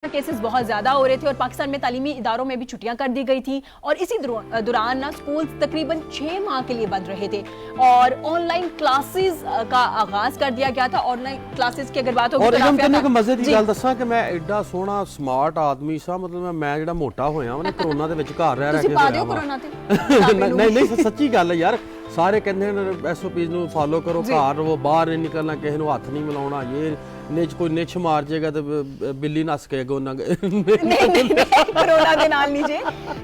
Cases बहुत ज्यादा हो रहे थे और पाकिस्तान में तालीमी इदारों में भी छुट्टियां कर दी गई थी और इसी दौरान ना स्कूल तकरीबन 6 माह के लिए बंद रहे थे और ऑनलाइन क्लासेस का आगाज कर दिया गया था। ऑनलाइन क्लासेस की अगर बात हो और मजे की गल दसा कि मैं एडा सोहना स्मार्ट आदमी सा, मतलब मैं जेड़ा मोटा होया मैं कोरोना दे विच घर रह के नहीं सच्ची गल है यार। सारे कहते हैं SOPs नूं फॉलो करो, घर रहो, बाहर नहीं निकलना, किसी नूं हथ नहीं मिलाउणा, ये कोई निछ मार जाएगा तो बिल्ली नस के कोरोना के नाल नहीं जे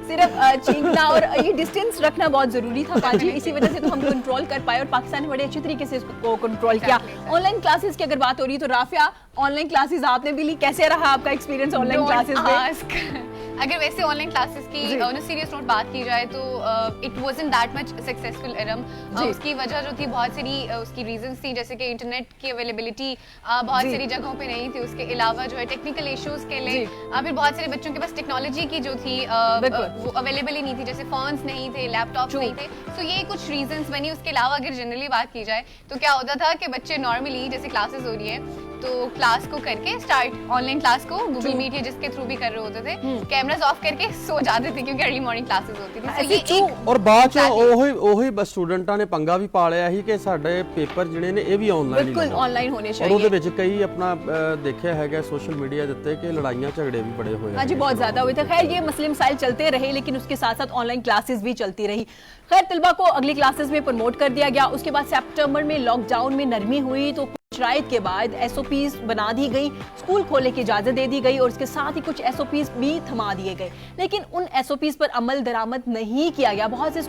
सिर्फ छींकना और ये डिस्टेंस रखना बहुत जरूरी था पाजी, इसी वजह से तो हम कंट्रोल कर पाए और पाकिस्तान ने बड़े अच्छे तरीके से इसको कंट्रोल किया। ऑनलाइन क्लासेस की अगर बात हो रही है तो राफिया, ऑनलाइन क्लासेस आपने भी ली, कैसे रहा आपका एक्सपीरियंस ऑनलाइन क्लासेस में? अगर वैसे ऑनलाइन क्लासेस की ऑन सीरियस नोट बात की जाए तो it wasn't that much successful Iram. उसकी वजह जो थी बहुत सारी उसकी रीजंस थी, जैसे कि इंटरनेट की अवेलेबिलिटी बहुत सारी जगहों पे नहीं थी, उसके अलावा जो है टेक्निकल इश्यूज के लिए फिर बहुत सारे बच्चों के पास टेक्नोलॉजी की जो थी वो अवेलेबल ही नहीं थी, जैसे फोन्स नहीं थे, लैपटॉप्स नहीं थे। तो ये कुछ रीजंस बनी। उसके अलावा अगर जनरली बात की जाए तो क्या होता था कि बच्चे नॉर्मली जैसे क्लासेस हो रही है तो क्लास को करके स्टार्ट ऑनलाइन क्लास को गूगल मीट या जिसके थ्रू भी कर रहे होते थे, कैमरास ऑफ करके सो जाते थे क्योंकि अर्ली मॉर्निंग क्लासेस होती थी। तो ये एक और बाद ਚ ਉਹੀ ਬਸ ਸਟੂਡੈਂਟਾਂ ਨੇ ਪੰਗਾ ਵੀ ਪਾ ਲਿਆ ਸੀ ਕਿ ਸਾਡੇ ਪੇਪਰ ਜਿਹੜੇ ਨੇ ਇਹ ਵੀ ਆਨਲਾਈਨ ਬਿਲਕੁਲ ਆਨਲਾइन होने चाहिए। और ਉਹਦੇ ਵਿੱਚ ਕਈ ਆਪਣਾ ਦੇਖਿਆ ਹੈਗਾ सोशल मीडिया ਦੇ ਉੱਤੇ ਕਿ ਲੜਾਈਆਂ ਝਗੜੇ भी बड़े हुए। हाँ जी, बहुत ज्यादा हुए थे। खैर ये मसले मसाइल चलते रहे लेकिन उसके साथ साथ ऑनलाइन क्लासेस भी चलती रही। खैर तलबा को अगली क्लासेस में प्रमोट कर दिया गया। उसके बाद सितंबर में लॉकडाउन में नरमी हुई तो शराइत के बाद SOPs बना दी गई, स्कूल खोलने की इजाजत दे दी गई और इसके साथ ही कुछ SOPs भी थमा दिए गए, लेकिन उन SOPs पर अमल दरामद नहीं किया गया। बहुत से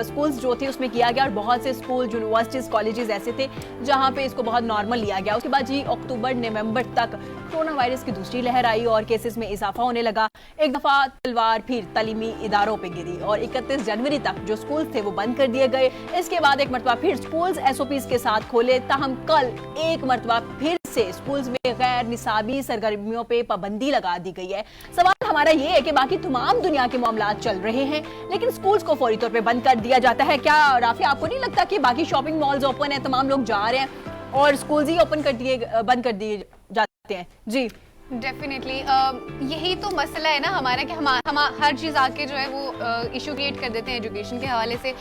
स्कूल्स जो थे उसमें किया गया और बहुत से स्कूल, यूनिवर्सिटीज, कॉलेजेस ऐसे थे जहां पे इसको बहुत नॉर्मल लिया गया। उसके बाद जी अक्टूबर नवंबर तक कोरोना वायरस की दूसरी लहर आई और केसेस में इजाफा होने लगा। एक दफा तलवार फिर तालीमी इदारों पे गिरी और 31 जनवरी तक जो स्कूल थे वो बंद कर दिए गए। इसके बाद एक मरतबा फिर स्कूल्स SOPs के साथ खोले, ताहम कल एक मरतबा फिर से स्कूल्स में गैर निसाबी सरगर्मियों पे पाबंदी लगा दी गई है। सवाल हमारा ये है कि बाकी तमाम दुनिया के मामलात चल रहे हैं लेकिन स्कूल्स को फौरी तौर पे बंद कर दिया जाता है। क्या राफी आपको नहीं लगता कि बाकी शॉपिंग मॉल्स ओपन है, तमाम लोग जा रहे हैं और स्कूल्स ही बंद कर दिए जाते हैं? जी डेफिनेटली यही तो मसला है ना हमारा कि हम हर चीज आके जो है वो इशू क्रिएट कर देते हैं एजुकेशन के हवाले से।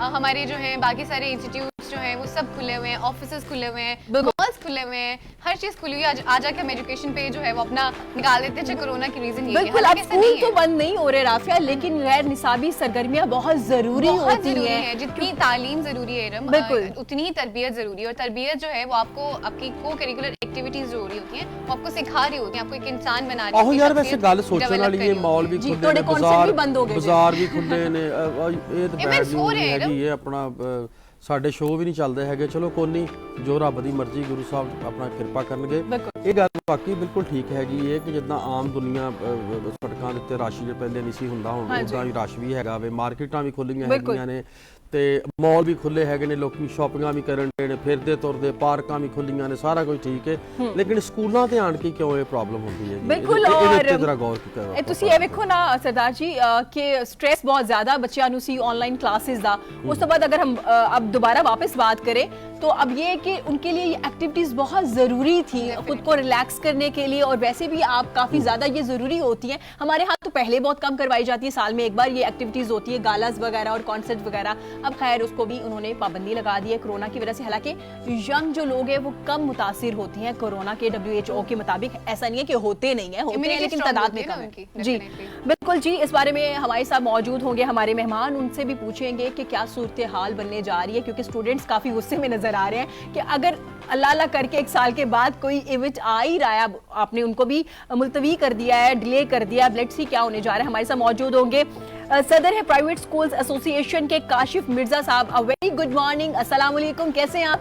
हमारे जो है बाकी सारे इंस्टीट्यूट्स जो हैं वो सब खुले हुए हैं, ऑफिसेज खुले हुए हैं, मॉल्स खुले हुए हैं, हर चीज खुली हुई है। आज आके हम एजुकेशन पे जो है वो अपना निकाल देते हैं कोरोना की रीजन ये बिल्कुल। अब स्कूल तो बंद नहीं हो रहे राफिया, लेकिन गैर निसाबी सरगर्मियां बहुत जरूरी होती हैं। जितनी तालीम जरूरी है बिल्कुल उतनी ही तरबियत जरूरी है और तरबियत जो है वो आपको आपकी को करिकुलर एक्टिविटीज जो हो रही होती हैं वो आपको सिखा रही होती हैं, आपको एक इंसान बना रही है। आहो यार वैसे गल सोचने वाली है, मॉल भी खुले ने, बाजार भी खुले ने, ਇਹ ਤਾਂ ਬੈਡ ਹੈਗੀ ਹੈ ਆਪਣਾ ਸਾਡੇ ਸ਼ੋਅ ਵੀ ਨਹੀਂ ਚੱਲਦੇ ਹੈਗੇ। ਚਲੋ ਕੋਈ ਨਹੀਂ, ਜੋ ਰੱਬ ਦੀ ਮਰਜ਼ੀ, ਗੁਰੂ ਸਾਹਿਬ ਆਪਣਾ ਕਿਰਪਾ ਕਰਨਗੇ। ਇਹ ਗੱਲ ਵਾਕਈ ਬਿਲਕੁਲ ਠੀਕ ਹੈਗੀ ਹੈ ਕਿ ਜਿੱਦਾਂ ਆਮ ਦੁਨੀਆ ਸੜਕਾਂ ਦੇ ਉੱਤੇ ਰਸ਼ ਜੇ ਪਹਿਲੇ ਨਹੀਂ ਸੀ ਹੁੰਦਾ, ਹੁਣ ਉਦਾਂ ਹੀ ਰਸ਼ ਵੀ ਹੈਗਾ ਵੇ, ਮਾਰਕੀਟਾਂ ਵੀ ਖੁੱਲੀਆਂ ਹੈਗੀਆਂ ਨੇ ਤੇ ਮॉल ਵੀ ਖੁੱਲੇ ਹੈਗੇ ਨੇ, ਲੋਕੀ ਸ਼ਾਪਿੰਗਾਂ ਵੀ ਕਰਨ ਦੇ ਨੇ, ਫਿਰਦੇ ਤੁਰਦੇ, ਪਾਰਕਾਂ ਵੀ ਖੁੱਲੀਆਂ ਨੇ, ਸਾਰਾ ਕੁਝ ਠੀਕ ਹੈ। ਲੇਕਿਨ ਸਕੂਲਾਂ ਤੇ ਆਣ ਕੇ ਕਿਉਂ ਇਹ ਪ੍ਰੋਬਲਮ ਹੁੰਦੀ ਹੈ? ਬਿਲਕੁਲ। ਔਰ ਜਰਾ ਗੌਰ ਕਰੋ ਤੁਸੀਂ ਇਹ ਵੇਖੋ ਨਾ सरदार जी कि स्ट्रेस बहुत ज्यादा बच्चों ਨੂੰ ਸੀ ऑनलाइन क्लासेस ਦਾ। ਉਸ ਤੋਂ ਬਾਅਦ अगर हम अब दोबारा वापस बात करें तो अब ये कि उनके लिए ये एक्टिविटीज बहुत जरूरी थी खुद को रिलैक्स करने के लिए, और वैसे भी आप काफी ज्यादा ये जरूरी होती हैं। हमारे यहाँ तो पहले बहुत कम करवाई जाती है, साल में एक बार ये एक्टिविटीज होती है, गालास वगैरह और कॉन्सर्ट वगैरह। अब खैर उसको भी उन्होंने पाबंदी लगा दी है कोरोना की वजह से। हालांकि यंग जो लोग हैं वो कम मुतासिर होती हैं कोरोना के। WHO के मुताबिक ऐसा नहीं है कि होते नहीं है, होते हैं लेकिन तादाद में कम है। जी बिल्कुल जी, इस बारे में हमारे साथ मौजूद होंगे हमारे मेहमान, उनसे भी पूछेंगे कि क्या सूरत हाल बनने जा रही है, क्योंकि स्टूडेंट्स काफी गुस्से में नजर आ रहे हैं कि अगर अल्लाह अल्लाह करके एक साल के बाद कोई इवेंट आ ही रहा है, आपने उनको भी मुलतवी कर दिया है, डिले कर दिया। लेट्स सी क्या होने जा रहा है। हमारे साथ मौजूद होंगे सदर है प्राइवेट स्कूल्स एसोसिएशन के काशिफ मिर्जा साहब। अ वेरी गुड मॉर्निंग, अस्सलाम वालेकुम, कैसे हैं आप?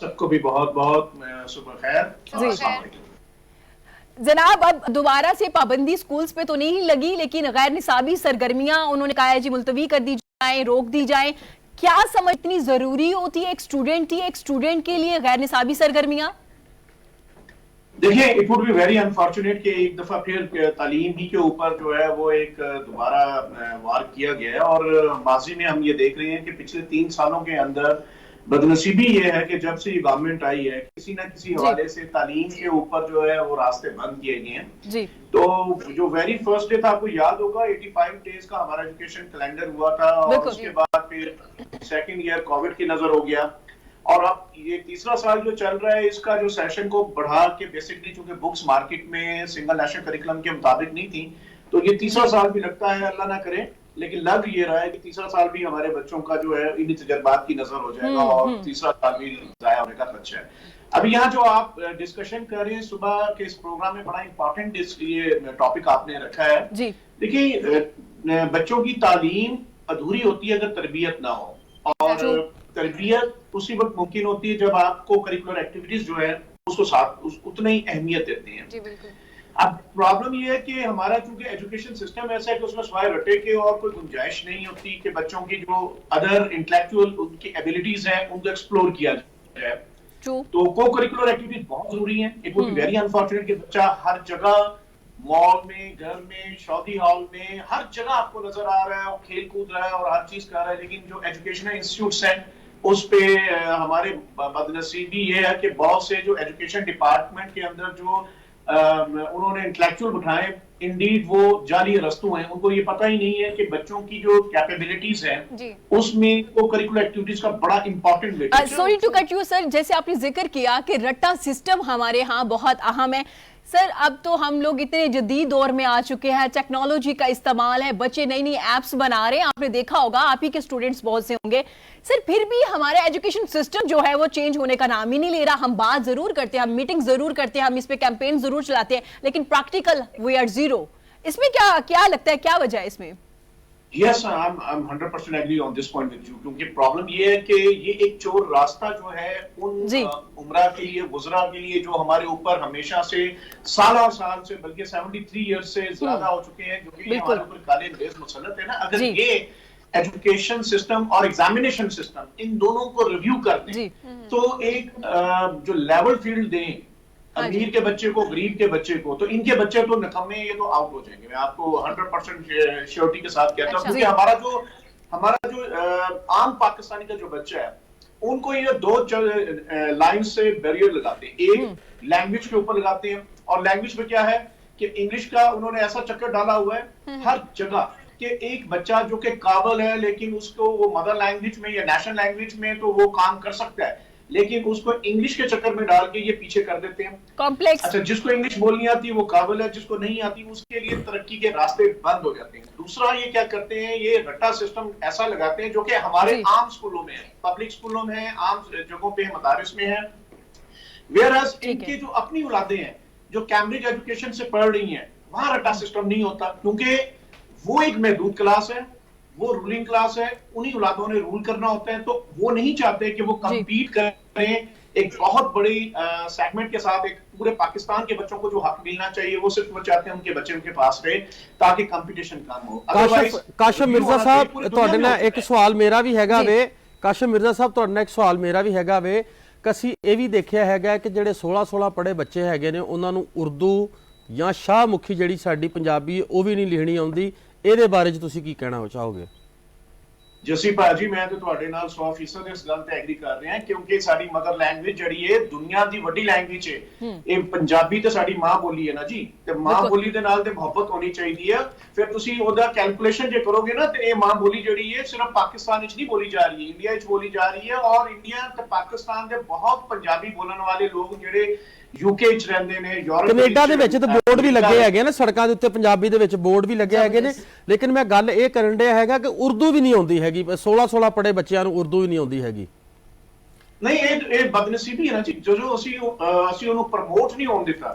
सबको भी बहुत बहुत सुबह खैर। जनाब अब दोबारा से पाबंदी स्कूल्स पे तो नहीं लगी, लेकिन गैर निसाबी सरगर्मियां उन्होंने कहा है जी मुलतवी कर दी जाए, रोक दी जाए। क्या समझ इतनी जरूरी होती है एक स्टूडेंट के लिए गैर निसाबी सरगर्मियां? देखिए, it would be very unfortunate कि एक दफा फिर तालीम ही के ऊपर जो है वो एक दोबारा वार किया गया है। और माजी में हम ये देख रहे हैं कि पिछले 3 सालों के अंदर बदनसीबी ये है कि जब से ये गवर्नमेंट आई है किसी ना किसी हवाले से तालीम के ऊपर जो है वो रास्ते बंद किए गए हैं जी। तो जो वेरी फर्स्ट डे था, आपको याद होगा 85 डेज का हमारा एजुकेशन कैलेंडर हुआ था और उसके बाद फिर सेकंड ईयर कोविड की नजर हो गया और अब ये तीसरा साल जो चल रहा है इसका जो सेशन को बढ़ा के बेसिकली चूंकि बुक्स मार्केट में सिंगल नेशनल करिकुलम के मुताबिक नहीं थी तो ये तीसरा साल भी लगता है, अल्लाह ना करे, लेकिन लग ये रहा है कि तीसरा साल भी हमारे बच्चों का जो है इन्हीं तजर्बात की नजर हो जाएगा और तीसरा साल भी जाया होने का खदशा है। अभी यहाँ जो आप डिस्कशन कर रहे हैं सुबह के इस प्रोग्राम में बड़ा इंपॉर्टेंट ये टॉपिक आपने रखा है जी। देखिए बच्चों की तालीम अधूरी होती है अगर तरबियत ना हो और तरबियत उसी वक्त मुमकिन होती है जब आपको करिकुलर एक्टिविटीज जो है उसको साथ उतना ही अहमियत देते हैं जी। बिल्कुल। अब प्रॉब्लम ये है कि हमारा चूंकि एजुकेशन सिस्टम ऐसा है कि उसमें सिवाय रटे के और कोई गुंजाइश नहीं होती कि बच्चों की जो अदर इंटेलेक्चुअल उनकी एबिलिटीज हैं उनको एक्सप्लोर किया जाए। तो को करिकुलर एक्टिविटीज बहुत जरूरी है। It would be very unfortunate कि बच्चा हर जगह मॉल में, घर में, शादी हॉल में, हर जगह आपको नजर आ रहा है और खेल कूद रहा है और हर चीज कर रहा है, लेकिन जो एजुकेशनल इंस्टीट्यूट्स हैं उस पे हमारे बदनसीबी ये है कि बहुत से जो एजुकेशन डिपार्टमेंट के अंदर जो उन्होंने इंटेलेक्चुअल बिठाए इंडीड वो जाली रस्तू हैं, उनको ये पता ही नहीं है कि बच्चों की जो कैपेबिलिटीज हैं उसमें को करिकुलर एक्टिविटीज का बड़ा इंपॉर्टेंट वेट है। Sorry to cut you sir, जैसे आपने जिक्र किया कि रट्टा सिस्टम हमारे यहाँ बहुत अहम है सर, अब तो हम लोग इतने जदीद दौर में आ चुके हैं, टेक्नोलॉजी का इस्तेमाल है, बच्चे नई नई एप्स बना रहे हैं, आपने देखा होगा, आप ही के स्टूडेंट्स बहुत से होंगे सर, फिर भी हमारा एजुकेशन सिस्टम जो है वो चेंज होने का नाम ही नहीं ले रहा। हम बात जरूर करते हैं, हम मीटिंग जरूर करते हैं, हम इस पे कैंपेन जरूर चलाते हैं, लेकिन प्रैक्टिकल वी आर जीरो। इसमें क्या लगता है, क्या वजह है इसमें? Yes, I'm 100% agree on this point with you, क्योंकि प्रॉब्लम ये है कि ये एक चोर रास्ता जो है उन उम्रा के लिए, गुजरा के लिए जो हमारे ऊपर हमेशा से साल से बल्कि 73 इयर्स से ज्यादा हो चुके हैं, जो कि हमारे ऊपर काले अंग्रेज मुसल्लत है ना। अगर ये एजुकेशन सिस्टम और एग्जामिनेशन सिस्टम इन दोनों को रिव्यू कर दें तो एक जो लेवल फील्ड दें अमीर के बच्चे को, गरीब के बच्चे को, तो इनके बच्चे तो निकम्मे, ये तो आउट हो जाएंगे। मैं आपको 100% श्योरिटी के साथ कहता हूँ, क्योंकि हमारा जो आम पाकिस्तानी का जो बच्चा है उनको ये दो लाइन से बैरियर लगाते हैं। एक लैंग्वेज के ऊपर लगाते हैं और लैंग्वेज में क्या है कि इंग्लिश का उन्होंने ऐसा चक्कर डाला हुआ है हर जगह कि एक बच्चा जो कि काबिल है लेकिन उसको वो मदर लैंग्वेज में या नेशनल लैंग्वेज में तो वो काम कर सकता है, लेकिन उसको इंग्लिश के चक्कर में डाल के ये पीछे कर देते हैं। कॉम्प्लेक्स। अच्छा, जिसको इंग्लिश बोलनी आती है वो काबिल है, जिसको नहीं आती उसके लिए तरक्की के रास्ते बंद हो जाते हैं। दूसरा ये क्या करते हैं, ये रट्टा सिस्टम ऐसा लगाते हैं जो कि हमारे आम स्कूलों में है, पब्लिक स्कूलों में है, आम जगहों पे मदारिस में है, वेयरएज इनके जो अपनी औलादें हैं जो कैम्ब्रिज एजुकेशन से पढ़ रही हैं वहां रट्टा सिस्टम नहीं होता, क्योंकि वो एक महदूद क्लास है, वो रूलिंग क्लास है, उन्हीं औलादों ने रूल करना होता है, तो वो नहीं चाहते कि वो कम्पीट करें एक बहुत बड़ी सेगमेंट के साथ। एक पूरे पाकिस्तान के बच्चों को जो हक मिलना चाहिए वो सिर्फ वो चाहते हैं उनके बच्चे उनके पास रहे ताकि कंपटीशन कम हो। काशिम मिर्जा साहब ਤੁਹਾਡੇ ਨਾਲ ਇੱਕ ਸਵਾਲ ਮੇਰਾ ਵੀ ਹੈਗਾ ਵੇ, ਕਾशिम ਮਿर्जा ਸਾਹਿਬ ਤੁਹਾਡੇ ਨਾਲ ਇੱਕ ਸਵਾਲ ਮੇਰਾ ਵੀ ਹੈਗਾ ਵੇ, ਅਸੀਂ ਇਹ ਵੀ ਦੇਖਿਆ ਹੈਗਾ ਕਿ ਜਿਹੜੇ 16 ਪੜ੍ਹੇ ਬੱਚੇ ਹੈਗੇ ਨੇ ਉਹਨਾਂ ਨੂੰ ਉਰਦੂ ਜਾਂ ਸ਼ਾਹਮੁਖੀ ਜਿਹੜੀ ਸਾਡੀ ਪੰਜਾਬੀ ਉਹ ਵੀ ਨਹੀਂ ਲਿਖਣੀ ਆਉਂਦੀ, ਇਹਦੇ ਬਾਰੇ ਚ ਤੁਸੀਂ ਕੀ ਕਹਿਣਾ ਚਾਹੋਗੇ? जसी भाजी मैं तो ਤੁਹਾਡੇ ਨਾਲ 100% ਇਸ ਗੱਲ ਤੇ ਐਗਰੀ ਕਰ ਰਿਹਾ, ਕਿਉਂਕਿ ਸਾਡੀ ਮਦਰ ਲੈਂਗੁਏਜ ਜਿਹੜੀ ਹੈ ਦੁਨੀਆ ਦੀ ਵੱਡੀ ਲੈਂਗੁਏਜ ਹੈ। ਇਹ ਪੰਜਾਬੀ ਤੇ ਸਾਡੀ ਮਾਂ ਬੋਲੀ ਹੈ ਨਾ ਜੀ, ਤੇ ਮਾਂ ਬੋਲੀ ਦੇ ਨਾਲ ਤੇ ਮੁਹੱਬਤ ਹੋਣੀ ਚਾਹੀਦੀ ਹੈ। ਫਿਰ ਤੁਸੀਂ ਉਹਦਾ ਕੈਲਕੂਲੇਸ਼ਨ ਜੇ ਕਰੋਗੇ ਨਾ ਤੇ ਇਹ ਮਾਂ ਬੋਲੀ ਜਿਹੜੀ ਹੈ ਸਿਰਫ ਪਾਕਿस्तान ਵਿੱਚ ਨਹੀਂ ਬੋਲੀ ਜਾ ਰਹੀ ਹੈ, ਇੰਡੀਆ ਵਿੱਚ ਬੋਲੀ ਜਾ ਰਹੀ ਹੈ, ਔਰ ਇੰਡੀਆ ਤੇ ਪਾਕਿस्तान ਦੇ ਬਹੁਤ ਪੰਜਾਬੀ ਬੋਲਣ ਵਾਲੇ ਲੋਕ ਜਿਹੜੇ यूके च रहंदे ने, यूरोप कनेडा दे विच ते बोर्ड भी लगे हैगे ने, सड़कां दे उत्ते पंजाबी दे विच बोर्ड भी लगे हैगे ने, लेकिन मैं गल ये करन दिया हैगा कि उर्दू भी नहीं आउंदी हैगी, 16 पढ़े बच्चियां नूं उर्दू भी नहीं आउंदी हैगी। नहीं, ये बदनसीबी है ना जी, जो ਅਸੀਂ ਉਹਨੂੰ ਪ੍ਰਮੋਟ ਨਹੀਂ ਹੋਣ ਦਿੱਤਾ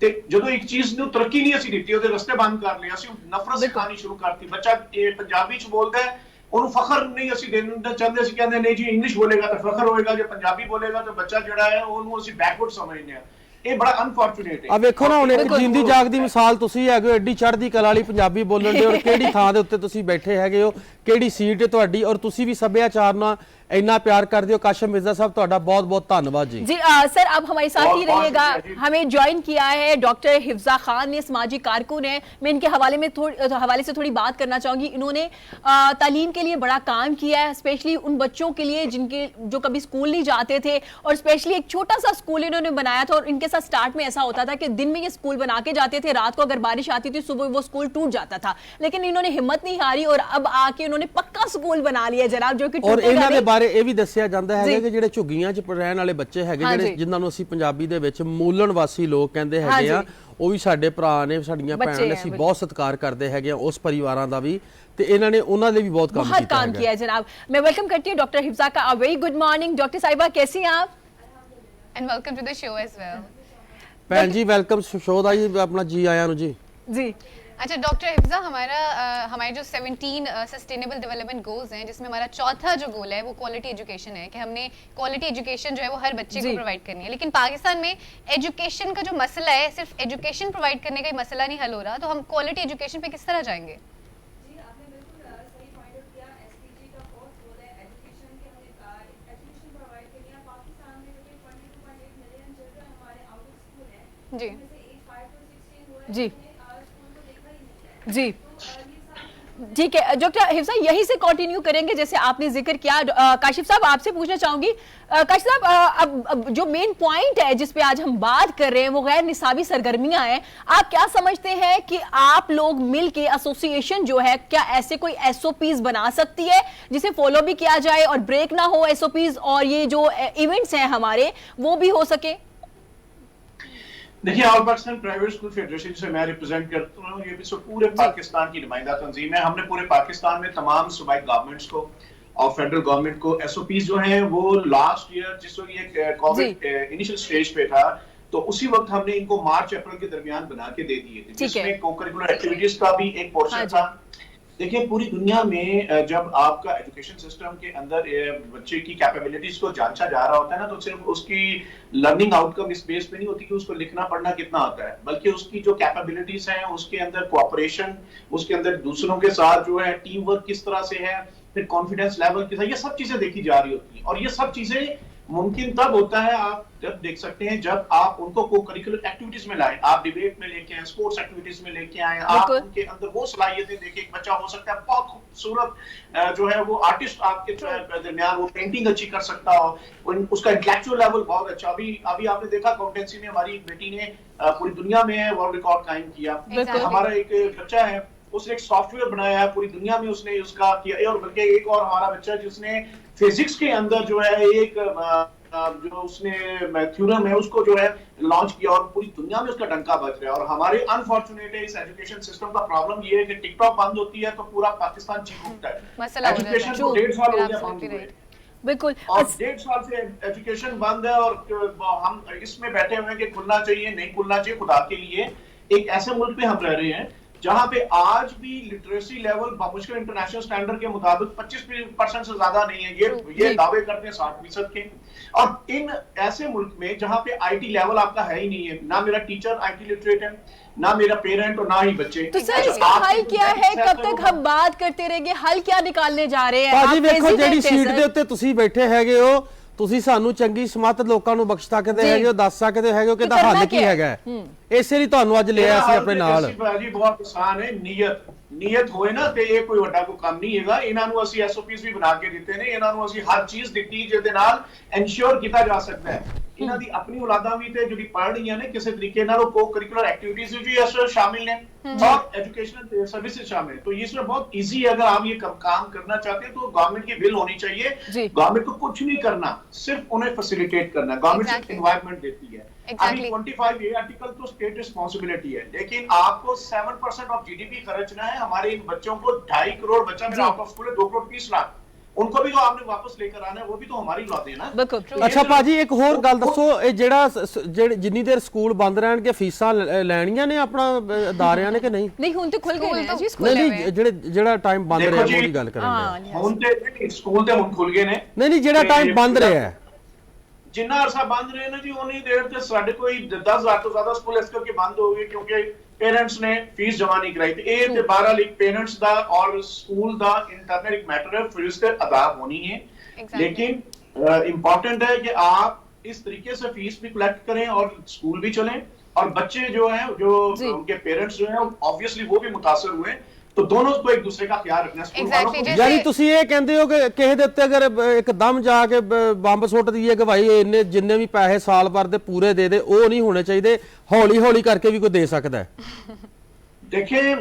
ਤੇ ਜਦੋਂ ਇੱਕ ਚੀਜ਼ ਨੂੰ ਤਰੱਕੀ ਨਹੀਂ ਅਸੀਂ ਦਿੱਤੀ ਉਹਦੇ ਰਸਤੇ ਬੰਦ ਕਰ ਲਏ, ਅਸੀਂ ਨਫ਼ਰਤ ਸਿਖਾਣੀ ਸ਼ੁਰੂ ਕਰਤੀ। ਬੱਚਾ ਇਹ ਪੰਜਾਬੀ ਚ ਬੋਲਦਾ ਹੈ, ਉਹਨੂੰ ਫਖਰ ਨਹੀਂ ਅਸੀਂ ਦੇਣਾ ਚਾਹੁੰਦੇ, ਅਸੀਂ ਕਹਿੰਦੇ ਨਹੀਂ ਜੀ ਇੰਗਲਿਸ਼ ਬੋਲੇਗਾ ਤਾਂ ਫਖਰ ਹੋਏਗਾ, ਜੇ ਪੰਜਾਬੀ ਬੋਲੇਗਾ ਤਾਂ ਬੱਚਾ ਜਿਹੜਾ ਹੈ ਉਹਨੂੰ ਅਸੀਂ ਬੈਕਵਰਡ ਸਮਝਦੇ ਹਾਂ। ਇਹ ਬੜਾ ਅਨਫੋਰਚੂਨੇਟ ਹੈ। ਆ ਵੇਖੋ ਨਾ ਹੁਣ ਇੱਕ ਜਿੰਦੀ ਜਾਗਦੀ ਮਿਸਾਲ ਤੁਸੀਂ ਹੈਗੇ ਹੋ, ਐਡੀ ਚੜ੍ਹਦੀ ਕਲਾ ਵਾਲੀ ਪੰਜਾਬੀ ਬੋਲਣ ਦੇ, ਔਰ ਕਿਹੜੀ ਥਾਂ ਦੇ ਉੱਤੇ ਤੁਸੀਂ ਬੈਠੇ ਹੈਗੇ ਹੋ, ਕਿਹੜੀ ਸੀਟ ਹੈ ਤੁਹਾਡੀ, ਔਰ ਤੁਸੀਂ ਵੀ ਸੱਭਿਆਚਾਰ ਨਾਲ ਇੰਨਾ ਪਿਆਰ ਕਰਦੇ ਹੋ। ਕਾशिम मिर्जा साहब ਤੁਹਾਡਾ बहुत बहुत धन्यवाद जी। जी सर आप हमारे साथ ही रहिएगा। हमें ज्वाइन किया है डॉक्टर हिफ्जा खान ने, समाजी कारकुन है। मैं इनके हवाले से थोड़ी बात करना चाहूंगी। इन्होंने तालीम के लिए बड़ा काम किया है, स्पेशली उन बच्चों के लिए जो कभी स्कूल नहीं जाते थे, और स्पेशली एक छोटा सा स्कूल इन्होंने बनाया था। और इनके साथ स्टार्ट में ऐसा होता था कि दिन में ये स्कूल बना के जाते थे, रात को अगर बारिश आती थी सुबह वो स्कूल टूट जाता था, लेकिन इन्होंने हिम्मत नहीं हारी और अब आके उन्होंने पक्का स्कूल बना लिया जनाब, जो कि और ਇਹਨਾਂ ਦੇ ਬਾਰੇ ਇਹ ਵੀ ਦੱਸਿਆ ਜਾਂਦਾ ਹੈ ਕਿ ਜਿਹੜੇ ਝੁੱਗੀਆਂ 'ਚ ਰਹਿਣ ਵਾਲੇ ਬੱਚੇ ਹੈਗੇ, ਜਿਹੜੇ ਜਿਨ੍ਹਾਂ ਨੂੰ ਅਸੀਂ ਪੰਜਾਬੀ ਦੇ ਵਿੱਚ ਮੂਲਣ ਵਾਸੀ ਲੋਕ ਕਹਿੰਦੇ ਹੈਗੇ ਆ, ਉਹ ਵੀ ਸਾਡੇ ਭਰਾ ਨੇ, ਸਾਡੀਆਂ ਭੈਣਾਂ ਨੇ, ਅਸੀਂ ਬਹੁਤ ਸਤਿਕਾਰ ਕਰਦੇ ਹੈਗੇ ਆ ਉਸ ਪਰਿਵਾਰਾਂ ਦਾ ਵੀ, ਤੇ ਇਹਨਾਂ ਨੇ ਉਹਨਾਂ ਲਈ ਵੀ ਬਹੁਤ ਕੰਮ किया है जनाब। मैं वेलकम करती हूँ डॉक्टर हिफ्जा का। वेरी गुड मॉर्निंग डॉक्टर साहिबा, कैसी हैं आप? And welcome to the show as well. ਭੈਣ ਜੀ ਵੈਲਕਮ ਸ਼ੋ ਦਾ ਜੀ, ਆਪਣਾ ਜੀ ਆਇਆਂ ਨੂੰ जी। अच्छा डॉक्टर हिफ्जा, हमारे जो 17 सस्टेनेबल डेवलपमेंट गोल्स हैं, जिसमें हमारा चौथा जो गोल है वो क्वालिटी एजुकेशन है, कि हमने क्वालिटी एजुकेशन जो है वो हर बच्चे को प्रोवाइड करनी है। लेकिन पाकिस्तान में एजुकेशन का जो मसला है, सिर्फ एजुकेशन प्रोवाइड करने का ही मसला नहीं हल हो रहा, तो हम क्वालिटी एजुकेशन पे किस तरह जाएंगे? जी जी जी ठीक है डॉक्टर हिफ्जा, यही से कंटिन्यू करेंगे जैसे आपने जिक्र किया। काशिफ साहब आपसे पूछना चाहूंगी, काशिफ साहब अब जो मेन पॉइंट है जिस पे आज हम बात कर रहे हैं वो गैर निसाबी सरगर्मियां हैं। आप क्या समझते हैं कि आप लोग मिलके एसोसिएशन जो है, क्या ऐसे कोई एसओपीज बना सकती है जिसे फॉलो भी किया जाए और ब्रेक ना हो एसओपीज, और ये जो इवेंट्स हैं हमारे वो भी हो सके? देखिए, all Pakistan private school federation से मैं रिप्रेजेंट करता हूँ, ये भी पूरे पाकिस्तान की नुमाइंदा तंजीम है। हमने पूरे पाकिस्तान में तमाम सूबाई गवर्नमेंट्स को और फेडरल गवर्नमेंट को एसओपीज जो हैं वो लास्ट ईयर जिस वक्त ये कोविड इनिशियल स्टेज पे था, तो उसी वक्त हमने इनको मार्च अप्रैल के दरमियान बना के दे दिए थे, जिसमें को करिकुलर एक्टिविटीज का भी एक पोर्शन था। देखिए, पूरी दुनिया में जब आपका एजुकेशन सिस्टम के अंदर बच्चे की कैपेबिलिटीज को जांचा जा रहा होता है ना, तो सिर्फ उसकी लर्निंग आउटकम इस बेस पे नहीं होती कि उसको लिखना पढ़ना कितना आता है, बल्कि उसकी जो कैपेबिलिटीज हैं, उसके अंदर कोऑपरेशन, उसके अंदर दूसरों के साथ जो है टीम वर्क किस तरह से है, फिर कॉन्फिडेंस लेवल कितना, ये सब चीजें देखी जा रही होती है। और ये सब चीजें मुमकिन तब होता है, आप जब देख सकते हैं जब आप उनको को करिकुलर एक्टिविटीज में लाएं, आप डिबेट में लेके आए, स्पोर्ट्स एक्टिविटीज में लेके आए, आप उनके अंदर वो सलाहियतें देखें। एक बच्चा हो सकता है बहुत खूबसूरत जो है वो आर्टिस्ट आपके दरमियान वो पेंटिंग अच्छी कर सकता हो, उसका इंटेलेक्चुअल लेवल बहुत अच्छा। अभी आपने देखा अकाउंटेंसी में हमारी एक बेटी ने पूरी दुनिया में वर्ल्ड रिकॉर्ड कायम किया। हमारा एक बच्चा है, उसने एक सॉफ्टवेयर बनाया है, पूरी दुनिया में उसने उसका किया। और बल्कि एक और हमारा बच्चा जिसने फिजिक्स के अंदर जो है एक जो उसने थ्योरम है उसको जो है लॉन्च किया और पूरी दुनिया में उसका डंका बज रहा है। और हमारे अनफॉर्चुनेट है इस एजुकेशन सिस्टम का प्रॉब्लम ये है कि टिकटॉक बंद होती है तो पूरा पाकिस्तान चीख उठता है। एजुकेशन को 1.5 साल हो गया बंद हुए, बिल्कुल, और 1.5 साल से एजुकेशन बंद है और हम इसमें बैठे हुए हैं कि खुलना चाहिए नहीं खुलना चाहिए। खुदा के लिए एक ऐसे मुल्क में हम रह रहे हैं जहां पे आज भी लिटरेसी लेवल बामुश्किल इंटरनेशनल स्टैंडर्ड के मुताबिक 25% से ज्यादा नहीं है। ये दावे करते हैं 60% के। और इन ऐसे मुल्क में जहां पे आईटी लेवल आपका है ही नहीं है, ना मेरा टीचर आईटी लिटरेट है, ना मेरा पेरेंट और ना ही बच्चे। तो सर इसका हल क्या है? कब तक हम बात करते रहेंगे? हल क्या निकालने जा रहे हैं? ਭਾਜੀ ਵੇਖੋ ਜਿਹੜੀ ਸੀਟ ਦੇ ਉੱਤੇ ਤੁਸੀਂ ਬੈਠੇ ਹੈਗੇ ਹੋ, ਤੁਸੀਂ ਸਾਨੂੰ ਚੰਗੀ ਸਮਤ ਲੋਕਾਂ ਨੂੰ ਬਖਸ਼ ਸਕਦੇ ਹੈਗੇ ਹੋ, ਦੱਸ ਸਕਦੇ ਹੈਗੇ ਹੋ ਕਿ ਦਾ ਹੱਲ ਕੀ ਹੈਗਾ। ਇਸੇ ਲਈ ਤੁਹਾਨੂੰ ਅੱਜ ਲਿਆ ਅਸੀਂ ਆਪਣੇ ਨਾਲ। ਭਾਜੀ ਬਹੁਤ ਆਸਾਨ ਹੈ, ਨੀਅਤ ਹੋਏ ਨਾ ਤੇ ਇਹ ਕੋਈ ਵੱਡਾ ਕੋਈ ਕੰਮ ਨਹੀਂ ਹੈਗਾ। ਇਹਨਾਂ ਨੂੰ ਅਸੀਂ ਐਸਓਪੀਸ ਵੀ ਬਣਾ ਕੇ ਦਿੱਤੇ ਨੇ, ਇਹਨਾਂ ਨੂੰ ਅਸੀਂ ਹਰ ਚੀਜ਼ ਦਿੱਤੀ ਜਿਹਦੇ ਨਾਲ ਇਨਸ਼ੋਰ ਕੀਤਾ ਜਾ ਸਕਦਾ ਹੈ। ਇਹਨਾਂ ਦੀ ਆਪਣੀ ਔਲਾਦਾਂ ਵੀ ਤੇ ਜਿਹੜੀ ਪੜ੍ਹ ਰਹੀਆਂ ਨੇ ਕਿਸੇ ਤਰੀਕੇ ਨਾਲ ਉਹ ਕੋ ਕਰਿकुलर एक्टिविटीज भी इसमें शामिल हैं और एजुकेशनल सर्विसेज शामिल है। तो इसमें बहुत इजी है, अगर आप ये काम करना चाहते हैं तो गवर्नमेंट की विल होनी चाहिए। गवर्नमेंट को कुछ नहीं करना, सिर्फ उन्हें फैसिलिटेट करना। गवर्नमेंट सिर्फ एनवायरनमेंट देती है। अभी 25A आर्टिकल तो स्टेट रिस्पांसिबिलिटी है, लेकिन आपको 7% ऑफ जीडीपी खर्चना है। हमारे इन बच्चों को 2.5 करोड़ बच्चा मेरा आउट ऑफ स्कूल है, 2 करोड़ 30 लाख, उनको भी तो आपने वापस लेकर आना है, वो भी तो हमारी औलाद है ना। अच्छा ਭਾਜੀ ਇੱਕ ਹੋਰ ਗੱਲ ਦੱਸੋ, ਇਹ ਜਿਹੜਾ ਜਿੰਨੀ ਦੇਰ ਸਕੂਲ ਬੰਦ ਰਹਿਣਗੇ ਫੀਸਾਂ ਲੈਣੀਆਂ ਨੇ ਆਪਣਾ ਅਦਾਰਿਆਂ ਨੇ ਕਿ ਨਹੀਂ? ਨਹੀਂ ਹੁਣ ਤੇ ਖੁੱਲ ਗਏ ਨੇ ਜੀ ਸਕੂਲ। ਨਹੀਂ ਜਿਹੜਾ ਟਾਈਮ ਬੰਦ ਰਿਹਾ ਉਹਦੀ ਗੱਲ ਕਰਾਂਗੇ। ਹੁਣ ਤੇ ਸਕੂਲ ਤੇ ਹੁਣ ਖੁੱਲ ਗਏ ਨੇ। ਨਹੀਂ ਜਿਹੜਾ ਟਾਈਮ ਬੰਦ ਰਿਹਾ जिन्ना अरसा बंद रहे ना जी उन्नी देर तक साढ़े कोई 10,000 तो ज्यादा स्कूल इस करके बंद हो गए क्योंकि पेरेंट्स ने फीस जमा नहीं कराई थी। ये 12 लीग पेरेंट्स दा और स्कूल दा इंटरनल एक मैटर है, फीस ते अदा होनी है। लेकिन इम्पोर्टेंट है कि आप इस तरीके से फीस भी कलेक्ट करें और स्कूल भी चलें, और बच्चे जो हैं, जो उनके पेरेंट्स जो हैं, ऑब्वियसली वो भी मुतासर हुए, तो दोनों को एक दूसरे का ख्याल रखना स्कूल वालों को। यानी ਤੁਸੀਂ ਇਹ ਕਹਿੰਦੇ ਹੋ ਕਿ ਕਿਸੇ ਦੇ ਉੱਤੇ ਅਗਰ ਇੱਕਦਮ ਜਾ ਕੇ ਬੰਬ ਸੁੱਟ ਦਈਏ ਕਿ ਭਾਈ ਇੰਨੇ ਜਿੰਨੇ ਵੀ ਪੈਸੇ ਸਾਲ ਭਰ ਦੇ ਪੂਰੇ ਦੇ ਦੇ, ਉਹ ਨਹੀਂ ਹੋਣੇ ਚਾਹੀਦੇ, ਹੌਲੀ ਹੌਲੀ ਕਰਕੇ ਵੀ ਕੋਈ ਦੇ ਸਕਦਾ है। देखिए,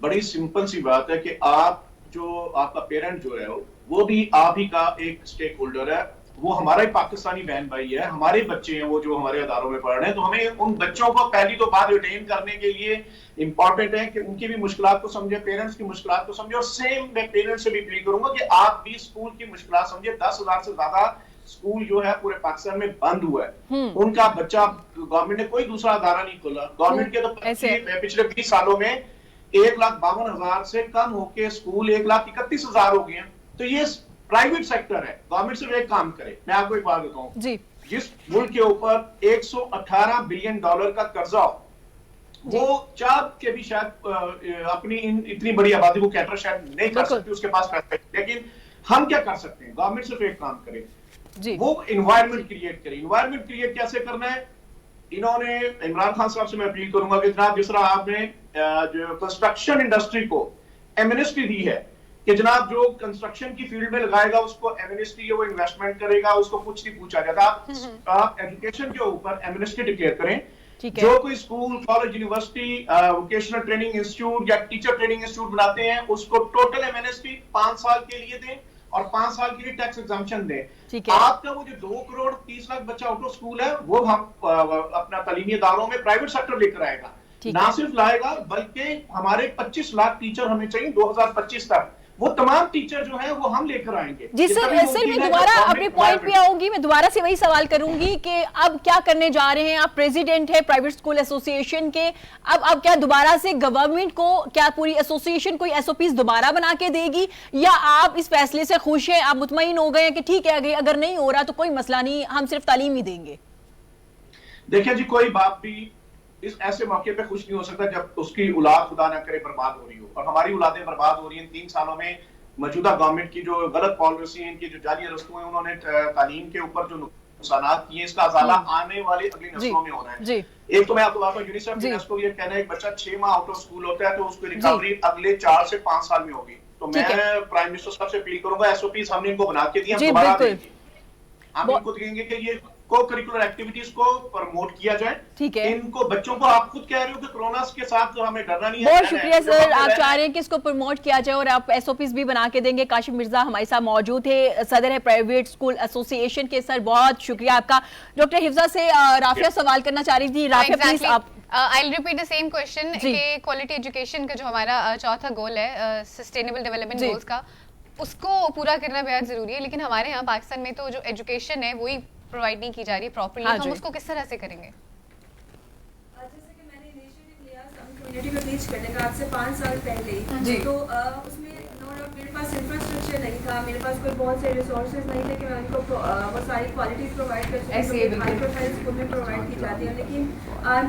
बड़ी सिंपल सी बात है कि आप जो आपका पेरेंट जो है वो भी आप ही का एक स्टेक होल्डर है, वो हमारा ही पाकिस्तानी बहन भाई है, हमारे बच्चे हैं वो जो हमारे अदारों में पढ़ रहे हैं, तो हमें उन बच्चों को पहली तो बात रिटेन करने के लिए इंपॉर्टेंट है कि उनकी भी मुश्किलात को समझे, पेरेंट्स की मुश्किलात को समझे, और सेम मैं पेरेंट्स से भी अपील करूंगा कि आप भी स्कूल की मुश्किलात समझे। 10,000 से ज्यादा स्कूल जो है पूरे पाकिस्तान में बंद हुआ है, उनका बच्चा, गवर्नमेंट ने कोई दूसरा अदारा नहीं खोला, गवर्नमेंट के तो पिछले 20 सालों में 1,52,000 से कम होके स्कूल 1,31,000 हो गए हैं। तो ये प्राइवेट सेक्टर है, गवर्नमेंट सिर्फ एक काम करे। मैं आपको एक बात बताऊं जी, जिस मुल्क के ऊपर 118 बिलियन डॉलर का कर्जा हो, वो चाद के भी शायद अपनी इतनी बड़ी आबादी को कैटर शायद नहीं कर सकती, उसके पास पैसा है, लेकिन हम क्या कर सकते हैं? गवर्नमेंट सिर्फ एक काम करे जी, वो इन्वायरमेंट क्रिएट करे। इन्वायरमेंट क्रिएट कैसे करना है? इन्होंने, इमरान खान साहब से मैं अपील करूंगा कि जनाब, जिस तरह आपने जो कंस्ट्रक्शन इंडस्ट्री को एमनेस्टी दी है कि जनाब जो कंस्ट्रक्शन की फील्ड में लगाएगा उसको एमनेस्टी है, वो इन्वेस्टमेंट करेगा, उसको कुछ नहीं पूछा जाता। आप एजुकेशन के ऊपर एमनेस्टी डिक्लेयर करें, जो कोई school, college, university, vocational training institute या टीचर ट्रेनिंग इंस्टीट्यूट बनाते हैं, उसको टोटल एमनेस्टी 5 साल के लिए दें और 5 साल के लिए टैक्स एग्जम्पशन दें। आपका वो जो 2 करोड़ 30 लाख बच्चा आउट ऑफ स्कूल है, वो हम अपना तालीमी इदारों में प्राइवेट सेक्टर लेकर आएगा, ना सिर्फ लाएगा बल्कि हमारे 25 लाख टीचर हमें चाहिए 2025 तक, वो तमाम टीचर जो हैं वो हम लेकर आएंगे। जी सर, मैं दोबारा अपने पॉइंट पे आऊंगी, मैं दोबारा से वही सवाल करूंगी कि अब क्या करने जा रहे हैं आप? प्रेसिडेंट है प्राइवेट स्कूल एसोसिएशन के, अब क्या दोबारा से गवर्नमेंट को, क्या पूरी एसोसिएशन कोई एसओपीज दोबारा बना के देगी, या आप इस फैसले से खुश हैं, आप मुतमईन हो गए हैं कि ठीक है अगर नहीं हो रहा तो कोई मसला नहीं, हम सिर्फ तालीम ही देंगे? देखिए जी, कोई बाप भी इस ऐसे मौके पे खुश नहीं हो सकता जब उसकी औलाद खुदा ना करे बर्बाद हो रही हो, और हमारी औलादें बर्बाद हो रही हैं। 3 सालों में मौजूदा गवर्नमेंट की जो गलत पॉलिसी है, इनकी जो जाली रस्तों हैं, उन्होंने तालीम के ऊपर जो नुकसानात किए, इसका अजाला आने वाली अगली नस्लों में होना है। एक तो मैं आपको बात, यूनिसेफ को ये कहना है, एक बच्चा 6 माह आउट ऑफ स्कूल होता है तो उसकी रिकवरी अगले 4 से 5 साल में होगी। तो मैं प्राइम मिनिस्टर साहब से अपील करूंगा, एसओपीज हमने इनको बना के दी, हम दोबारा देंगे, हम इनको कहेंगे कि ये को करिकुलर एक्टिविटीज को प्रमोट किया जाए। ठीक है, इनको बच्चों को, आप खुद कह रहे हो कि कोरोना के साथ तो हमें डरना नहीं है। बहुत शुक्रिया सर, आप चाह रहे हैं कि इसको प्रमोट किया जाए और आप एसओपीज भी बना के देंगे। काशिफ मिर्जा हमारे साथ मौजूद थे, सदर है प्राइवेट स्कूल एसोसिएशन के। सर बहुत शुक्रिया आपका। डॉक्टर हिफ्जा से राफिया सवाल करना चाह रही थी। राफिया प्लीज आप। I'll repeat the same question कि क्वालिटी एजुकेशन का जो हमारा चौथा गोल है, सस्टेनेबल डेवलपमेंट गोल्स का, उसको पूरा करना बेहद जरूरी है, लेकिन हमारे यहाँ पाकिस्तान में तो जो एजुकेशन है वही प्रोवाइड नहीं की जा रही प्रॉपर्ली। हम उसको किस तरह से करेंगे? जैसे कि मैंने इनिशिएटिव लिया कम्युनिटी में रीच करने का आज से 5 साल पहले, तो उसमें नो डाउट मेरे पास इंफ्रास्ट्रक्चर नहीं था, मेरे पास कोई बहुत से रिसोर्सेज नहीं थे कि मैं उनको वो सारी क्वालिटीज प्रोवाइड कर सकूं, हाई प्रोफाइल स्कूल में प्रोवाइड की जाती है। लेकिन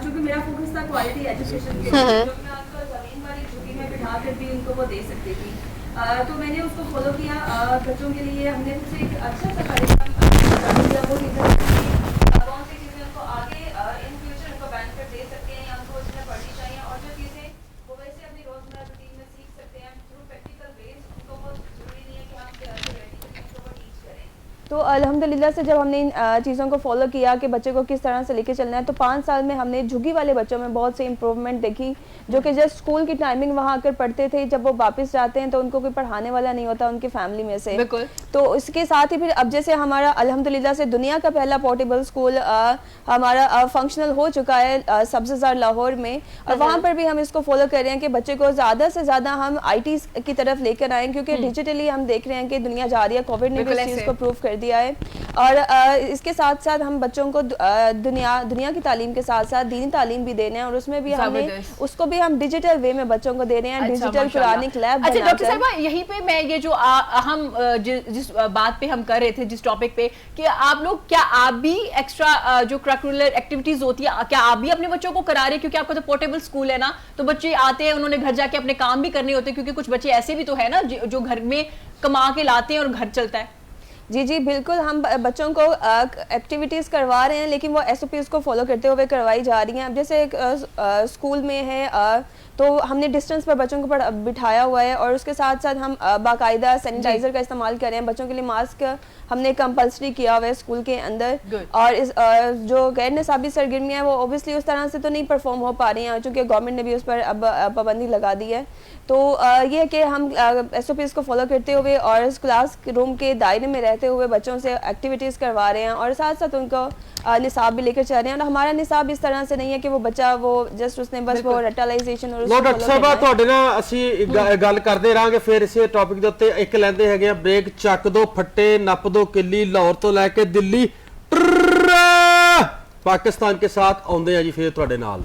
चूंकि मेरा फोकस था क्वालिटी एजुकेशन के ऊपर, जो मैं आजकल जमीन वाली झुकी में बिठा कर भी उनको वो दे सकती थी, तो मैंने उसको फॉलो किया। बच्चों के लिए हमने उसे एक अच्छा सा कार्यक्रम किया, वो कौन सी चीज़ें उनको आगे इन फ्यूचर उनको बेनिफिट दे सकते हैं या उनको उसमें पढ़नी चाहिए, और जो चीज़ें वो वैसे अपनी रोजमर्रा रूटीन में सीख सकते हैं थ्रू प्रैक्टिकल बेस, उनको बहुत जरूरी नहीं है कि हम थियोरेटिकली उनको वो टीच करें। तो अल्हम्दुलिल्लाह से जब हमने इन चीज़ों को फॉलो किया कि बच्चे को किस तरह से लेके चलना है, तो 5 साल में हमने झुग्गी वाले बच्चों में बहुत सी इंप्रूवमेंट देखी, जो कि जस्ट स्कूल की टाइमिंग वहाँ आकर पढ़ते थे, जब वो वापस जाते हैं तो उनको कोई पढ़ाने वाला नहीं होता उनकी फैमिली में से। तो इसके साथ ही फिर अब जैसे हमारा अल्हम्दुलिल्लाह से दुनिया का पहला पोर्टेबल स्कूल हमारा फंक्शनल हो चुका है सब्ज़ार लाहौर में, और वहाँ पर भी हम इसको फॉलो कर रहे हैं कि बच्चे को ज़्यादा से ज़्यादा हम IT की तरफ लेकर आएँ, क्योंकि डिजिटली हम देख रहे हैं कि दुनिया जा रही है, कोविड ने भी इस चीज़ को प्रूव कर दिया है। और इसके साथ साथ हम बच्चों को दुनिया की तालीम के साथ साथ दीनी तालीम भी देने हैं, और उसमें भी हमें उसको भी हम डिजिटल वे में बच्चों को दे रहे हैं, डिजिटल कुरानिक लैब। अच्छा डॉक्टर साहिबा, यहीं पे मैं ये जो हम जिस बात पे हम कर रहे थे, जिस टॉपिक पे, कि आप लोग, क्या आप भी एक्स्ट्रा जो करिकुलर एक्टिविटीज होती है, क्या आप भी अपने बच्चों को करा रहे हैं? क्योंकि आपका तो पोर्टेबल स्कूल है ना, तो बच्चे आते हैं, उन्होंने घर जाके अपने काम भी करने होते हैं, क्योंकि कुछ बच्चे ऐसे भी तो है ना जो घर में कमा के लाते हैं और घर चलता है। जी जी बिल्कुल, हम बच्चों को एक्टिविटीज़ करवा रहे हैं, लेकिन वो SOPs को फॉलो करते हुए करवाई जा रही हैं। अब जैसे स्कूल में है तो हमने डिस्टेंस पर बच्चों को बिठाया हुआ है, और उसके साथ साथ हम बाकायदा सैनिटाइज़र का इस्तेमाल कर रहे हैं। बच्चों के लिए मास्क हमने कंपल्सरी किया हुआ है स्कूल के अंदर। और इस जो गैर निसाबी सरगर्मियाँ हैं वो ओबियसली उस तरह से तो नहीं परफॉर्म हो पा रही हैं, क्योंकि गवर्नमेंट ने भी उस पर अब पाबंदी लगा दी है। तो ये है कि हम SOPs को फॉलो करते हुए और इस क्लास रूम के दायरे में रहते हुए बच्चों से एक्टिविटीज़ करवा रहे हैं, और साथ साथ उनको निसाब भी लेकर चल रहे हैं। और हमारा निसाब इस तरह से नहीं है कि वो बच्चा वो जस्ट उसने बस वो रटलाइजेशन और डॉक्टर ਸਾਹਿਬ ਤੁਹਾਡੇ ਨਾਲ ਅਸੀਂ ਗੱਲ ਕਰਦੇ ਰਹਾਂਗੇ ਫਿਰ ਇਸੇ ਟੌਪਿਕ ਦੇ ਉੱਤੇ। ਇੱਕ ਲੈਂਦੇ ਹੈਗੇ ਆ ਬ੍ਰੇਕ, ਚੱਕ ਦੋ ਫੱਟੇ, ਨੱਪ ਦੋ ਕਿੱਲੀ, ਲਾਹੌਰ ਤੋਂ ਲੈ ਕੇ ਦਿੱਲੀ ਪਾਕਿस्तान के साथ ਆਉਂਦੇ ਆ ਜੀ ਫਿਰ ਤੁਹਾਡੇ ਨਾਲ।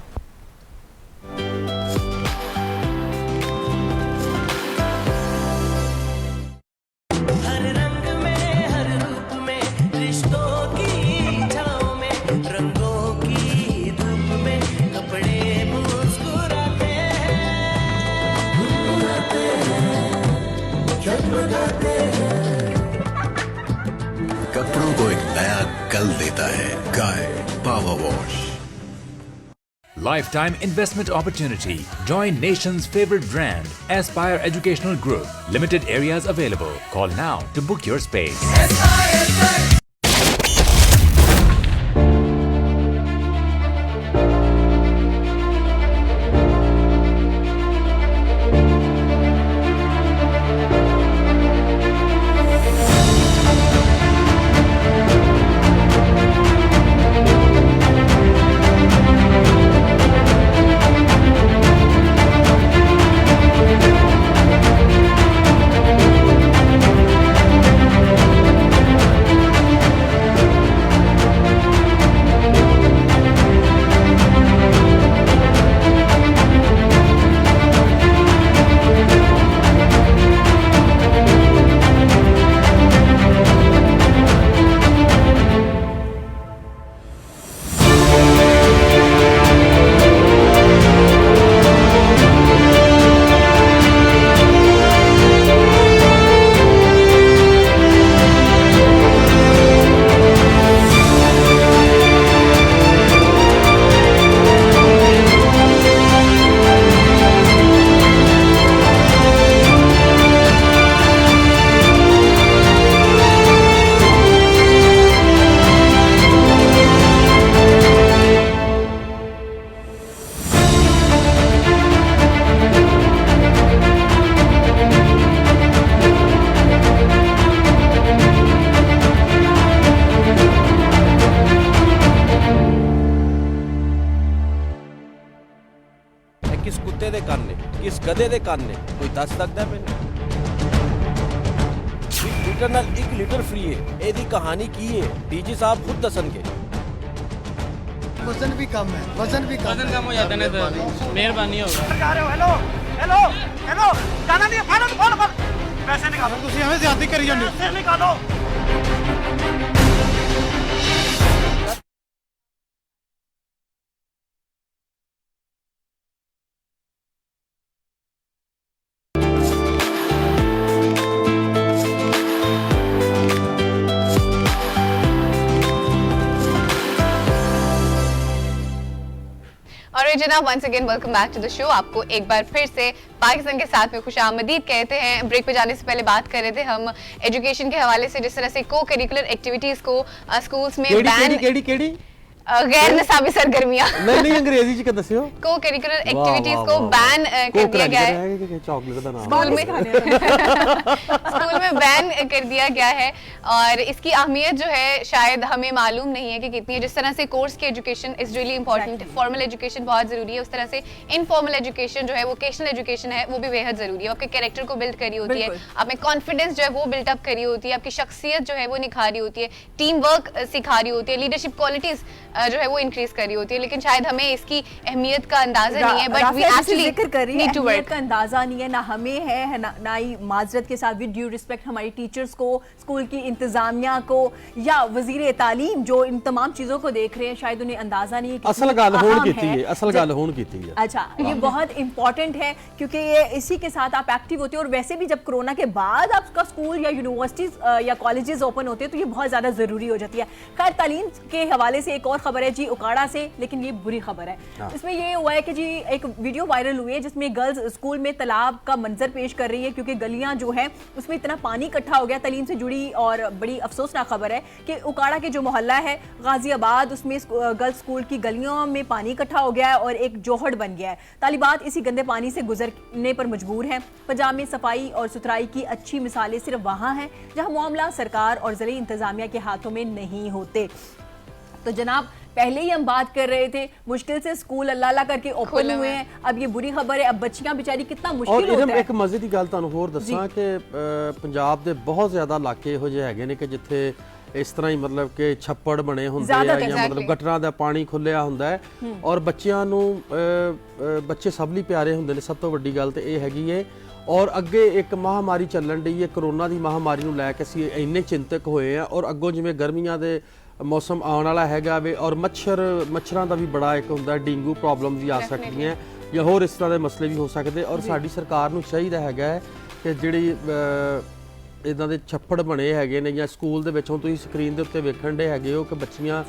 कपड़ों को एक नया कल देता है गाय power wash. Lifetime investment opportunity. Join nation's favorite brand, Aspire Educational Group. Limited areas available. Call now to book your space. किस कुत्ते दे कान ने, किस गधे दे कान ने, कोई दस सकता है मैंने? 1 लीटर नाल 1 लीटर फ्री है। एदी कहानी की है डीजी साहब खुद दसन के। वजन भी कम है, वजन कम हो जाता है ना, तो मेहरबानी होगा। हेलो हेलो हेलो गाना नहीं फाड़ो फोन पर पैसे निकालो, तुसी हमें ज्यादा करी जांदे, पैसे निकालो। और जनाब once again welcome back to the show. आपको एक बार फिर से पाकिस्तान के साथ में खुशामदीद कहते हैं। ब्रेक पे जाने से पहले बात कर रहे थे हम एजुकेशन के हवाले से, जिस तरह से को करिकुलर एक्टिविटीज को स्कूल्स में केड़ी गैर निसाबी सरगर्मियां नहीं अंग्रेजी च दस्सियो, को करिकुलर एक्टिविटीज को बैन कर दिया गया है। चॉकलेट का नाम स्कूल में बैन कर दिया गया है, और इसकी अहमियत जो है शायद हमें मालूम नहीं है कि कितनी है। जिस तरह से कोर्स की education is really important, formal education बहुत जरूरी है, उस तरह से इनफॉर्मल एजुकेशन जो है, वोकेशनल एजुकेशन है, वो भी बेहद जरूरी है। आपके कैरेक्टर को बिल्ड करी होती है, आप में कॉन्फिडेंस जो है वो बिल्डअप करी होती है, आपकी शख्सियत जो है वो निखारी होती है, टीम वर्क सिखा रही होती है, लीडरशिप क्वालिटीज जो है वो इंक्रीज कर रही होती है, लेकिन शायद हमें इसकी अहमियत का अंदाजा नहीं है, बट वी एक्चुअली जिक्र कर रही है, अहमियत का अंदाजा नहीं है, ना हमें है ना ही माजरत के साथ विद ड्यू रिस्पेक्ट हमारी टीचर्स को, स्कूल की इंतजामिया को या वजीर तालीम जो इन तमाम चीजों को देख रहे हैं, शायद उन्हें अंदाजा नहीं है कि असल गल होण कीती है, असल गल होण कीती है। अच्छा, ये बहुत इंपॉर्टेंट है क्योंकि ये इसी के साथ आप एक्टिव होते हो, और वैसे भी जब कोरोना के बाद आपका स्कूल या यूनिवर्सिटीज या कॉलेजेस ओपन होते हैं तो ये बहुत ज्यादा जरूरी हो जाती है। खैर, तालीम के हवाले से एक और खबर है जी उकाड़ा से, लेकिन ये बुरी खबर है। इसमें ये हुआ है कि जी एक वीडियो वायरल हुई है जिसमें गर्ल्स स्कूल में तालाब का मंजर पेश कर रही है, क्योंकि गलियां जो है उसमें इतना पानी इकट्ठा हो गया। तालीम से जुड़ी और बड़ी अफसोसनाक खबर है कि उकाड़ा के जो मोहल्ला है गाजियाबाद, उसमें गर्ल्स स्कूल की गलियों में पानी इकट्ठा हो गया है और एक जोहड़ बन गया है। तालिबात इसी गंदे पानी से गुजरने पर मजबूर हैं। पंजाब में सफाई और सुथराई की अच्छी मिसालें सिर्फ वहां हैं जहां मामला सरकार और ज़िले इंतजामिया के हाथों में नहीं होते। तो जनाब, पहले ही हम बात कर रहे थे मुश्किल से स्कूल अल्लाह अल्लाह करके ओपन हुए हैं, अब ये बुरी खबर है, अब बच्चियां बेचारी कितना मुश्किल होता है। एक मजे की गल तुहानू होर दसां कि पंजाब दे बहुत ज्यादा इलाके इहो ਜਿਹੇ ਹੈਗੇ ਨੇ कि जिथे इस तरह ही मतलब कि छप्पड़ बने होंदे हैं या मतलब गटरां दा पानी खुलिया हुंदा है और बच्चियां नू बच्चे सब ਲਈ प्यारे हुंदे ने। सब तो वड्डी गल ते ਇਹ ਹੈਗੀ है। और अगे एक महामारी चलन रही है, कोरोना की महामारी नू लैके असीं इन्ने चिंतक होए हैं और अगों जिवें गर्मियां दे मौसम आने वाला हैगा वे और मच्छरां दा भी बड़ा एक हुंदा, डेंगू प्रॉब्लम भी आ सकती हैं या होर इस तरह के मसले भी हो सकते। और साडी सरकार नू चाहिदा हैगा कि जिहड़ी इदां दे छप्पड़ बने हैगे ने या स्कूल दे विच हुण तुसीं स्क्रीन दे उत्ते वेखण दे हैगे हो कि बच्चियां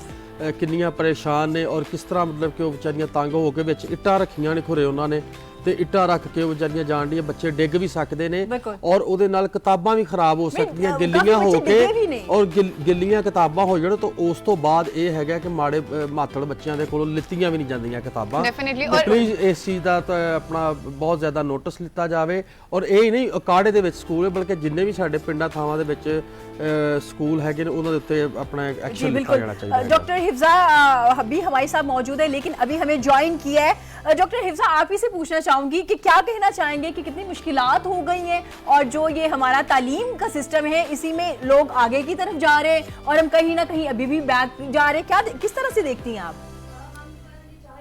किन्नियां परेशान ने और किस तरह मतलब कि वो बेचारियां तंग हो के विच इट्टां रखियां ने खुरे उन्हां ने ते इट्टां रख के वो बेचारियां जाण दी, बच्चे डिग भी सकते ने और उहदे नाल किताबां भी खराब हो सकदियां गिल्लियां हो के और गिल्लियां किताबां हो जाण तो उस तो बाद ये हैगा कि माड़े मातड़ बच्चियां दे कोलों लित्तियां भी नहीं जांदियां किताबां। प्लीज इस चीज़ दा अपना बहुत ज़्यादा नोटिस लिता जाए और ये नहीं अकाड़े दे विच स्कूल बल्कि जिन्ने भी साडे पिंडां थावां दे विच स्कूल हैगे ने उन्हां दे उत्ते अपना एक्शन लिता जाना चाहिए। डॉक्टर हिफ्जा भी हमारे साथ मौजूद है, लेकिन अभी हमें ज्वाइन किया है। डॉक्टर हिफ्जा, आप ही से पूछना चाहूंगी कि क्या कहना चाहेंगे कि कितनी मुश्किलात हो गई हैं और जो ये हमारा तालीम का सिस्टम है इसी में लोग आगे की तरफ जा रहे हैं और हम कहीं ना कहीं अभी भी बैक जा रहे हैं, क्या किस तरह से देखती हैं आप?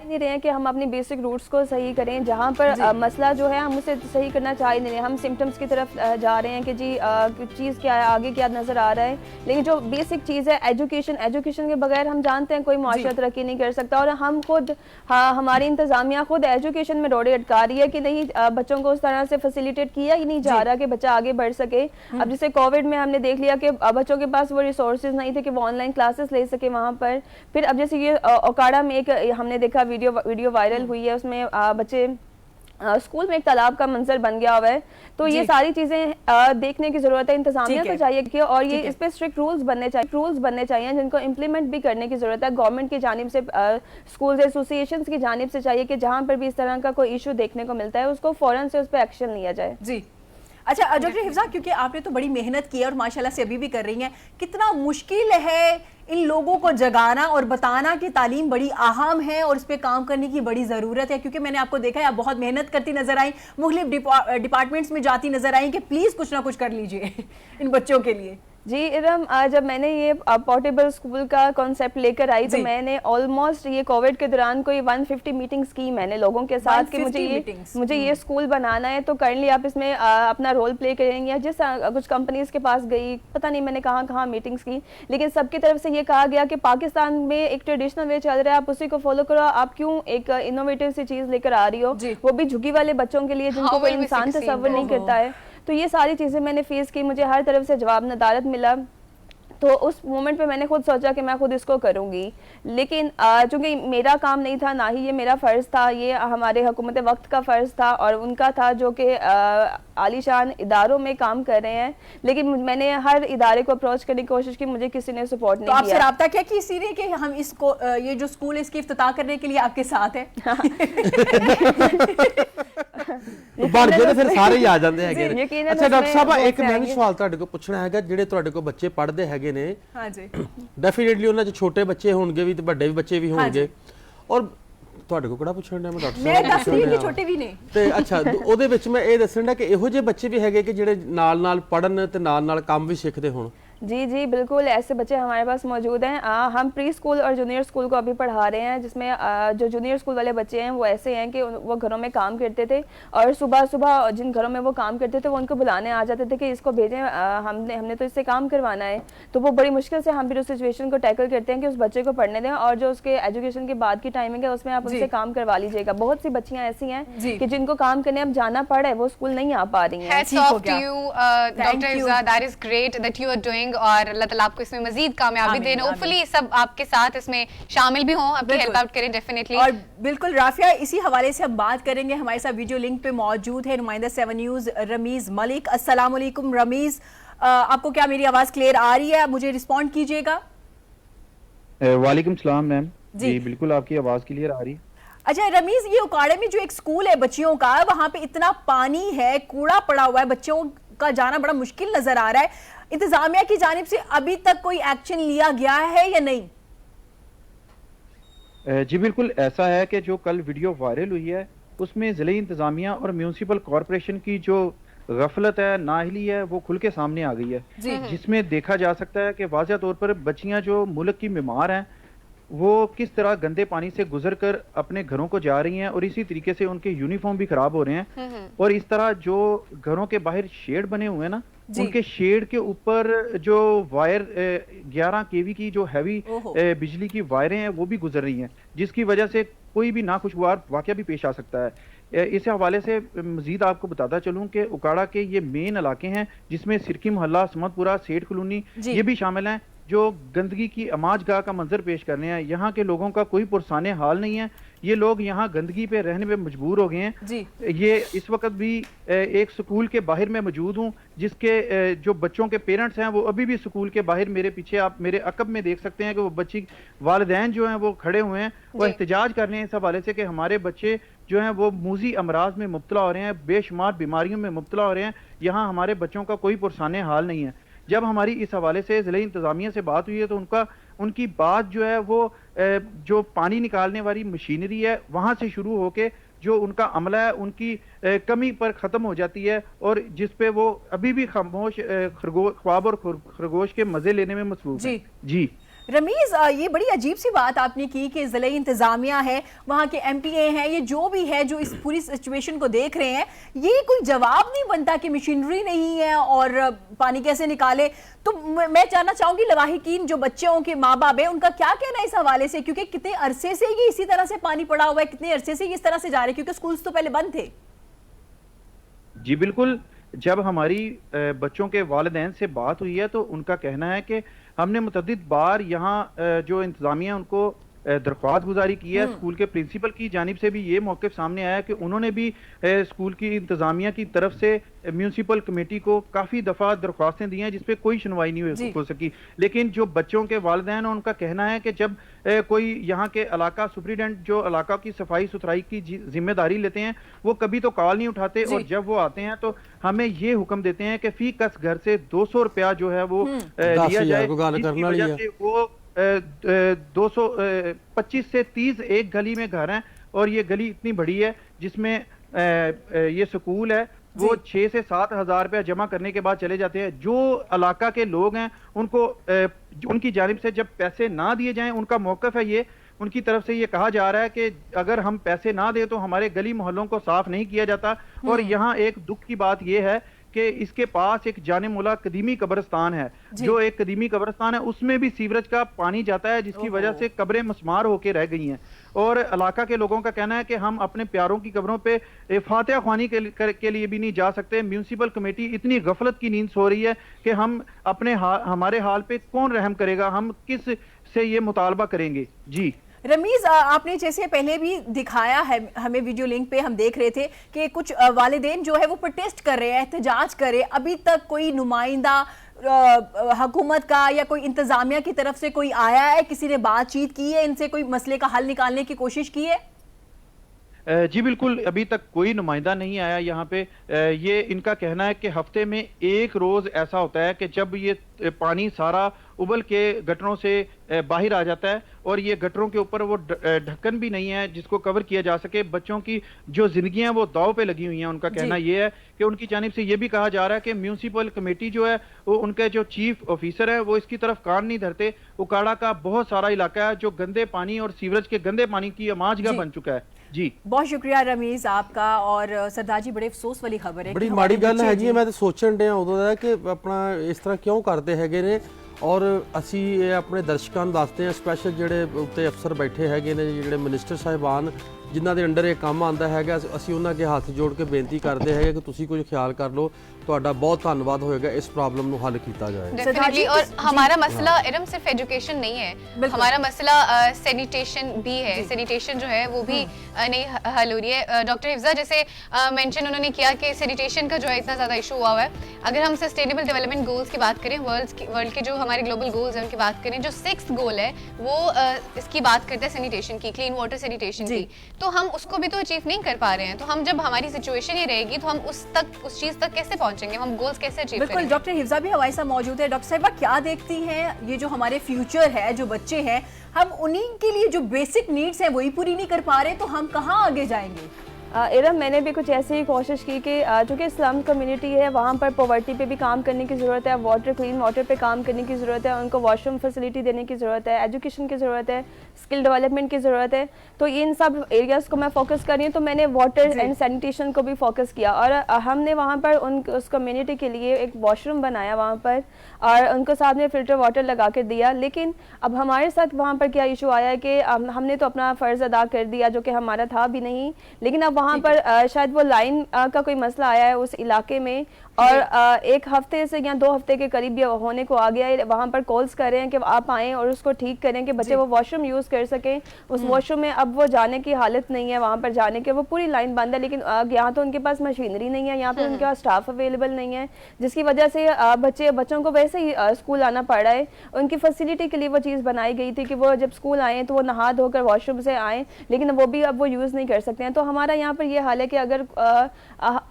नहीं रहे हैं कि हम अपने बेसिक रूट्स को सही करें, जहाँ पर मसला जो है हम उसे सही करना चाह नहीं रहे, हम सिम्टम्स की तरफ जा रहे हैं कि जी चीज़ क्या है, आगे क्या नज़र आ रहा है। लेकिन जो बेसिक चीज़ है एजुकेशन के बगैर हम जानते हैं कोई माशरा तरक्की नहीं कर सकता। और हम खुद हमारी इंतज़ामिया खुद एजुकेशन में रोड़े अटका रही है कि नहीं, बच्चों को उस तरह से फैसिलिटेट किया ही नहीं जा रहा कि बच्चा आगे बढ़ सके। अब जैसे कोविड में हमने देख लिया कि बच्चों के पास वो रिसोर्सेज नहीं थे कि वो ऑनलाइन क्लासेस ले सके वहाँ पर। फिर अब जैसे ये ओकाड़ा में एक हमने देखा वीडियो वायरल हुई है, उसमें बच्चे स्कूल में एक तालाब का मंजर बन गया हुआ है। तो ये सारी चीजें देखने की जरूरत है, इंतजामिया को चाहिए कि और ये इस पे स्ट्रिक्ट रूल्स बनने चाहिए जिनको इम्प्लीमेंट भी करने की जरूरत है। गवर्नमेंट की जानिब से, स्कूल एसोसिएशन की जानिब से चाहिए कि जहाँ पर भी इस तरह का कोई इशू देखने को मिलता है उसको फौरन से उस पर एक्शन लिया जाए। जी अच्छा डॉक्टर हिफ्जा, क्योंकि आपने तो बड़ी मेहनत की है और माशाल्लाह से अभी भी कर रही हैं, कितना मुश्किल है इन लोगों को जगाना और बताना कि तालीम बड़ी अहम है और इस पे काम करने की बड़ी ज़रूरत है? क्योंकि मैंने आपको देखा है आप बहुत मेहनत करती नजर आई, मुख्तलिफ डिपार्टमेंट्स में जाती नजर आई कि प्लीज़ कुछ ना कुछ कर लीजिए इन बच्चों के लिए। जी इरम, जब मैंने ये पोर्टेबल स्कूल का कॉन्सेप्ट लेकर आई तो मैंने ऑलमोस्ट ये कोविड के दौरान कोई 150 मीटिंग्स की मैंने लोगों के साथ कि मुझे ये स्कूल बनाना है, तो करंटली आप इसमें अपना रोल प्ले करेंगे। या जिस कुछ कंपनीज के पास गई, पता नहीं मैंने कहाँ मीटिंग्स की, लेकिन सबकी तरफ से ये कहा गया कि पाकिस्तान में एक ट्रेडिशनल वे चल रहा है, आप उसी को फॉलो करो, आप क्यों एक इनोवेटिव सी चीज़ लेकर आ रही हो, वो भी झुग्गी वाले बच्चों के लिए जिनको कोई इंसान तसव्वुर नहीं करता है। तो ये सारी चीज़ें मैंने फेस की, मुझे हर तरफ से जवाब नदारत मिला। तो उस मोमेंट पे मैंने खुद सोचा कि मैं खुद इसको करूँगी, लेकिन चूँकि मेरा काम नहीं था, ना ही ये मेरा फ़र्ज़ था, ये हमारे हुकूमत वक्त का फ़र्ज़ था और उनका था जो कि आलीशान इदारों में काम कर रहे हैं। लेकिन मैंने हर इदारे को अप्रोच करने की कोशिश की, मुझे किसी ने सपोर्ट नहीं किया। तो आपसे राब्ता किया कि इसीलिए कि हम इसको ये जो स्कूल है इसकी इफ्तिताह करने के लिए आपके साथ है? बन गए फिर सारे ही आ जाते हैं। अच्छा डॉक्टर साहब, एक मैं भी सवाल ਤੁਹਾਡੇ ਕੋਲ ਪੁੱਛਣਾ ਹੈਗਾ, ਜਿਹੜੇ ਤੁਹਾਡੇ ਕੋਲ ਬੱਚੇ ਪੜ੍ਹਦੇ ਹੈਗੇ ਨੇ, ਹਾਂਜੀ ਡੈਫੀਨਿਟਲੀ ਉਹਨਾਂ 'ਚ ਛੋਟੇ ਬੱਚੇ ਹੋਣਗੇ ਵੀ ਤੇ ਵੱਡੇ ਵੀ ਬੱਚੇ ਵੀ ਹੋਣਗੇ, ਔਰ ਤੁਹਾਡੇ ਕੋਲ ਕਿਹੜਾ ਪੁੱਛਣ ਦਾ ਮੈਂ ਡਾਕਟਰ ਸਾਹਿਬ, ਮੈਂ ਦੱਸਦੀ ਕਿ ਛੋਟੇ ਵੀ ਨੇ ਤੇ ਅੱਛਾ ਉਹਦੇ ਵਿੱਚ ਮੈਂ ਇਹ ਦੱਸਣ ਦਾ ਕਿ ਇਹੋ ਜਿਹੇ ਬੱਚੇ ਵੀ ਹੈਗੇ ਕਿ ਜਿਹੜੇ ਨਾਲ ਨਾਲ ਪੜ੍ਹਨ ਤੇ ਨਾਲ ਨਾਲ ਕੰਮ ਵੀ ਸਿੱਖਦੇ ਹੋਣ। जी जी बिल्कुल, ऐसे बच्चे हमारे पास मौजूद हैं। हम प्री स्कूल और जूनियर स्कूल को अभी पढ़ा रहे हैं, जिसमें जो जूनियर स्कूल वाले बच्चे हैं वो ऐसे हैं कि वो घरों में काम करते थे और सुबह सुबह जिन घरों में वो काम करते थे वो उनको बुलाने आ जाते थे कि इसको भेजें, हमने तो इससे काम करवाना है। तो वो बड़ी मुश्किल से हम फिर उस सिचुएशन को टैकल करते हैं कि उस बच्चे को पढ़ने दें और जो उसके एजुकेशन के बाद की टाइमिंग है उसमें आप उनसे काम करवा लीजिएगा। बहुत सी बच्चियाँ ऐसी हैं कि जिनको काम करने अब जाना पड़ रहा है, वो स्कूल नहीं आ पा रही हैं। और अल्लाह ताला आपको इसमें मजीद कामयाबी दें, होपफुली सब आपके साथ इसमें शामिल भी हों, आपकी हेल्प आउट करें डेफिनेटली। और बिल्कुल राफिया, इसी हवाले से हम बात करेंगे। हमारे साथ वीडियो लिंक पे मौजूद है नुमाइंदा 7 न्यूज़ रमीज मलिक। अस्सलाम वालेकुम रमीज, आपको क्या मेरी आवाज क्लियर आ रही है? मुझे रिस्पॉन्ड कीजिएगा। वालेकुम सलाम मैम, जी बिल्कुल आपकी आवाज क्लियर आ रही है। अच्छा रमीज, ये उकाड़े में जो एक स्कूल है बच्चियों का, वहां पे इतना पानी है, कूड़ा पड़ा हुआ है, बच्चों का जाना बड़ा मुश्किल नजर आ रहा है। इंतजामिया की जानिब से अभी तक कोई एक्शन लिया गया है या नहीं? जी बिल्कुल ऐसा है कि जो कल वीडियो वायरल हुई है उसमें ज़िले इंतजामिया और म्यूनसिपल कॉरपोरेशन की जो गफलत है, नाअहली है, वो खुल के सामने आ गई है, जिसमें देखा जा सकता है कि वाज़ह तौर पर बच्चियां जो मुल्क की बीमार हैं वो किस तरह गंदे पानी से गुजरकर अपने घरों को जा रही हैं और इसी तरीके से उनके यूनिफॉर्म भी खराब हो रहे हैं। और इस तरह जो घरों के बाहर शेड बने हुए हैं ना, उनके शेड के ऊपर जो वायर 11 kV की जो हैवी बिजली की वायरें हैं वो भी गुजर रही हैं, जिसकी वजह से कोई भी नाखुशगवार वाकया भी पेश आ सकता है। इस हवाले से मजीद आपको बताता चलूं कि उकाड़ा के ये मेन इलाके हैं जिसमें सिरकी मोहल्ला, समतपुरा, सेठ कॉलोनी ये भी शामिल हैं, जो गंदगी की अमाजगाह का मंजर पेश करने हैं। यहाँ के लोगों का कोई पुरसाने हाल नहीं है, ये लोग यहाँ गंदगी पे रहने पे मजबूर हो गए हैं। ये इस वक्त भी एक स्कूल के बाहर में मौजूद हूँ, जिसके जो बच्चों के पेरेंट्स हैं वो अभी भी स्कूल के बाहर मेरे पीछे आप मेरे अकब में देख सकते हैं कि वो बच्ची वालिदैन जो हैं वो खड़े हुए हैं, वो एहतजाज कर रहे हैं इस हवाले से कि हमारे बच्चे जो हैं वो मूजी अमराज में मुब्तला हो रहे हैं, बेशुमार बीमारियों में मुब्तला हो रहे हैं, यहाँ हमारे बच्चों का कोई पुरसाने हाल नहीं है। जब हमारी इस हवाले से ज़िले इंतज़ामिया से बात हुई है तो उनकी बात जो है वो जो पानी निकालने वाली मशीनरी है वहाँ से शुरू होके जो उनका अमला है उनकी कमी पर ख़त्म हो जाती है, और जिस पे वो अभी भी खामोश ख्वाब और खरगोश के मज़े लेने में मसरूफ है। जी रमीज, ये बड़ी अजीब सी बात आपने की कि ज़िले इंतजामिया है, वहाँ के MPA हैं, ये जो भी है जो इस पूरी सिचुएशन को देख रहे हैं, ये कोई जवाब नहीं बनता कि मशीनरी नहीं है और पानी कैसे निकाले। तो मैं जानना चाहूंगी लवाहिकीन जो बच्चों के माँ बाप है उनका क्या कहना है इस हवाले से, क्योंकि कितने अरसे से ये इसी तरह से पानी पड़ा हुआ है, कितने अरसे से इस तरह से जा रहे हैं, क्योंकि स्कूल तो पहले बंद थे। जी बिल्कुल, जब हमारी बच्चों के वालिदैन से बात हुई है तो उनका कहना है कि हमने मुतअद्दिद बार यहाँ जो इंतज़ामिया उनको दरख्वास्त गुजारी की है, स्कूल के प्रिंसिपल की जानिब से भी ये मौक़िफ़ सामने आया कि उन्होंने भी स्कूल की इंतज़ामिया की तरफ से म्यूनसिपल कमेटी को काफ़ी दफ़ा दरख्वास्तें दी हैं जिस पे कोई सुनवाई नहीं हो सकी। लेकिन जो बच्चों के वालिदैन हैं उनका कहना है कि जब कोई यहाँ के इलाका सुप्रीडेंट जो इलाका की सफाई सुथराई की जिम्मेदारी लेते हैं वो कभी तो कॉल नहीं उठाते, और जब वो आते हैं तो हमें ये हुक्म देते हैं कि फी कस घर से 200 रुपया जो है वो लिया जाए, जिसकी वजह से वो 225 से 30 एक गली में घर हैं, और ये गली इतनी बड़ी है जिसमें ये स्कूल है वो 6 से 7 हज़ार रुपया जमा करने के बाद चले जाते हैं। जो इलाका के लोग हैं उनको उनकी जानिब से जब पैसे ना दिए जाएं, उनका मौक़िफ़ है ये, उनकी तरफ से ये कहा जा रहा है कि अगर हम पैसे ना दें तो हमारे गली मोहल्लों को साफ नहीं किया जाता। और यहाँ एक दुख की बात यह है कि इसके पास एक जाने मुला कदीमी कब्रिस्तान है, जो एक कदीमी कब्रिस्तान है उसमें भी सीवरेज का पानी जाता है, जिसकी वजह से कब्रें मस्मार होकर रह गई हैं। और इलाका के लोगों का कहना है कि हम अपने प्यारों की कब्रों पे फातिहा ख्वानी के लिए भी नहीं जा सकते। म्यूनसिपल कमेटी इतनी गफलत की नींद सो रही है कि हम अपने हमारे हाल पे कौन रहम करेगा, हम किस से ये मुतालबा करेंगे। जी रमीज, आपने जैसे पहले भी दिखाया है हमें वीडियो लिंक पे, हम देख रहे थे कि कुछ वालिदैन जो है वो प्रोटेस्ट कर रहे हैं, एहतजाज कर रहे हैं। अभी तक कोई नुमाइंदा हुकूमत का या कोई इंतजामिया की तरफ से कोई आया है, किसी ने बातचीत की है इनसे, कोई मसले का हल निकालने की कोशिश की है? जी बिल्कुल, अभी तक कोई नुमाइंदा नहीं आया यहाँ पे। ये इनका कहना है कि हफ्ते में एक रोज ऐसा होता है कि जब ये पानी सारा उबल के गटरों से बाहर आ जाता है और ये गटरों के ऊपर वो ढक्कन भी नहीं है जिसको कवर किया जा सके। बच्चों की जो जिंदगियां वो दाव पे लगी हुई हैं। उनका कहना ये है कि उनकी जानिब से ये भी कहा जा रहा है कि म्यूनिसिपल कमेटी जो है वो उनके जो चीफ ऑफिसर है वो इसकी तरफ कान नहीं धरते। उकाड़ा का बहुत सारा इलाका है जो गंदे पानी और सीवरेज के गंदे पानी की अमाजगा बन चुका है। जी बहुत शुक्रिया रमीज आपका। और सरदार जी, बड़े अफसोस वाली खबर है, बड़ी माड़ी गल है जी। मैं तो सोचण ਡਿਆ ਉਦੋਂ ਦਾ ਕਿ ਆਪਣਾ ਇਸ ਤਰ੍ਹਾਂ ਕਿਉਂ ਕਰਦੇ ਹੈਗੇ ਨੇ। ਔਰ ਅਸੀਂ ਇਹ ਆਪਣੇ ਦਰਸ਼ਕਾਂ ਨੂੰ ਦੱਸਦੇ ਹਾਂ, ਸਪੈਸ਼ਲ ਜਿਹੜੇ ਉੱਤੇ ਅਫਸਰ ਬੈਠੇ ਹੈਗੇ ਨੇ, ਜਿਹੜੇ ਮਿਨਿਸਟਰ ਸਾਹਿਬਾਨ ਜਿਨ੍ਹਾਂ ਦੇ ਅੰਡਰ ਇਹ ਕੰਮ ਆਉਂਦਾ ਹੈਗਾ, ਅਸੀਂ ਉਹਨਾਂ ਅੱਗੇ ਹੱਥ ਜੋੜ ਕੇ ਬੇਨਤੀ ਕਰਦੇ ਹੈਗੇ कि ਤੁਸੀਂ कुछ ख्याल कर लो। ਤੁਹਾਡਾ बहुत धन्यवाद होएगा, इस प्रॉब्लम ਨੂੰ हल किया जाए। डेफिनेटली। और हमारा मसला इरम सिर्फ एजुकेशन नहीं है, हमारा मसला सैनिटेशन भी है। सैनिटेशन जो है वो भी नहीं हल हो रही है। डॉक्टर हिफ्जा जैसे मेंशन उन्होंने किया कि सैनिटेशन का जो है इतना ज़्यादा इशू हुआ हुआ है। अगर हम सस्टेनेबल डेवलपमेंट गोल्स की बात करें, वर्ल्ड के जो हमारे ग्लोबल गोल्स हैं उनकी बात करें, जो 6th गोल है वो इसकी बात करता है सैनिटेशन की, क्लीन वाटर सैनिटेशन की। तो हम उसको भी तो अचीव नहीं कर पा रहे हैं। तो हम जब हमारी सिचुएशन ही रहेगी तो हम उस चीज़ तक कैसे पहुंचेंगे, हम गोल्स कैसे अचीव करेंगे। बिल्कुल, डॉक्टर हिफ्जा भी हमारे साथ मौजूद है। डॉक्टर साहिबा, क्या देखती हैं ये जो हमारे फ्यूचर है, जो बच्चे हैं, हम उन्हीं के लिए जो बेसिक नीड्स हैं वही पूरी नहीं कर पा रहे, तो हम कहाँ आगे जाएंगे? इरम, मैंने भी कुछ ऐसी ही कोशिश की कि चूँकि स्लम कम्युनिटी है वहाँ पर पॉवर्टी पे भी काम करने की ज़रूरत है, वाटर क्लीन वाटर पे काम करने की ज़रूरत है, उनको वॉशरूम फैसिलिटी देने की ज़रूरत है, एजुकेशन की ज़रूरत है, स्किल डेवलपमेंट की ज़रूरत है। तो इन सब एरियाज़ को मैं फोकस कर रही हूँ। तो मैंने वाटर एंड सैनिटेशन को भी फोकस किया और हमने वहाँ पर उस कम्युनिटी के लिए एक वॉशरूम बनाया वहाँ पर और उनको साथ में फ़िल्टर वाटर लगा कर दिया। लेकिन अब हमारे साथ वहाँ पर क्या इशू आया है कि हमने तो अपना फ़र्ज़ अदा कर दिया जो कि हमारा था भी नहीं, लेकिन अब वहाँ पर शायद वो लाइन का कोई मसला आया है उस इलाके में और एक हफ्ते से या 2 हफ्ते के करीब ये होने को आ गया है। वहाँ पर कॉल्स कर रहे हैं कि आप आएँ और उसको ठीक करें कि बच्चे वो वॉशरूम यूज़ कर सकें। उस वॉशरूम में अब वो जाने की हालत नहीं है, वहाँ पर जाने के वो पूरी लाइन बंद है। लेकिन यहाँ तो उनके पास मशीनरी नहीं है, यहाँ पर उनके पास स्टाफ अवेलेबल नहीं है, जिसकी वजह से बच्चों को वैसे ही स्कूल आना पड़ रहा है। उनकी फैसिलिटी के लिए वो चीज़ बनाई गई थी कि वो जब स्कूल आएँ तो वो नहा धोकर वॉशरूम से आएँ, लेकिन वो भी अब वो यूज़ नहीं कर सकते हैं। तो हमारा यहाँ पर ये हाल है कि अगर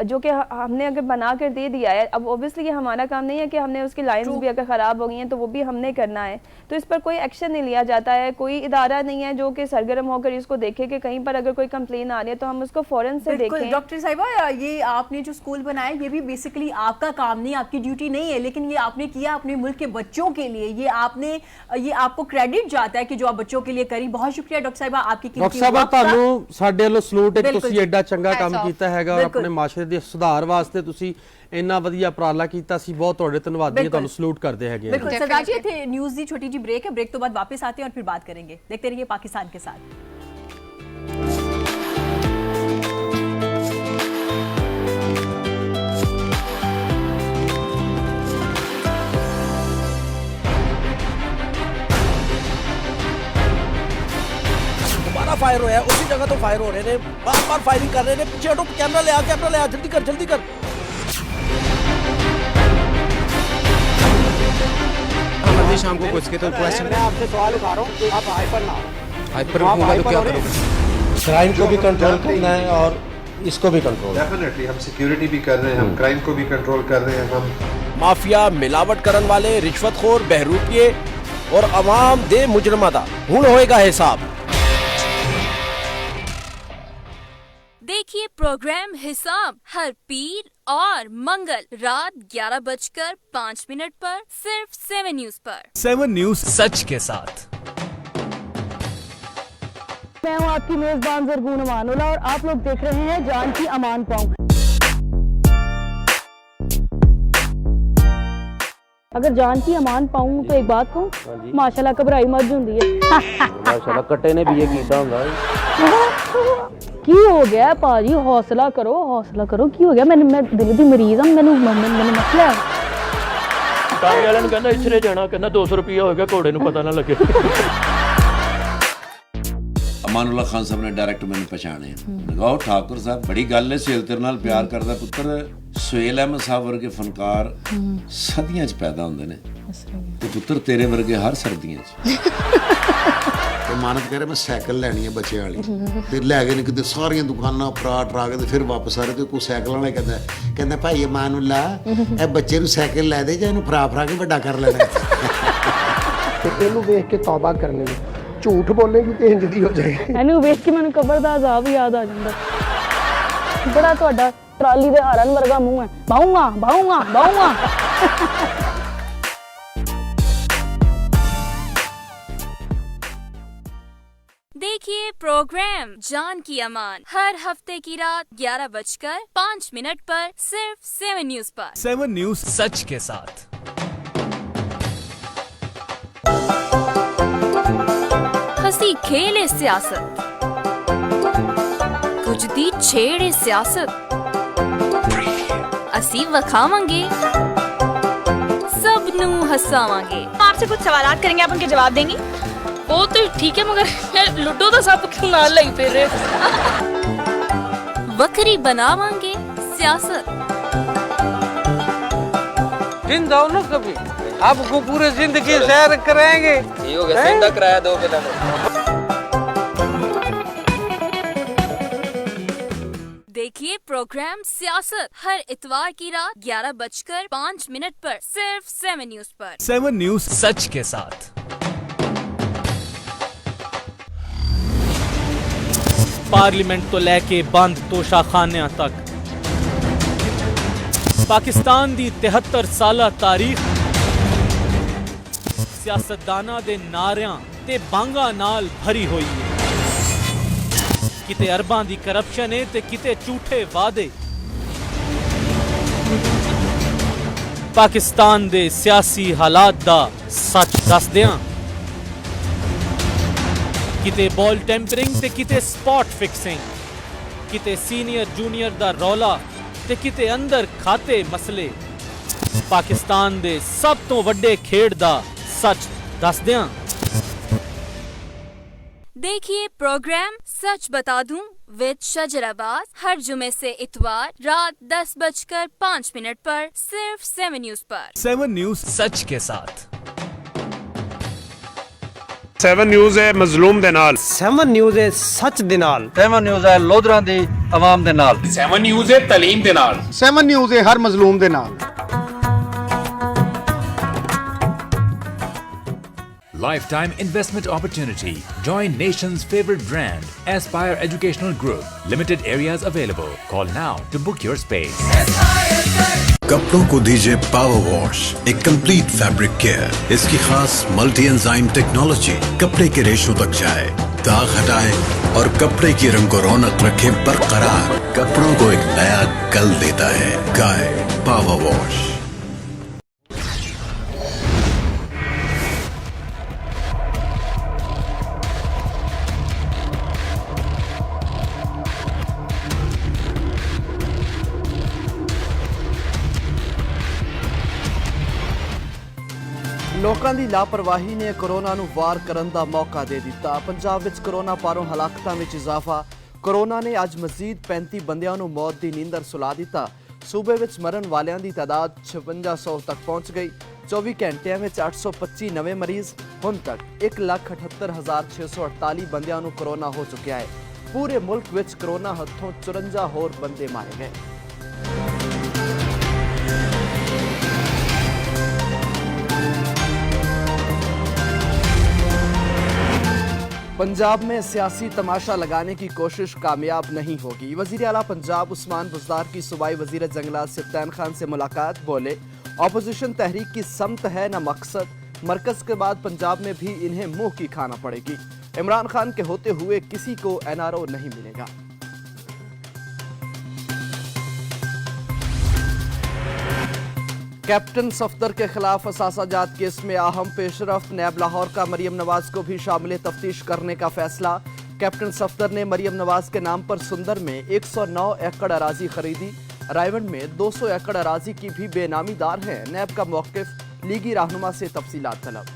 जो कि हमने अगर बना कर दे दिया है, अब ओब्वियसली ये हमारा काम नहीं है कि हमने उसकी लाइंस भी अगर ख़राब हो गई हैं तो वो भी हमने करना है। तो इस पर कोई एक्शन नहीं लिया जाता है, कोई इदारा नहीं है जो कि सरगर्म होकर इसको देखे कि कहीं पर अगर कोई कंप्लेन आ रही है तो हम उसको फ़ौरन से देखें। डॉक्टर साहिबा, ये आपने जो स्कूल बनाया ये भी बेसिकली आपका काम नहीं, आपकी ड्यूटी नहीं है, लेकिन ये आपने किया अपने मुल्क के बच्चों के लिए। ये आपको क्रेडिट जाता है कि जो आप बच्चों के लिए करी। बहुत शुक्रिया डॉक्टर साहिबा आपकी। डॉक्टर साहिबा, ਤੁਹਾਨੂੰ ਸਾਡੇ ਵੱਲੋਂ ਸਲੂਟ ਇੱਕ ਤੁਸੀਂ ਐਡਾ ਚੰਗਾ ਕੰਮ ਕੀਤਾ ਹੈਗਾ ਔਰ ਆਪਣੇ ਮਾਸ਼ਰੇ ਦੇ ਸੁਧਾਰ ਵਾਸਤੇ ਤੁਸੀਂ ਇੰਨਾ ਵਧੀਆ ਉਪਰਾਲਾ ਕੀਤਾ ਸੀ। ਬਹੁਤ ਤੁਹਾਡੇ ਧੰਨਵਾਦੀ ਹਾਂ, ਤੁਹਾਨੂੰ ਸਲੂਟ ਕਰਦੇ ਹੈਗੇ। बिल्कुल सरदार जी, थे न्यूज़ की छोटी जी ब्रेक है, ब्रेक तो बाद वापस आते हैं और फिर बात करेंगे। देखते रहिए पाकिस्तान के साथ। फायर हो है उसी जगह तो फायर हो रहे हैं, बार बार फायरिंग कर रहे हैं। पीछे हटो, कैमरा ले आ, जल्दी कर जल्दी कर। शाम को कुछ के तो क्वेश्चन मैं आपसे सवाल उठा रहा हूँ, आप हाइपर ना हाइपर होगा तो क्या करोगे? क्राइम को भी कंट्रोल करना है और इसको भी कंट्रोल। डेफिनेटली हम सिक्योरिटी भी कर रहे हैं, हम क्राइम को भी कंट्रोल कर रहे हैं। हम माफिया मिलावट करन वाले रिश्वतखोर बहरूपिये और अवाम दे मुजरमा दा हुण होएगा हिसाब। देखिए प्रोग्राम हिसाब हर पीर और मंगल रात 11:05 पर सिर्फ 7 न्यूज पर। 7 न्यूज सच के साथ। मैं हूँ आपकी मेजबान ज़रगून अमानुल्लाह और आप लोग देख रहे हैं जान की अमान पाऊं। अगर जान की अमान पाऊं तो एक बात कहूं, माशाल्लाह घबराई मज हुंदी है। माशाल्लाह कट्टे ने भी ये कीता हुंदा है। की हो गया भाजी, हौसला करो की हो गया? मैं दिल दी मरीज हूं, मैंने मसला है। टांगे वाले ने कहना इथरे जाना, कहना 200 रुपया हो गया, घोड़े ਨੂੰ ਪਤਾ ਨਾ ਲੱਗੇ। ਅਮਾਨੁੱਲਾ ਖਾਨ ਸਾਹਿਬ ਨੇ ਡਾਇਰੈਕਟ ਮੈਨੂੰ ਪਛਾਣਿਆ। ਲਗਾਓ ਠਾਕੁਰ ਸਾਹਿਬ, ਬੜੀ ਗੱਲ ਹੈ, ਸੁਹੇਲ ਤੇਰੇ ਨਾਲ ਪਿਆਰ ਕਰਦਾ ਪੁੱਤਰ। ਸੁਹੇਲ ਅਹਿਮਦ ਸਾਹਿਬ ਵਰਗੇ ਫਨਕਾਰ ਸਦੀਆਂ 'ਚ ਪੈਦਾ ਹੁੰਦੇ ਨੇ ਤੇ ਪੁੱਤਰ ਤੇਰੇ ਵਰਗੇ ਹਰ ਸਰਦੀਆਂ 'ਚ। ਤੇ ਮਾਨਤ ਕਹ ਰਿਹਾ ਮੈਂ ਸਾਈਕਲ ਲੈਣੀ ਹੈ ਬੱਚਿਆਂ ਵਾਲੀ ਤੇ ਲੈ ਗਏ ਨੇ ਕਿਤੇ ਸਾਰੀਆਂ ਦੁਕਾਨਾਂ ਟਰਾ ਕੇ ਤੇ ਫਿਰ ਵਾਪਸ ਆ ਰਹੇ ਤੇ ਕੋਈ ਸਾਈਕਲ ਵਾਲਾ ਕਹਿੰਦਾ ਭਾਈ ਮਾਨੂਲਾ ਇਹ ਬੱਚੇ ਨੂੰ ਸਾਈਕਲ ਲੈ ਦੇ ਜਾਂ ਇਹਨੂੰ ਫਰਾ ਕੇ ਵੱਡਾ ਕਰ ਲੈਣਾ ਤੇ ਇਹਨੂੰ ਵੇਖ ਕੇ ਤੌਬਾ ਕਰਨੀ ਝੂਠ ਬੋਲੇਗੀ ਤੇ ਇੰਜ ਦੀ ਹੋ ਜਾਏਗੀ ਇਹਨੂੰ ਵੇਖ ਕੇ ਮੈਨੂੰ ਕਬਰ ਦਾ ਅਜ਼ਾਬ ਯਾਦ ਆ ਜਾਂਦਾ ਬੜਾ ਤੁਹਾਡਾ ਟਰਾਲੀ ਦੇ ਹਾਰਨ ਵਰਗਾ ਮੂੰਹ ਹੈ ਬਾਹੂੰਗਾ ਬਾਹੂੰਗਾ ਬਾਹੂੰਗਾ देखिए प्रोग्राम जान की अमान हर हफ्ते की रात 11:05 पर सिर्फ 7 न्यूज पर। 7 न्यूज सच के साथ। हंसी खेले सियासत, कुछ दी छेड़े सियासत, असी वखावांगे सब नू हसावांगे। आपसे कुछ सवालात करेंगे, आप उनके जवाब देंगी? वो तो ठीक है मगर लुडो तो सब ना लई फिर वक्री बनावांगे सियासत। दिन जाओ ना कभी, आपको पूरे जिंदगी सैर कराएंगे। हो गया सेंधा कराया 2 बेटा देखिए प्रोग्राम सियासत हर इतवार की रात 11:05 पर सिर्फ 7 न्यूज पर। 7 न्यूज सच के साथ। पार्लीमेंट तो लैके बंद तोशाखानियां तक पाकिस्तान दी 73 साला तारीख सियासतदाना दे नारियां ते बांगा नाल भरी हुई है। किते अरबां दी करप्शन है ते किते झूठे वादे। पाकिस्तान दे सियासी हालात दा सच दसदियां किते बॉल टेंपरिंग ते किते स्पॉट फिक्सिंग, किते सीनियर जूनियर दा रौला ते किते अंदर खाते मसले। पाकिस्तान दे सब तो वड्डे खेड दा सच दसदियां। देखिए प्रोग्राम सच बता दूं विद शजराबाज हर जुमे से इतवार रात 10:05 पर सिर्फ 7 न्यूज पर। 7 न्यूज सच के साथ। 7 न्यूज़ है मजलूम दे नाल। 7 न्यूज़ है सच दे नाल। 7 न्यूज़ है लोधरा दी आवाम दे नाल। 7 न्यूज़ है तलीम दे नाल। 7 न्यूज़ है हर मजलूम दे नाल। Lifetime investment opportunity. Join nation's favorite brand, Aspire Educational Group. Limited areas available. Call now to book your space. कपड़ों को दीजिए पावर वॉश, एक कंप्लीट फैब्रिक केयर। इसकी खास मल्टी एंजाइम टेक्नोलॉजी कपड़े के रेशों तक जाए, दाग हटाए और कपड़े की रंग को रौनक रखे बरकरार। कपड़ों को एक नया कल देता है गाय पावर वॉश। ਲੋਕਾਂ ਦੀ ਲਾਪਰਵਾਹੀ ਨੇ ਕੋਰੋਨਾ ਨੂੰ ਵਾਰ ਕਰਨ ਦਾ ਮੌਕਾ ਦੇ ਦਿੱਤਾ। ਪੰਜਾਬ ਵਿੱਚ ਕੋਰੋਨਾ ਪਾਰੋਂ ਹਲਾਕਤਾਂ ਵਿੱਚ ਇਜ਼ਾਫਾ। ਕੋਰੋਨਾ ਨੇ ਅੱਜ ਮਜ਼ੀਦ 35 ਬੰਦਿਆਂ ਨੂੰ ਮੌਤ ਦੀ ਨੀਂਦਰ ਸੁਲਾ ਦਿੱਤਾ। ਸੂਬੇ ਵਿੱਚ ਮਰਨ ਵਾਲਿਆਂ ਦੀ ਤਾਦਾਦ 5600 ਤੱਕ ਪਹੁੰਚ ਗਈ। 24 ਘੰਟਿਆਂ ਵਿੱਚ 825 ਨਵੇਂ ਮਰੀਜ਼। ਹੁਣ ਤੱਕ 1,78,648 ਬੰਦਿਆਂ ਨੂੰ ਕੋਰੋਨਾ ਹੋ ਚੁੱਕਿਆ ਹੈ। ਪੂਰੇ ਮੁਲਕ ਵਿੱਚ ਕੋਰੋਨਾ ਹੱਥੋਂ 54 ਹੋਰ ਬੰਦੇ ਮਾਰੇ ਗਏ। पंजाब में सियासी तमाशा लगाने की कोशिश कामयाब नहीं होगी। वजीर आला पंजाब उस्मान बुज़दार की सूबाई वजीर जंगलात सिफ्तान खान से मुलाकात। बोले ऑपोजिशन तहरीक की समत है न मकसद। मरकज के बाद पंजाब में भी इन्हें मुंह की खाना पड़ेगी। इमरान खान के होते हुए किसी को NRO नहीं मिलेगा। कैप्टन सफदर के खिलाफ असासाजात केस में अहम पेशरफ्त। नैब लाहौर का मरियम नवाज को भी शामिल तफ्तीश करने का फैसला। कैप्टन सफदर ने मरियम नवाज के नाम पर सुंदर में 109 एकड़ अराजी खरीदी। रायवंड में 200 एकड़ अराजी की भी बेनामीदार है। नैब का मौक़िफ़, लीगी रहनुमा से तफसीलात तलब।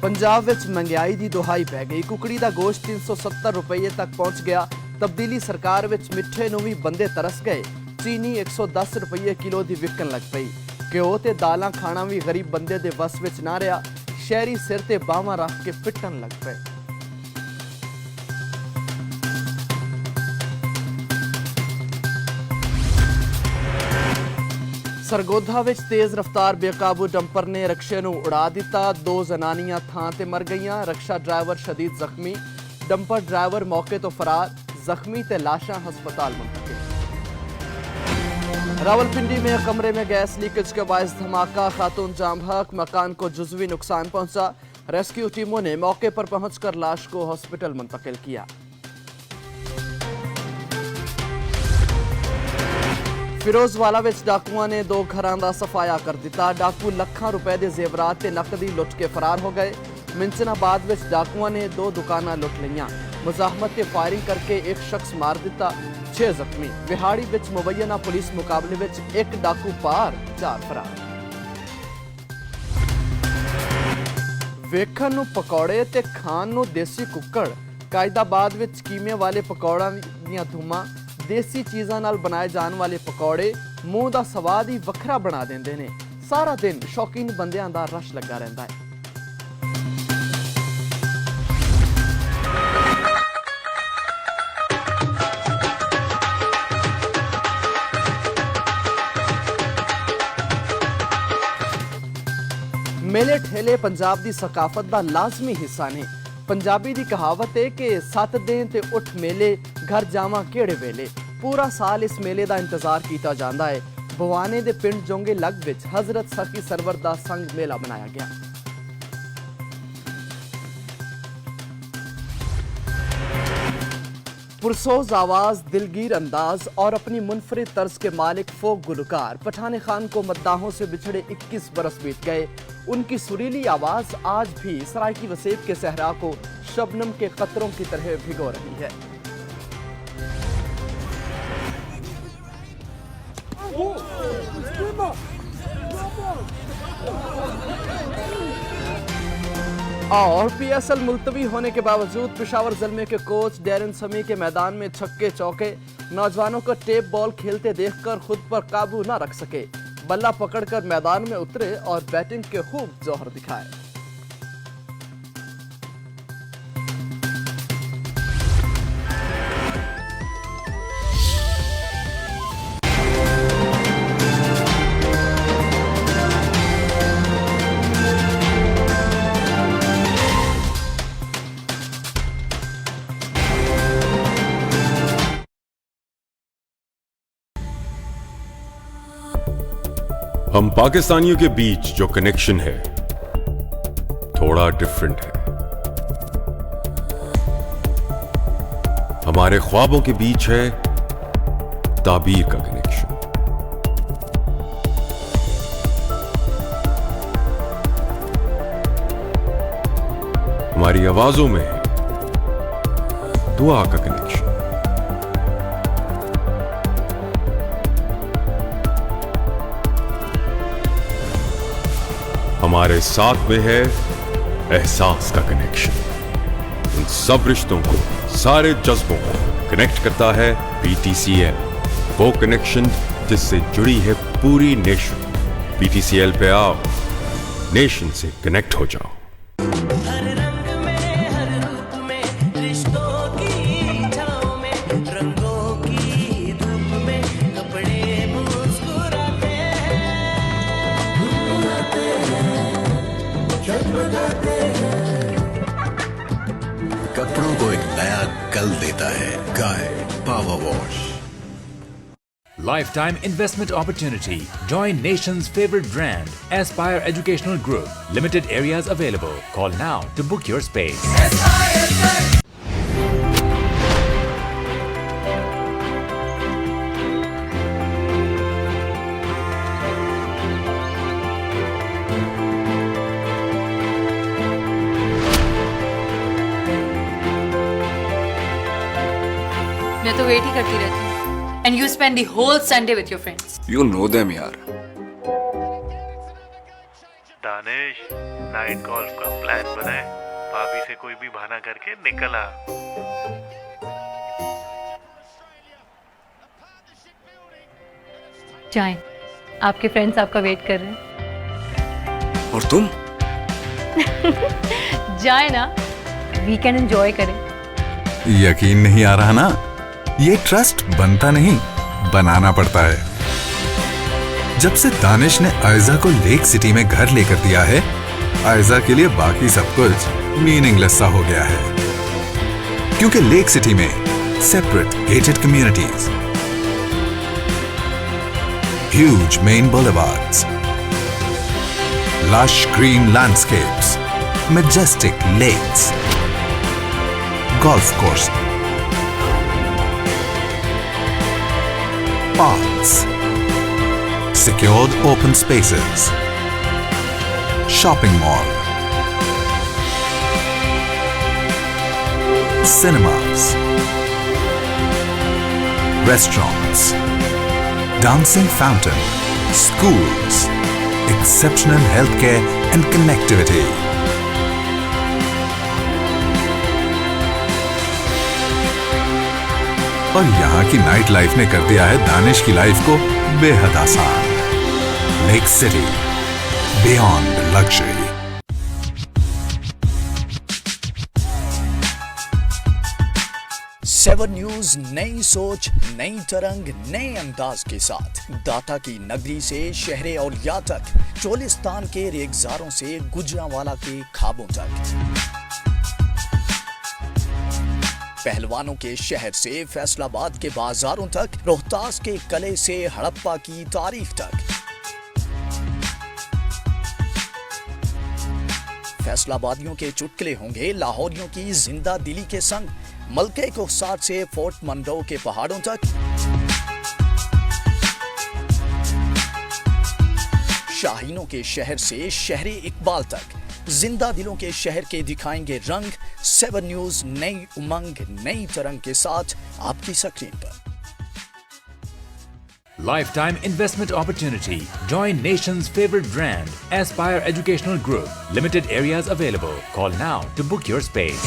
पंजाब विच महंगाई की दुहाई पै गई। कुकड़ी का गोश्त 370 रुपये तक पहुँच गया। ਤਬਦੀਲੀ ਸਰਕਾਰ ਵਿੱਚ ਮਿੱਠੇ ਨੂੰ ਵੀ ਬੰਦੇ ਤਰਸ ਗਏ। ਚੀਨੀ 110 ਰੁਪਏ ਕਿਲੋ ਦੀ ਵਿਕਣ ਲੱਗ ਪਈ। ਘਿਓ ਤੇ ਦਾਲਾਂ ਖਾਣਾ ਵੀ ਗਰੀਬ ਬੰਦੇ ਦੇ ਵਸ ਵਿੱਚ ਨਾ ਰਿਹਾ। ਸ਼ਹਿਰੀ ਸਿਰ ਤੇ ਬਾਹਾਂ ਰੱਖ ਕੇ ਪਿੱਟਣ ਲੱਗ ਪਏ। ਸਰਗੋਧਾ ਵਿੱਚ ਤੇਜ਼ ਰਫ਼ਤਾਰ ਬੇਕਾਬੂ ਡੰਪਰ ਨੇ ਰਕਸ਼ੇ ਨੂੰ ਉਡਾ ਦਿੱਤਾ। 2 ਜ਼ਨਾਨੀਆਂ ਥਾਂ ਤੇ ਮਰ ਗਈਆਂ। ਰਕਸ਼ਾ ਡਰਾਈਵਰ ਸ਼ਦੀਦ ਜ਼ਖਮੀ। डंपर ड्राइवर मौके तो फरार। जख्मी ते लाशा अस्पताल मुंतकिल। रावलपिंडी में कमरे में गैस लीकेज के बायस धमाका, खातून जाम बहक, मकान को जुज़वी नुकसान पहुंचा। रेस्क्यू टीमों ने मौके पर पहुंचकर लाश को हॉस्पिटल मुंतकिल किया। फिरोजवाला विच डाकुआं ने 2 घरां दा सफाया कर दिता। डाकू लाखां रुपए के जेवरात ते नकदी लुट के फरार हो गए। मिंचनाबाद विच डाकुआं ने 2 दुकानां लुट लईयां। मुजाहमत ते फायरिंग करके एक शख्स मार दिता, 6 जख्मी। विहाड़ी विच मुबैना पुलिस मुकाबले विच 1 डाकू पार, 4 फरार। वेखण नूं पकौड़े ते खाण नूं देसी कुक्कड़। कायदाबाद विच कीमे वाले पकौड़ां दीयां धूमां। देसी चीज़ां नाल बनाए जाण वाले पकौड़े मूँह दा स्वाद ही वखरा बना देंदे ने। सारा दिन शौकीन बंदियां दा रश लगा रहिंदा है। मेले ठेले पंजाब दी सकाफत दा लाजमी हिस्सा ने। पंजाबी दी कहावत है कि 7 दिन ते उठ मेले, घर जावां केड़े वेले। पूरा साल इस मेले दा इंतजार कीता जांदा है। भवाने दे पिंड जोंगे लग विच हजरत सखी सरवर दा संग मेला बनाया गया। पुरसोज आवाज, दिलगीर अंदाज और अपनी मुनफरिद तर्ज के मालिक फोक गुलकार पठान खान को मद्दाहों से बिछड़े 21 बरस बीत गए। उनकी सुरीली आवाज आज भी सरायकी वसेब के सहरा को शबनम के कतरों की तरह भिगो रही है। और पीएसएल मुलतवी होने के बावजूद पेशावर ज़ल्मे के कोच डैरन समी के मैदान में छक्के चौके। नौजवानों को टेप बॉल खेलते देखकर खुद पर काबू न रख सके। बल्ला पकड़कर मैदान में उतरे और बैटिंग के खूब जौहर दिखाए। हम पाकिस्तानियों के बीच जो कनेक्शन है थोड़ा डिफरेंट है। हमारे ख्वाबों के बीच है ताबीर का कनेक्शन। हमारी आवाजों में है दुआ का कनेक्शन। हमारे साथ में है एहसास का कनेक्शन। उन सब रिश्तों को, सारे जज्बों को कनेक्ट करता है BTCL, वो कनेक्शन जिससे जुड़ी है पूरी नेशन। BTCL पे आओ, नेशन से कनेक्ट हो जाओ। कपड़ों को एक नया कल देता है गाय power wash. Lifetime investment opportunity. Join nation's favorite brand, Aspire Educational Group. Limited areas available. Call now to book your space. मैं तो वेट ही करती रहती हूँ। And you spend the whole Sunday with your friends. You know them यार। Danish, night golf का plan बनाए। भाभी से कोई भी बहाना करके निकल आ। जाएं, आपके फ्रेंड्स आपका वेट कर रहे हैं। और तुम? जाए ना, वीकेंड एंजॉय करें। यकीन नहीं आ रहा ना? ये ट्रस्ट बनता नहीं, बनाना पड़ता है। जब से दानिश ने आयजा को लेक सिटी में घर लेकर दिया है, आयजा के लिए बाकी सब कुछ मीनिंगलेस सा हो गया है। क्योंकि लेक सिटी में separate gated communities, huge main boulevards, lush green landscapes, majestic lakes, golf course, parks, secured open spaces, shopping mall, cinemas, restaurants, dancing fountain, schools, exceptional healthcare and connectivity. और यहाँ की night life ने कर दिया है दानिश की life को बेहद आसान। Lake city, beyond luxury. Seven news नई सोच, नई तरंग, नए अंदाज के साथ दाता की नगरी से शहरे औलिया तक, चोलिस्तान के रेगजारों से गुजरांवाला के खाबों तक, पहलवानों के शहर से फैसलाबाद के बाजारों तक, रोहतास के कले से हड़प्पा की तारीख तक, फैसलाबादियों के चुटकुले होंगे लाहौरियों की जिंदा दिली के संग, मलके कोहसार से फोर्ट मंडो के पहाड़ों तक, शाहीनों के शहर से शहरे इकबाल तक, जिंदा दिलों के शहर के दिखाएंगे रंग। 7 न्यूज नई उमंग, नई तरंग के साथ आपकी स्क्रीन पर। Lifetime investment opportunity. Join nation's favorite brand, Aspire Educational Group. Limited areas available. Call now to book your space.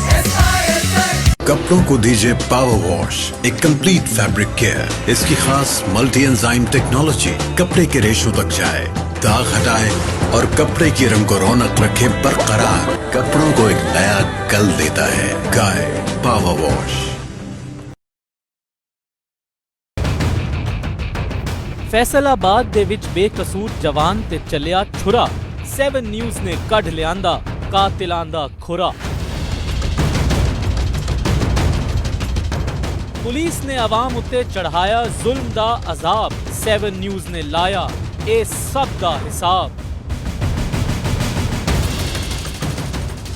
कपड़ों को दीजिए पावर वॉश, एक कंप्लीट फैब्रिक केयर। इसकी खास मल्टी एंजाइम टेक्नोलॉजी कपड़े के रेशों तक जाए, दाग हटाए और कपड़े की रंग को रौनक रखे बरकरार। कपड़ों को एक नया कल देता है। गाय पावर वॉश। फैसलाबाद दे विच बेकसूर जवान ते चलिया छुरा। 7 न्यूज़ ने कढ़ लियांदा कातिलां दा खुरा। पुलिस ने आवाम उत्ते चढ़ाया जुल्म दा अजाब। 7 न्यूज़ ने लाया ए सब दा हिसाब।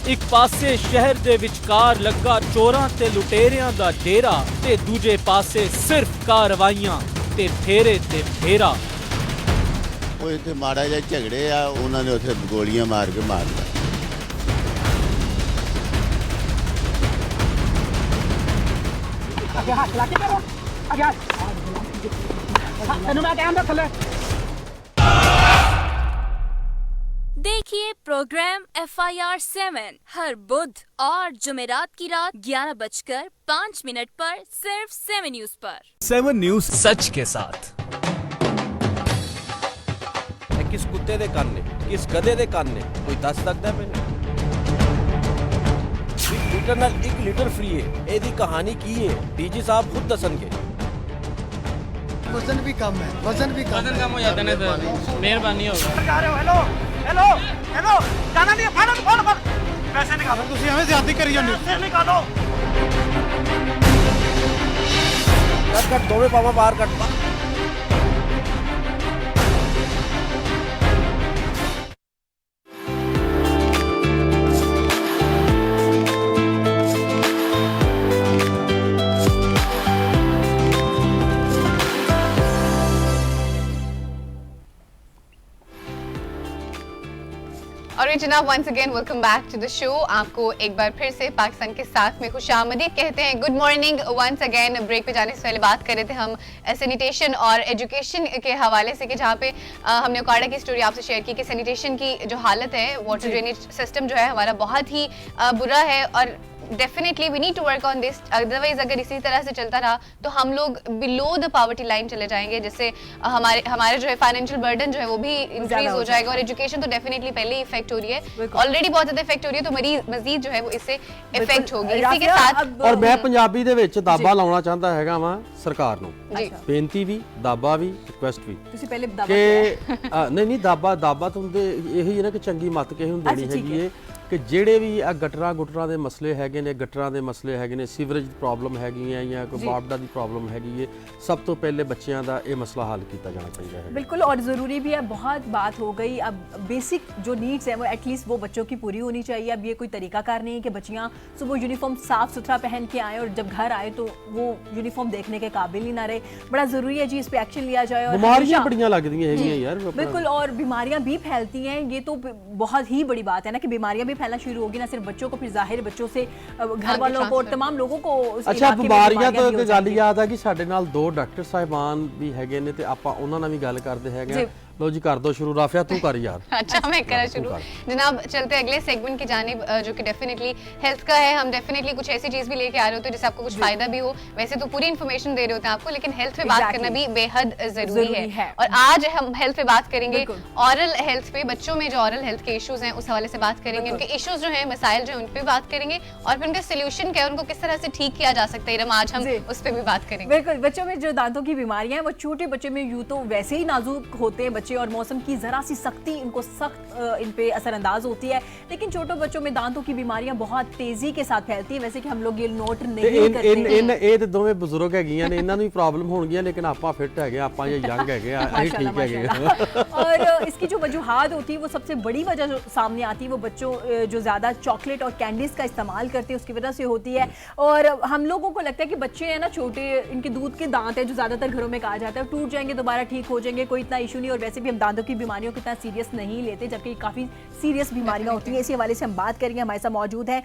एक पासे शहर दे विचकार लगा चोरां ते लुटेरियां दा डेरा, ते दूजे पासे सिर्फ कार्रवाइयां ते फेरे ते फेरा। ਉਹ ਇੱਥੇ ਮਾੜਾ ਜਿਹਾ ਝਗੜੇ ਆ, ਉਹਨਾਂ ਨੇ ਉੱਥੇ ਗੋਲੀਆਂ ਮਾਰ ਕੇ ਮਾਰਦਾ। ਅੱਗੇ ਹੱਥ ਲਾ ਕੇ ਕਰੋ, ਅੱਗੇ ਤੈਨੂੰ ਮੈਂ ਕਹਿੰਦਾ ਥੱਲੇ। देखिए प्रोग्राम FIR 7 हर बुध और जुमेरात की रात 11:05 पर सिर्फ 7 न्यूज पर। 7 न्यूज सच के साथ। किस कुत्ते दे कान ने, किस गधे दे कान ने, कोई दस सकता है मैंने? 1 लीटर नाल 1 लीटर फ्री है। एदी कहानी की है डीजी साहब खुद दसनगे। वजन भी कम है, वजन भी वजन कम हो जाता है तो मेहरबानी होगा। हेलो हेलो हेलो, जाना नहीं है, फाइनल फोन कर, पैसे निकालो। तुसी हमें ज्यादा करी जांदे। पैसे निकालो। कट दोवे पावा बाहर कट। और जनाब once again welcome back to the show. आपको एक बार फिर से पाकिस्तान के साथ में खुशामदीद कहते हैं। Good morning once again. Break पे जाने से पहले बात कर रहे थे हम सैनिटेशन और एजुकेशन के हवाले से कि जहाँ पे हमने ओकाड़ा की स्टोरी आपसे शेयर की कि सैनिटेशन की जो हालत है, वाटर ड्रेनेज सिस्टम जो है हमारा बहुत ही बुरा है। और definitely we need to work on this, otherwise अगर इसी तरह से चलता रहा तो हम लोग बिलो द पॉवर्टी लाइन चले जाएंगे, जिससे हमारे जो है फाइनेंशियल बर्डन जो है वो भी इंक्रीज हो जाएगा, और एजुकेशन तो डेफिनेटली पहले ही इफेक्ट हो रही है, ऑलरेडी बहुत ज्यादा इफेक्ट हो रही है, तो मजीद जो है वो इससे इफेक्ट होगी। इसी के साथ और मैं पंजाबी ਦੇ ਵਿੱਚ ਦਾਬਾ ਲਾਉਣਾ ਚਾਹੁੰਦਾ ਹੈਗਾ ਵਾਂ ਸਰਕਾਰ ਨੂੰ, ਬੇਨਤੀ ਵੀ ਦਾਬਾ ਵੀ ਰਿਕੁਐਸਟ ਵੀ ਤੁਸੀਂ ਪਹਿਲੇ ਦਾਬਾ ਕਿ ਨਹੀਂ ਦਾਬਾ ਤੁਹਾਨੂੰ ਇਹੀ ਹੈ ਨਾ ਕਿ ਚੰਗੀ ਮੱਤ ਕਿਸੇ ਨੂੰ ਦੇਣੀ ਹੈਗੀ ਹੈ ਕਿ ਜਿਹੜੇ ਵੀ ਆ ਗਟਰਾਂ ਦੇ ਮਸਲੇ ਹੈਗੇ ਨੇ, ਗਟਰਾਂ ਦੇ ਮਸਲੇ ਹੈਗੇ ਨੇ, ਸੀਵਰੇਜ ਪ੍ਰੋਬਲਮ ਹੈਗੀ ਹੈ ਜਾਂ ਕੋਈ ਬਾਪਡਾ ਦੀ ਪ੍ਰੋਬਲਮ ਹੈਗੀ है, सब तो पहले बच्चों का ये मसला हल किया जाना चाहिए है। बिल्कुल, और ज़रूरी भी है, बहुत बात हो गई, अब बेसिक जो नीड्स हैं वो एटलीस्ट वो बच्चों की पूरी होनी चाहिए। अब ये कोई तरीकाकार नहीं है कि बच्चियाँ सुबह यूनिफॉर्म साफ़ सुथरा पहन के आएँ और जब घर आए तो वो यूनिफॉर्म देखने के काबिल ही ना रहे। बड़ा ज़रूरी है जी इस पर एक्शन लिया जाए। और बीमारियाँ बड़ियाँ लगती हैं यार, बिल्कुल, और बीमारियाँ भी फैलती हैं, ये तो बहुत ही बड़ी बात है ना कि बीमारियाँ भी फैलना शुरू होगी, ना सिर्फ बच्चों को, फिर जाहिर बच्चों से घर वालों को, तमाम लोगों को। अच्छा, बीमारियाँ तो एक गल याद है कि साडे नाल 2 डॉक्टर साहिबान भी हैगे ने ते आपां उन्हां नाल भी गल करदे हैगे। लो जी कर दो शुरू, राफिया तू कर यार। अच्छा, मैं करा शुरू। जनाब चलते अगले सेगमेंट की जानिब, जो कि डेफिनेटली हेल्थ का है। हम डेफिनेटली कुछ ऐसी चीज भी लेके आ रहे होते हैं जिससे आपको कुछ फायदा भी हो। वैसे तो पूरी इन्फॉर्मेशन दे रहे होते हैं आपको, लेकिन हेल्थ पे बात करना भी बेहद जरूरी है। और आज हम हेल्थ पे बात करेंगे, ऑरल हेल्थ पे, बच्चों में जो ऑरल हेल्थ के इश्यूज हैं उस हवाले से बात करेंगे, उनके इश्यूज जो हैं, मसाइल जो हैं उन पे बात करेंगे, और फिर उनके सोल्यूशन क्या है, उनको किस तरह से ठीक किया जा सकता है, आज हम उस पर भी बात करेंगे। बिल्कुल, बच्चों में जो दांतों की बीमारियां हैं वो छोटे बच्चे में यूं तो वैसे ही नाजुक होते हैं बच्चे, और मौसम की जरा सी सख्ती उनको सख्त इन पे असरअंदाज होती है, लेकिन छोटे बच्चों में दांतों की बीमारियां बहुत तेजी के साथ फैलती हैं। वैसे कि हम लोग ये नोट नहीं करते। ਇਹ ਤੇ ਦੋਵੇਂ ਬਜ਼ੁਰਗ ਹੈਗੀਆਂ ਨੇ, ਇਹਨਾਂ ਨੂੰ ਵੀ ਪ੍ਰੋਬਲਮ ਹੋਣਗੀਆਂ, ਲੇਕਿन ਆਪਾਂ ਫਿੱਟ ਹੈਗੇ, ਆਪਾਂ ਇਹ ਯੰਗ ਹੈਗੇ, ਅਸੀਂ ਠੀਕ ਹੈਗੇ। और इसकी जो वजूहात होती है वो सबसे बड़ी वजह जो सामने आती है वो बच्चों जो ज़्यादा चॉकलेट और कैंडीज़ का इस्तेमाल करते हैं उसकी वजह से होती है। और हम लोगों को लगता है कि बच्चे हैं ना छोटे, इनके दूध के दांत हैं जो ज़्यादातर घरों में कहा जाता है, टूट जाएंगे दोबारा ठीक हो जाएंगे, कोई इतना इशू नहीं। और वैसे भी हम दांतों की बीमारियों को इतना सीरियस नहीं लेते, जबकि काफ़ी सीरियस बीमारियाँ होती हैं। इसी हवाले से हम बात करेंगे। हमारे साथ मौजूद हैं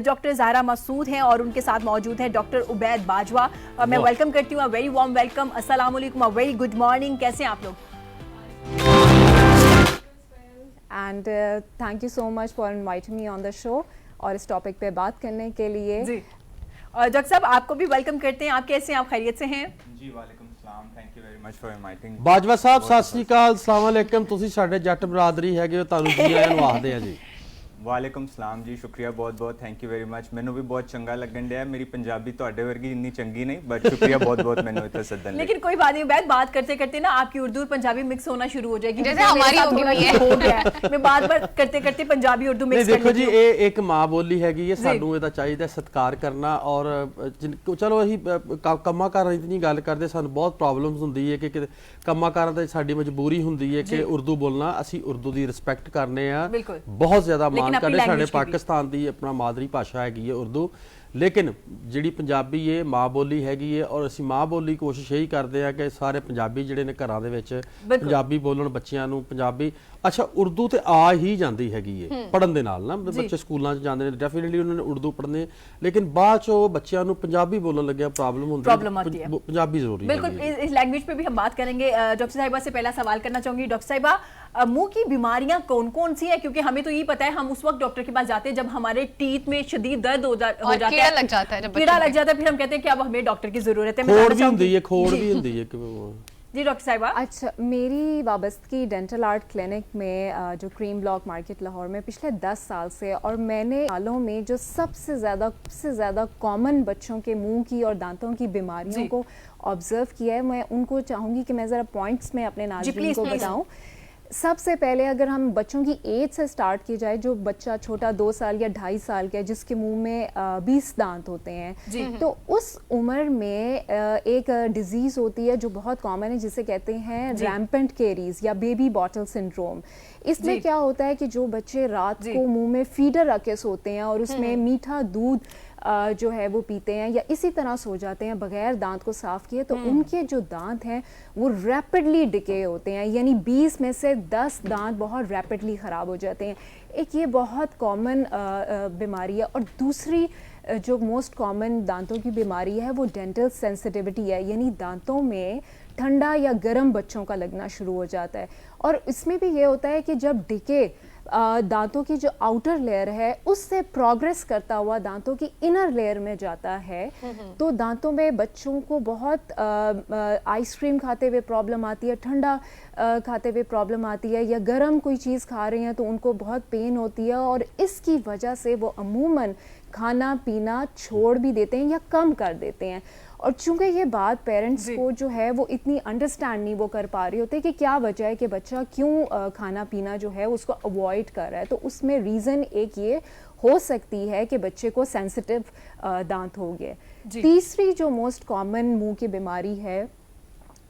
डॉक्टर ज़हरा मसूद हैं और उनके साथ मौजूद है डॉक्टर उबैद बाजवा। मैं वेलकम करती हूँ, वेरी वार्म वेलकम, अस्सलाम वालेकुम, वेरी गुड मॉर्निंग। कैसे हैं आप लोग? And thank you so much for inviting me on the show और इस टॉपिक पे बात करने के लिए। जी, और डॉक्टर साहब आपको भी वेलकम करते हैं। आप कैसे हैं? आप खैरियत से हैं? जी, वालेकुम सलाम, thank you very much for inviting. Bajwa साहब सत श्री अकाल, अस्सलाम वालेकुम। तुसी साडे जट बरादरी हैगे, तुहानू जी आयां नूं आखदे आ जी। वालेकुम सलाम जी, शुक्रिया बहुत बहुत, थैंक यू वेरी मच। मैनू भी बहुत चंगा लगन दिया। मेरी पंजाबी तुहाडे वर्गी इन्नी चंगी नहीं, बट शुक्रिया बहुत बहुत मैनू इत्थे सदन लई। लेकिन कोई बात नहीं, बैठ बात करते करते ना आपकी उर्दू और पंजाबी मिक्स होना शुरू हो जाएगी, जैसे हमारी हो गई है। मैं बार-बार करते करते पंजाबी उर्दू मिक्स देखो जी, ये एक माँ बोली हैगी, सानू ਇਹਦਾ ਚਾਹੀਦਾ ਸਤਿਕਾਰ ਕਰਨਾ। ਔਰ ਚਲੋ ਅਸੀਂ ਕੰਮਾਂ ਕਾਰਾਂ ਦੀ ਨਹੀਂ ਗੱਲ ਕਰਦੇ, ਸਾਨੂੰ ਬਹੁਤ ਪ੍ਰੋਬਲਮਸ ਹੁੰਦੀ ਹੈ ਕਿ ਕੰਮਾਂ ਕਾਰਾਂ ਤੇ ਸਾਡੀ ਮਜਬੂਰੀ ਹੁੰਦੀ ਹੈ ਕਿ ਉਰਦੂ ਬੋਲਣਾ। ਅਸੀਂ ਉਰਦੂ ਦੀ ਰਿਸਪੈਕਟ ਕਰਨੇ ਆ, ਬਹੁਤ ਜ਼ਿਆਦਾ ਮਾਣ ਕਰਦੇ। ਸਾਡੇ ਪਾਕਿस्तान ਦੀ ਆਪਣਾ ਮਾਦਰੀ ਭਾਸ਼ਾ ਹੈਗੀ ਹੈ ਉਰਦੂ, लेकिन जिहड़ी पंजाबी है माँ बोली हैगी है, और असीं माँ बोली कोशिश यही करते हैं कि सारे पंजाबी जिहड़े ने घरां दे विच पंजाबी बोलण, बच्चियां नूं पंजाबी। अच्छा, उर्दू तो आ ही जाती हैगी है पढ़न दे नाल ना, बच्चे स्कूलों च जांदे ने, डेफिनेटली उन्होंने उर्दू पढ़ने, लेकिन बाद चो बच्चियां नूं पंजाबी बोलण लग्गिया प्रॉब्लम होंदी है। पंजाबी जरूरी है। बिल्कुल, इस लैंग्वेज पे भी हम बात करेंगे। डॉक्टर साहिबा से पहला सवाल करना चाहूंगी। डॉक्टर साहिबा, मुंह की बीमारियां कौन कौन सी है? क्योंकि हमें तो ये पता है, हम उस वक्त डॉक्टर के पास जाते हैं जब हमारे टीथ में शदीद दर्द हो जाता है, कीड़ा लग जाता है, कीड़ा लग जाता है, फिर हम कहते हैं कि अब हमें डॉक्टर की जरूरत है। खोड़ भी होंदी है, खोड़ भी होंदी है। जी डॉक्टर साहिबा। अच्छा, मेरी वाबस्तगी डेंटल आर्ट क्लिनिक में जो क्रीम ब्लॉक मार्केट लाहौर में पिछले 10 साल से, और मैंने सालों में जो सबसे ज़्यादा कॉमन बच्चों के मुंह की और दांतों की बीमारियों को ऑब्जर्व किया है, मैं उनको चाहूँगी कि मैं ज़रा पॉइंट्स में अपने नाज़रीन को बताऊँ। सबसे पहले अगर हम बच्चों की एज से स्टार्ट की जाए, जो बच्चा छोटा 2 साल या 2.5 साल का है जिसके मुंह में 20 दांत होते हैं, तो उस उम्र में एक डिजीज़ होती है जो बहुत कॉमन है, जिसे कहते हैं रैम्पेंट केरीज या बेबी बॉटल सिंड्रोम। इसमें क्या होता है कि जो बच्चे रात को मुंह में फीडर रख के सोते हैं और उसमें मीठा दूध जो है वो पीते हैं या इसी तरह सो जाते हैं बगैर दांत को साफ किए, तो उनके जो दांत हैं वो रैपिडली डिके होते हैं, यानी 20 में से 10 दांत बहुत रैपिडली ख़राब हो जाते हैं। एक ये बहुत कॉमन बीमारी है। और दूसरी जो मोस्ट कॉमन दांतों की बीमारी है वो डेंटल सेंसिटिविटी है, यानी दांतों में ठंडा या गर्म बच्चों का लगना शुरू हो जाता है। और इसमें भी ये होता है कि जब डिके दांतों की जो आउटर लेयर है उससे प्रोग्रेस करता हुआ दांतों की इनर लेयर में जाता है, तो दांतों में बच्चों को बहुत आइसक्रीम खाते हुए प्रॉब्लम आती है, ठंडा खाते हुए प्रॉब्लम आती है, या गर्म कोई चीज़ खा रहे हैं तो उनको बहुत पेन होती है, और इसकी वजह से वो अमूमन खाना पीना छोड़ भी देते हैं या कम कर देते हैं। और चूंकि ये बात पेरेंट्स को जो है वो इतनी अंडरस्टैंड नहीं वो कर पा रहे होते कि क्या वजह है कि बच्चा क्यों खाना पीना जो है उसको अवॉइड कर रहा है, तो उसमें रीज़न एक ये हो सकती है कि बच्चे को सेंसिटिव दांत हो गए। तीसरी जो मोस्ट कॉमन मुंह की बीमारी है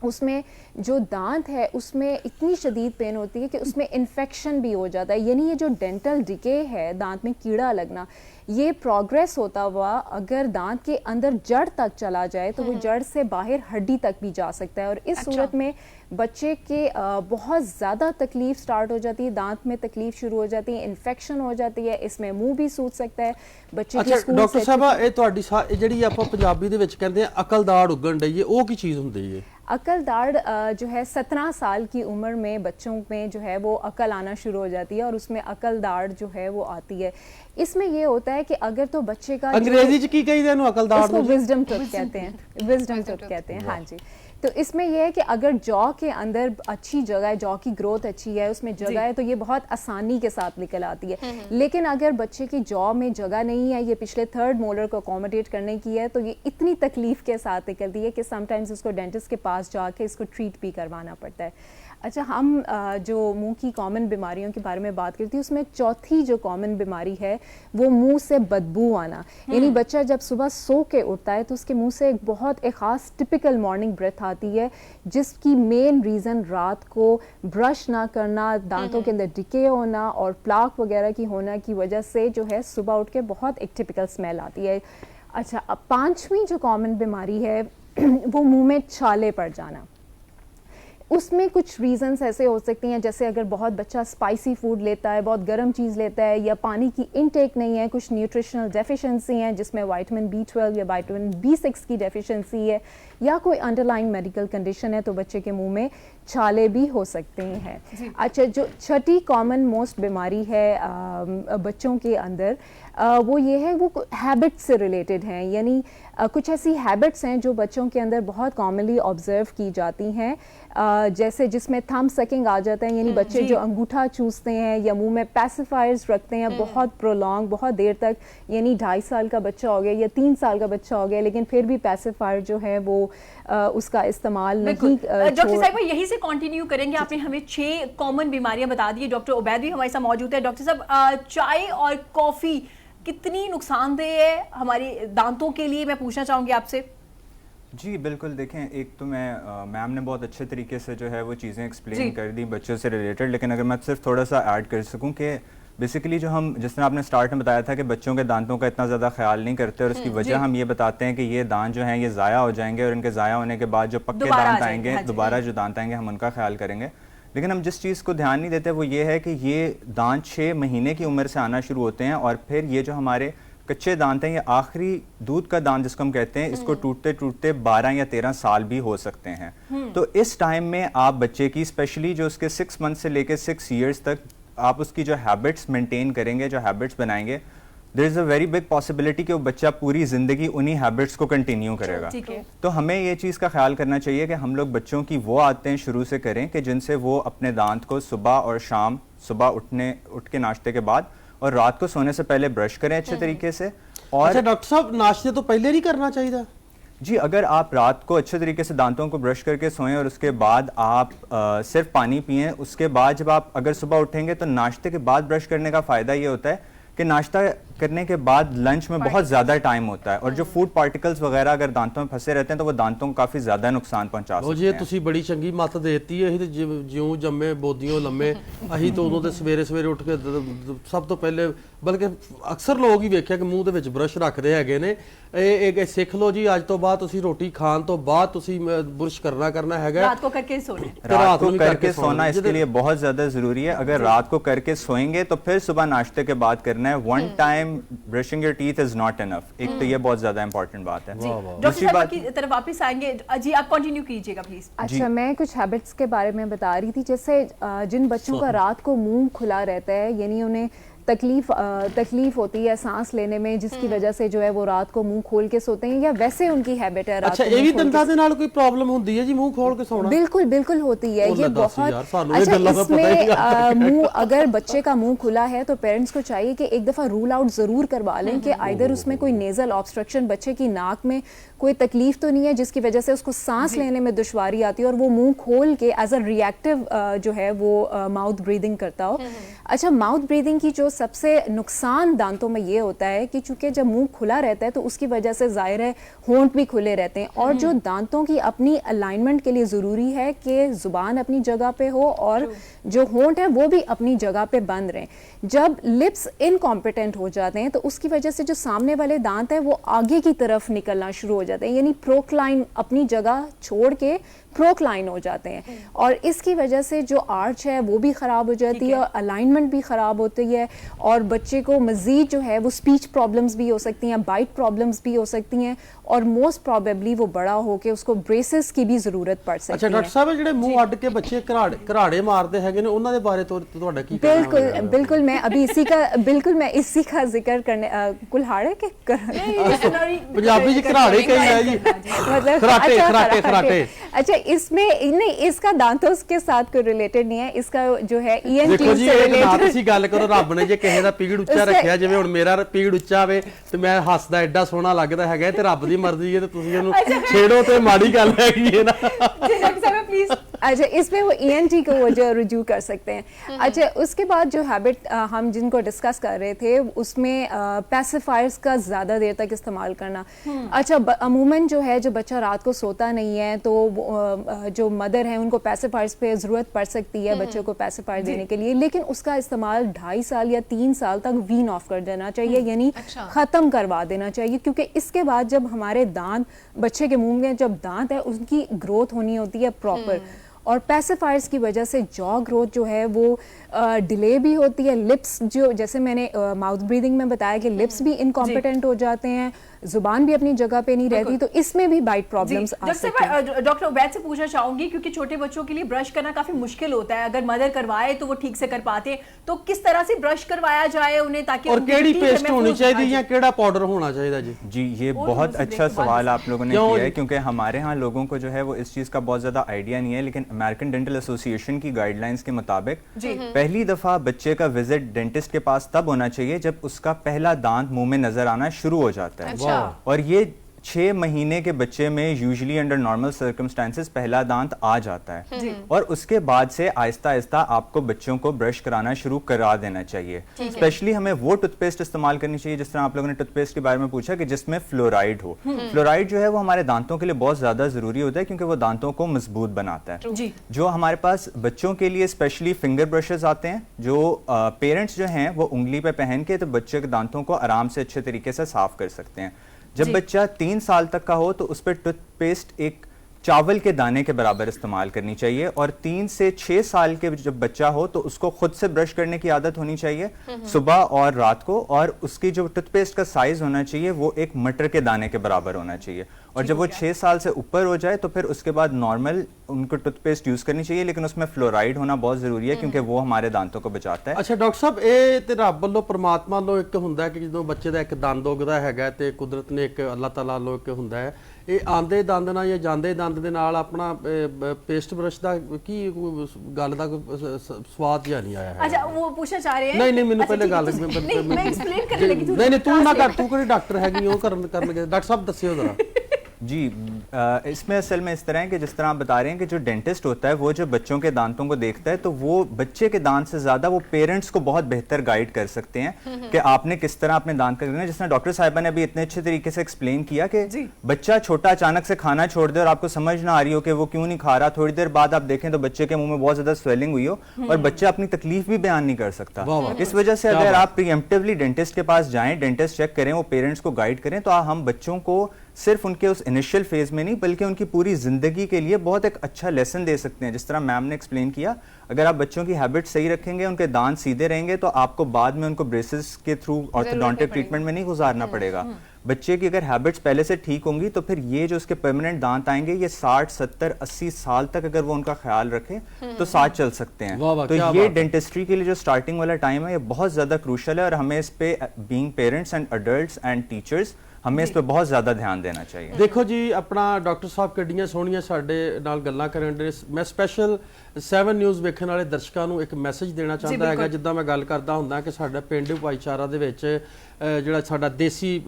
उसमें जो दांत है उसमें इतनी शदीद पेन होती है कि उसमें इन्फेक्शन भी हो जाता है, यानी ये जो डेंटल डिके है, दांत में कीड़ा लगना, ये प्रोग्रेस होता हुआ अगर दांत के अंदर जड़ तक चला जाए तो वो जड़ से बाहर हड्डी तक भी जा सकता है, और इस सूरत में बच्चे के बहुत ज़्यादा तकलीफ स्टार्ट हो जाती है, दांत में तकलीफ शुरू हो जाती है, इन्फेक्शन हो जाती है, इसमें मुंह भी सूज सकता है बच्चे की। अच्छा डॉक्टर साहब, ਇਹ ਤੁਹਾਡੀ ਜਿਹੜੀ ਆਪਾਂ ਪੰਜਾਬੀ ਦੇ ਵਿੱਚ ਕਹਿੰਦੇ ਆ अकल दाड़ उगन रही है, वो की चीज़ होती है? अकल दाढ़ जो है 17 साल की उम्र में बच्चों में जो है वो अकल आना शुरू हो जाती है, और उसमें अकल दाढ़ जो है वो आती है। इसमें ये होता है कि अगर तो बच्चे का अंग्रेजी की कही देनु अकल दाढ़ को विजडम टूथ कहते हैं, विजडम टूथ कहते हैं, हाँ जी। तो इसमें यह है कि अगर जॉ के अंदर अच्छी जगह है, जॉ की ग्रोथ अच्छी है, उसमें जगह है, तो ये बहुत आसानी के साथ निकल आती है। लेकिन अगर बच्चे की जॉ में जगह नहीं है, ये पिछले थर्ड मोलर को अकोमोडेट करने की है, तो ये इतनी तकलीफ के साथ निकलती है कि समटाइम्स उसको डेंटिस्ट के पास जाके इसको ट्रीट भी करवाना पड़ता है। अच्छा, हम जो मुंह की कॉमन बीमारियों के बारे में बात करती हूँ, उसमें चौथी जो कॉमन बीमारी है वो मुंह से बदबू आना, यानी बच्चा जब सुबह सो के उठता है तो उसके मुंह से एक ख़ास टिपिकल मॉर्निंग ब्रेथ आती है, जिसकी मेन रीज़न रात को ब्रश ना करना, दांतों के अंदर डिके होना और प्लाक वगैरह की होना की वजह से जो है सुबह उठ के बहुत एक टिपिकल स्मेल आती है। अच्छा, अब पांचवी जो कॉमन बीमारी है वो मुंह में छाले पड़ जाना। उसमें कुछ रीज़न्स ऐसे हो सकती हैं, जैसे अगर बहुत बच्चा स्पाइसी फूड लेता है, बहुत गर्म चीज़ लेता है, या पानी की इनटेक नहीं है, कुछ न्यूट्रिशनल डेफिशिएंसी हैं जिसमें विटामिन B12 या विटामिन B6 की डेफिशिएंसी है, या कोई अंडरलाइंग मेडिकल कंडीशन है, तो बच्चे के मुंह में छाले भी हो सकते हैं। अच्छा, जो छठी कॉमन मोस्ट बीमारी है बच्चों के अंदर, वो ये है, वो हैबिट से रिलेटेड हैं, यानी कुछ ऐसी हैबिट्स हैं जो बच्चों के अंदर बहुत कॉमनली ऑब्जर्व की जाती हैं, जैसे जिसमें थंब सकिंग आ जाता है, यानी बच्चे जो अंगूठा चूसते हैं या मुंह में पैसिफायर्स रखते हैं बहुत प्रोलॉन्ग, बहुत देर तक, यानी 2.5 साल का बच्चा हो गया या 3 साल का बच्चा हो गया, लेकिन फिर भी पैसिफायर जो है वो उसका इस्तेमाल नहीं। डॉक्टर साहब यहीं से कंटिन्यू करेंगे, आपने हमें 6 कॉमन बीमारियां बता दी। डॉक्टर उबैद भी हमारे साथ मौजूद है। डॉक्टर साहब, चाय और कॉफ़ी कितनी नुकसानदेह है हमारे दांतों के लिए, मैं पूछना चाहूँगी आपसे। जी बिल्कुल, देखें, एक तो मैम ने बहुत अच्छे तरीके से जो है वो चीज़ें एक्सप्लेन कर दी बच्चों से रिलेटेड, लेकिन अगर मैं सिर्फ थोड़ा सा ऐड कर सकूं कि बेसिकली जो हम, जिस तरह आपने स्टार्ट में बताया था कि बच्चों के दांतों का इतना ज़्यादा ख्याल नहीं करते, और उसकी वजह हम ये बताते हैं कि ये दांत जो हैं ये ज़ाया हो जाएंगे, और इनके ज़ाया होने के बाद जो पक्के दांत आएंगे, दोबारा जो दांत आएंगे हम उनका ख्याल करेंगे। लेकिन हम जिस चीज़ को ध्यान नहीं देते वो ये है कि ये दांत 6 महीने की उम्र से आना शुरू होते हैं, और फिर ये जो हमारे कच्चे दांत हैं, ये आखिरी दूध का दांत जिसको हम कहते हैं, इसको टूटते टूटते 12 या 13 साल भी हो सकते हैं। तो इस टाइम में आप बच्चे की, स्पेशली जो उसके 6 मंथ से लेकर 6 ईयर्स तक, आप उसकी जो हैबिट्स मेंटेन करेंगे, जो हैबिट्स बनाएंगे, there is a very big possibility कि वो बच्चा पूरी ज़िंदगी उन्हीं हैबिट्स को कंटिन्यू करेगा। तो हमें ये चीज़ का ख्याल करना चाहिए कि हम लोग बच्चों की वो आदतें शुरू से करें कि जिनसे वो अपने दांत को सुबह और शाम, सुबह उठ के नाश्ते के बाद और रात को सोने से पहले ब्रश करें अच्छे तरीके से। और अच्छा डॉक्टर साहब, नाश्ते तो पहले नहीं करना चाहिए? जी, अगर आप रात को अच्छे तरीके से दांतों को ब्रश करके सोएं और उसके बाद आप सिर्फ पानी पिएं, उसके बाद जब आप अगर सुबह उठेंगे तो नाश्ते के बाद ब्रश करने का फ़ायदा ये होता है कि नाश्ता करने के बाद लंच में बहुत ज़्यादा टाइम होता है, और जो फूड पार्टिकल्स वगैरह अगर दांतों में फंसे रहते हैं तो वो दांतों को काफ़ी ज़्यादा नुकसान पहुंचा सकते हैं। ਤੁਸੀਂ ਬੜੀ ਚੰਗੀ ਮੱਤ ਦੇਤੀ ਹੈ, ਜਿਉਂ ਜੰਮੇ ਬੋਦੀਆਂ ਲੰਮੇ, ਅਸੀਂ ਤਾਂ ਉਦੋਂ ਤੇ ਸਵੇਰੇ ਸਵੇਰੇ ਉੱਠ ਕੇ ਸਭ ਤੋਂ ਪਹਿਲੇ, ਬਲਕਿ ਅਕਸਰ ਲੋਕ ਹੀ ਵੇਖਿਆ ਕਿ ਮੂੰਹ ਦੇ ਵਿੱਚ ਬ੍ਰਸ਼ ਰੱਖਦੇ ਹੈਗੇ ਨੇ। ਇਹ ਸਿੱਖ ਲਓ ਜੀ, ਅੱਜ ਤੋਂ ਬਾਅਦ ਤੁਸੀਂ ਰੋਟੀ ਖਾਣ ਤੋਂ ਬਾਅਦ ਤੁਸੀਂ ਬੁਰਸ਼ करना हैगा। रात को करके सोना, रात को करके सोना इसके लिए बहुत ज़्यादा ज़रूरी है। अगर रात को करके सोएंगे तो फिर सुबह नाश्ते के बाद करना है। 1 time time brushing your teeth is not enough. एक तो ये बहुत ज्यादा इंपॉर्टेंट बात है। डॉक्टर साहब की तरफ वापस आएंगे जी, आप कंटिन्यू कीजिएगा प्लीज। अच्छा, मैं कुछ हैबिट्स के बारे में बता रही थी, जैसे जिन बच्चों का रात को मुंह खुला रहता है, यानी उन्हें तकलीफ होती है सांस लेने में, जिसकी वजह से जो है वो रात को मुंह खोल के सोते हैं, या वैसे उनकी हैबिट है रात अच्छा, को ये भी दंदां दे नाल कोई प्रॉब्लम होती है जी, मुंह खोल के सोना? बिल्कुल बिल्कुल होती है ये बहुत। अच्छा, इसमें मुंह अगर बच्चे का मुंह खुला है तो पेरेंट्स को चाहिए कि एक दफा रूल आउट जरूर करवा लें कि आइदर उसमें कोई नेजल ऑब्स्ट्रक्शन, बच्चे की नाक में कोई तकलीफ तो नहीं है जिसकी वजह से उसको सांस लेने में दुश्वारी आती है और वो मुंह खोल के एज अ रिएक्टिव जो है वो माउथ ब्रीदिंग करता हो। अच्छा, माउथ ब्रीदिंग की जो सबसे नुकसान दांतों में ये होता है कि चूंकि जब मुंह खुला रहता है तो उसकी वजह से जाहिर है होंठ भी खुले रहते हैं, और जो दांतों की अपनी अलाइनमेंट के लिए ज़रूरी है कि जुबान अपनी जगह पे हो और जो होंठ है वो भी अपनी जगह पे बंद रहें। जब लिप्स इनकॉम्पिटेंट हो जाते हैं तो उसकी वजह से जो सामने वाले दांत है वो आगे की तरफ निकलना शुरू हो जाते हैं, यानी प्रोक्लाइन अपनी जगह छोड़ के प्रोक्लाइन हो जाते हैं, और इसकी वजह से जो आर्च है वो भी ख़राब हो जाती है और अलाइनमेंट भी ख़राब होती है, और बच्चे को मज़ीद जो है वो स्पीच प्रॉब्लम्स भी हो सकती हैं, बाइट प्रॉब्लम्स भी हो सकती हैं, और मोस्ट प्रॉबेबली वो बड़ा होके उसको ब्रेसेस की भी ज़रूरत पड़ सकती है। अच्छा डॉक्टर साहब, ਜਿਹੜੇ ਮੂੰਹ ਅੱਡ ਕੇ ਬੱਚੇ ਘਰਾੜੇ ਮਾਰਦੇ ਹੈਗੇ ਨੇ, ਉਹਨਾਂ ਦੇ ਬਾਰੇ ਤੁਹਾਡਾ ਕੀ ਕਹਿਣਾ ਹੈ? बिल्कुल मैं अभी इसी का जिक्र करने कुल्हाड़े के पंजाबी जी घराड़े कही है जी, मतलब खराटे। अच्छा, इसमें नहीं, इसका दांतों के साथ कोई रिलेटेड नहीं है, इसका जो है ENT देखो जी, से एक ना ਤੁਸੀਂ ਗੱਲ ਕਰੋ, ਰੱਬ ਨੇ ਜੇ ਕਿਸੇ ਦਾ ਪੀੜ ਉੱਚਾ ਰੱਖਿਆ, ਜਿਵੇਂ ਹੁਣ ਮੇਰਾ ਪੀੜ ਉੱਚਾ ਹੋਵੇ ਤੇ ਮੈਂ ਹੱਸਦਾ ਐਡਾ ਸੋਹਣਾ ਲੱਗਦਾ ਹੈਗਾ, ਤੇ ਰੱਬ ਦੀ ਮਰਜ਼ੀ ਹੈ ਤੇ ਤੁਸੀਂ ਉਹਨੂੰ ਛੇੜੋ ਤੇ ਮਾੜੀ ਗੱਲ ਹੈਗੀ ਹੈ ना। प्लीज। अच्छा, इसमें वो ENT को वो जो रुजू कर सकते हैं। अच्छा, उसके बाद जो हैबिट हम जिनको डिस्कस कर रहे थे उसमें पैसिफायर्स का ज़्यादा देर तक इस्तेमाल करना। अच्छा, अमूमन जो है जो बच्चा रात को सोता नहीं है तो जो मदर है उनको पैसिफायर्स पे ज़रूरत पड़ सकती है बच्चों को पैसिफायर देने के लिए, लेकिन उसका इस्तेमाल 2.5 साल या 3 साल तक वीन ऑफ कर देना चाहिए, यानी ख़त्म करवा देना चाहिए, क्योंकि इसके बाद जब हमारे दांत, बच्चे के मुंह में जब दांत है उनकी ग्रोथ होनी होती है प्रॉपर, और पैसिफायर्स की वजह से जॉ ग्रोथ जो है वो डिले भी होती है। लिप्स जो, जैसे मैंने माउथ ब्रीदिंग में बताया कि लिप्स भी इनकॉम्पिटेंट हो जाते हैं, जुबान भी अपनी जगह पे नहीं रहती, तो इसमें भी बाइट प्रॉब्लम्स आ सकती हैं। डॉक्टर उबैद से पूछना चाहूंगी, क्योंकि छोटे बच्चों के लिए ब्रश करना काफी मुश्किल होता है, अगर मदर करवाए तो वो ठीक से कर पाते हैं, तो किस तरह से ब्रश करवाया जाए उन्हें, ताकि और केड़ी पेस्ट होनी चाहिए या केड़ा पाउडर होना चाहिए? जी ये बहुत अच्छा सवाल आप लोगों ने किया है, क्योंकि हमारे यहाँ लोगों को जो है वो इस चीज का बहुत ज्यादा आइडिया नहीं है, लेकिन अमेरिकन डेंटल एसोसिएशन की गाइडलाइंस के मुताबिक पहली दफा बच्चे का विजिट डेंटिस्ट के पास तब होना चाहिए जब उसका पहला दांत मुंह में नजर आना शुरू हो जाता है। अच्छा। और ये 6 महीने के बच्चे में यूजुअली अंडर नॉर्मल सर्कमस्टेंसेस पहला दांत आ जाता है, और उसके बाद से आहिस्ता आहिस्ता आपको बच्चों को ब्रश कराना शुरू करा देना चाहिए। स्पेशली हमें वो टूथपेस्ट इस्तेमाल करनी चाहिए, जिस तरह आप लोगों ने टूथपेस्ट के बारे में पूछा, कि जिसमें फ्लोराइड हो। फ्लोराइड जो है वो हमारे दांतों के लिए बहुत ज्यादा जरूरी होता है, क्योंकि वो दांतों को मजबूत बनाता है। जो हमारे पास बच्चों के लिए स्पेशली फिंगर ब्रशेस आते हैं, जो पेरेंट्स जो हैं वो उंगली पे पहन के तो बच्चे के दांतों को आराम से अच्छे तरीके से साफ कर सकते हैं। जब बच्चा 3 साल तक का हो तो उस पर टूथपेस्ट एक चावल के दाने के बराबर इस्तेमाल करनी चाहिए, और 3 से 6 साल के जब बच्चा हो तो उसको खुद से ब्रश करने की आदत होनी चाहिए सुबह और रात को, और उसकी जो टूथपेस्ट का साइज होना चाहिए वो एक मटर के दाने के बराबर होना चाहिए, और जब वो 6 साल से ऊपर हो जाए तो फिर उसके बाद नॉर्मल उनको टूथपेस्ट यूज करनी चाहिए, लेकिन उसमें फ्लोराइड होना बहुत जरूरी है, क्योंकि वो हमारे दांतों को बचाता है। अच्छा डॉक्टर साहब, ਇਹ ਤੇ ਰੱਬ ਵੱਲੋਂ ਪਰਮਾਤਮਾ ਵੱਲੋਂ ਇੱਕ ਹੁੰਦਾ ਹੈ ਕਿ ਜਦੋਂ ਬੱਚੇ ਦਾ ਇੱਕ ਦੰਦ ਉਗਦਾ ਹੈਗਾ ਤੇ ਕੁਦਰਤ ਨੇ ਇੱਕ ਅੱਲਾਹ ਤਾਲਾ ਵੱਲੋਂ ਇੱਕ ਹੁੰਦਾ ਹੈ, ਇਹ ਆਂਦੇ ਦੰਦ ਨਾਲ ਜਾਂ ਜਾਂਦੇ ਦੰਦ ਦੇ ਨਾਲ ਆਪਣਾ ਪੇਸਟ ਬ੍ਰਸ਼ ਦਾ ਕੀ ਗੱਲ ਦਾ ਸਵਾਦ ਜਿਹਾ ਨਹੀਂ ਆਇਆ ਹੈ। अच्छा, वो पूछना चाह रहे हैं? नहीं मैंने पहले गल मैं एक्सप्लेन करने लगी। नहीं तू ना कर, तू कोई डॉक्टर हैगी ਉਹ ਕਰਨਗੇ। डॉक्टर साहब दसियो जरा। जी इसमें असल में इस तरह है कि जिस तरह आप बता रहे हैं कि जो डेंटिस्ट होता है वो जो बच्चों के दांतों को देखता है, तो वो बच्चे के दांत से ज्यादा वो पेरेंट्स को बहुत बेहतर गाइड कर सकते हैं कि आपने किस तरह अपने दांत करना है। जिस तरह डॉक्टर साहिबा ने अभी इतने अच्छे तरीके से एक्सप्लेन किया कि बच्चा छोटा अचानक से खाना छोड़ दे और आपको समझ ना आ रही हो कि वो क्यों नहीं खा रहा, थोड़ी देर बाद आप देखें तो बच्चे के मुंह में बहुत ज्यादा स्वेलिंग हुई हो और बच्चा अपनी तकलीफ भी बयान नहीं कर सकता। इस वजह से अगर आप प्रीएम्प्टिवली डेंटिस्ट के पास जाएं, डेंटिस्ट चेक करें, वो पेरेंट्स को गाइड करें, तो हम बच्चों को सिर्फ उनके उस इनिशियल फेज में नहीं बल्कि उनकी पूरी ज़िंदगी के लिए बहुत एक अच्छा लेसन दे सकते हैं। जिस तरह मैम ने एक्सप्लेन किया, अगर आप बच्चों की हैबिट सही रखेंगे, उनके दांत सीधे रहेंगे, तो आपको बाद में उनको ब्रेसेस के थ्रू ऑर्थोडोंटिक ट्रीटमेंट में नहीं गुजारना पड़ेगा। बच्चे की अगर हैबिट्स पहले से ठीक होंगी तो फिर ये जो उसके परमानेंट दांत आएंगे, ये 60, 70, 80 साल तक अगर वो उनका ख्याल रखे तो साथ चल सकते हैं। तो ये डेंटिस्ट्री के लिए जो स्टार्टिंग वाला टाइम है, ये बहुत ज़्यादा क्रूशल है और हमें इस पे being parents and adults and teachers हमें इस पे बहुत ज़्यादा ध्यान देना चाहिए। देखो जी, अपना डॉक्टर साहब किड्डियां सोहणियां साडे नाल गल्लां करन दे। मैं स्पैशल 7 न्यूज़ ਵੇਖਣ ਵਾਲੇ ਦਰਸ਼ਕਾਂ ਨੂੰ ਇੱਕ ਮੈਸੇਜ ਦੇਣਾ ਚਾਹੁੰਦਾ ਹੈਗਾ। ਜਿੱਦਾਂ ਮੈਂ ਗੱਲ ਕਰਦਾ ਹੁੰਦਾ ਕਿ ਸਾਡਾ ਪਿੰਡੂ ਭਾਈਚਾਰਾ ਦੇ ਵਿੱਚ ਜਿਹੜਾ ਸਾਡਾ ਦੇਸੀ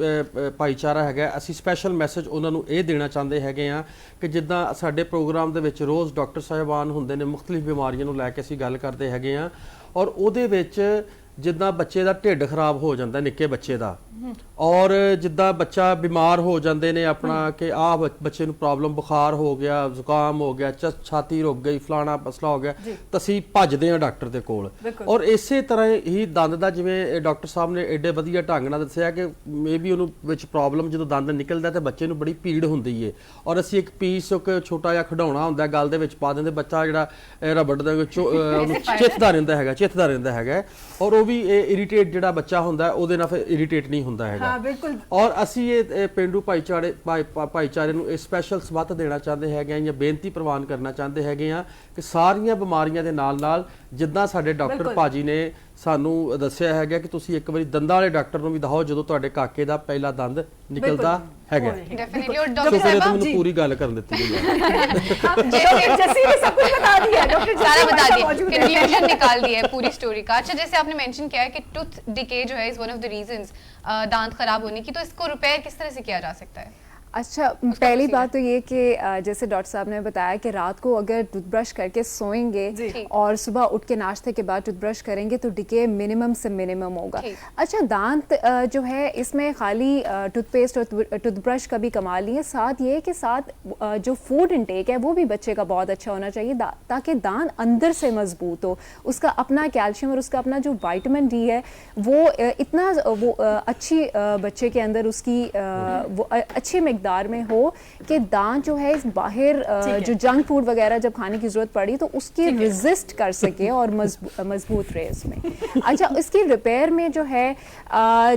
ਭਾਈਚਾਰਾ ਹੈਗਾ, ਅਸੀਂ ਸਪੈਸ਼ਲ ਮੈਸੇਜ ਉਹਨਾਂ ਨੂੰ ਇਹ ਦੇਣਾ ਚਾਹੁੰਦੇ ਹੈਗੇ ਆ ਕਿ ਜਿੱਦਾਂ ਸਾਡੇ ਪ੍ਰੋਗਰਾਮ ਦੇ ਵਿੱਚ ਰੋਜ਼ ਡਾਕਟਰ ਸਾਹਿਬਾਨ ਹੁੰਦੇ ਨੇ, ਮੁxtਲਿਫ ਬਿਮਾਰੀਆਂ ਨੂੰ ਲੈ ਕੇ ਅਸੀਂ ਗੱਲ ਕਰਦੇ ਹੈਗੇ ਆ, ਔਰ ਉਹਦੇ ਵਿੱਚ ਜਿੱਦਾਂ ਬੱਚੇ ਦਾ ਢਿੱਡ ਖਰਾਬ ਹੋ ਜਾਂਦਾ ਨਿੱਕੇ ਬੱਚੇ ਦਾ, ਔਰ ਜਿੱਦਾਂ ਬੱਚਾ ਬਿਮਾਰ ਹੋ ਜਾਂਦੇ ਨੇ ਆਪਣਾ ਕਿ ਆਹ ਬੱਚੇ ਨੂੰ ਪ੍ਰੋਬਲਮ ਬੁਖਾਰ ਹੋ ਗਿਆ, ਜ਼ੁਕਾਮ ਹੋ ਗਿਆ, ਛਾਤੀ ਰੁਕ ਗਈ, ਫਲਾਣਾ ਮਸਲਾ ਹੋ ਗਿਆ, ਤਾਂ ਅਸੀਂ ਭੱਜਦੇ ਹਾਂ ਡਾਕਟਰ ਦੇ ਕੋਲ। ਔਰ ਇਸੇ ਤਰ੍ਹਾਂ ਹੀ ਦੰਦ ਦਾ, ਜਿਵੇਂ ਡਾਕਟਰ ਸਾਹਿਬ ਨੇ ਐਡੇ ਵਧੀਆ ਢੰਗ ਨਾਲ ਦੱਸਿਆ ਕਿ ਮੇਬੀ ਉਹਨੂੰ ਵਿੱਚ ਪ੍ਰੋਬਲਮ ਜਦੋਂ ਦੰਦ ਨਿਕਲਦਾ ਤੇ ਬੱਚੇ ਨੂੰ ਬੜੀ ਪੀੜ ਹੁੰਦੀ ਏ, ਔਰ ਅਸੀਂ ਇੱਕ ਪੀਸ ਛੋਟਾ ਜਿਹਾ ਖਿਡੌਣਾ ਹੁੰਦਾ ਗਲ ਦੇ ਵਿੱਚ ਪਾ ਦਿੰਦੇ, ਬੱਚਾ ਜਿਹੜਾ ਰਬੜ ਦਾ ਚਿੱਥਦਾ ਰਹਿੰਦਾ ਹੈਗਾ, ਔਰ ਉਹ ਵੀ ਇਰੀਟੇਟ ਜਿਹੜਾ ਬੱਚਾ ਹੁੰਦਾ ਉਹਦੇ ਨਾਲ ਫਿਰ ਇਰੀਟੇਟ ਨਹੀਂ ਹੁੰਦਾ ਹੈਗਾ। ਬਿਲਕੁਲ। ਔਰ ਅਸੀਂ ਇਹ ਪਿੰਡੂ ਭਾਈਚਾਰੇ ਨੂੰ ਇਹ ਸਪੈਸ਼ਲ ਸਬੱਤ ਦੇਣਾ ਚਾਹੁੰਦੇ ਹੈਗੇ ਆ, ਜਾਂ ਬੇਨਤੀ ਪ੍ਰਵਾਨ ਕਰਨਾ ਚਾਹੁੰਦੇ ਹੈਗੇ ਆ ਕਿ ਸਾਰੀਆਂ ਬਿਮਾਰੀਆਂ ਦੇ ਨਾਲ ਜਿੱਦਾਂ ਸਾਡੇ ਡਾਕਟਰ ਭਾਜੀ ਨੇ ਸਾਨੂੰ ਦੱਸਿਆ ਹੈਗਾ ਕਿ ਤੁਸੀਂ ਇੱਕ ਵਾਰੀ ਦੰਦਾਂ ਵਾਲੇ ਡਾਕਟਰ ਨੂੰ ਵੀ ਦਿਖਾਓ ਜਦੋਂ ਤੁਹਾਡੇ ਕਾਕੇ ਦਾ ਪਹਿਲਾ ਦੰਦ ਨਿਕਲਦਾ ਹੈਗਾ। डेफिनेटली। और डॉक्टर साहब ਮੈਨੂੰ ਪੂਰੀ ਗੱਲ ਕਰਨ ਦਿੱਤੀ ਗਈ है। जैसे भी सब कुछ बता दिया, डॉक्टर सारा बता दिया, कंक्लूजन निकाल दिया है पूरी स्टोरी का। अच्छा, जैसे आपने मेंशन किया है कि टूथ डिके जो है is one of the reasons दांत खराब होने की, तो इसको रिपेयर किस तरह से किया जा सकता है? अच्छा, पहली बात तो ये कि जैसे डॉक्टर साहब ने बताया कि रात को अगर टूथब्रश करके सोएंगे और सुबह उठ के नाश्ते के बाद टूथब्रश करेंगे तो डिके मिनिमम से मिनिमम होगा। अच्छा, दांत जो है इसमें खाली टूथपेस्ट और टूथब्रश का भी कमाल नहीं है, साथ ये कि साथ जो फूड इनटेक है वो भी बच्चे का बहुत अच्छा होना चाहिए ताकि दांत अंदर से मजबूत हो। उसका अपना कैल्शियम और उसका अपना जो विटामिन डी है वो इतना वो अच्छी बच्चे के अंदर उसकी वो अच्छी दार में हो कि दांत जो है इस बाहर जो जंक फूड वगैरह जब खाने की जरूरत पड़ी तो उसकी रेजिस्ट कर सके और मजबूत रहे उसमें। अच्छा, इसकी रिपेयर में जो है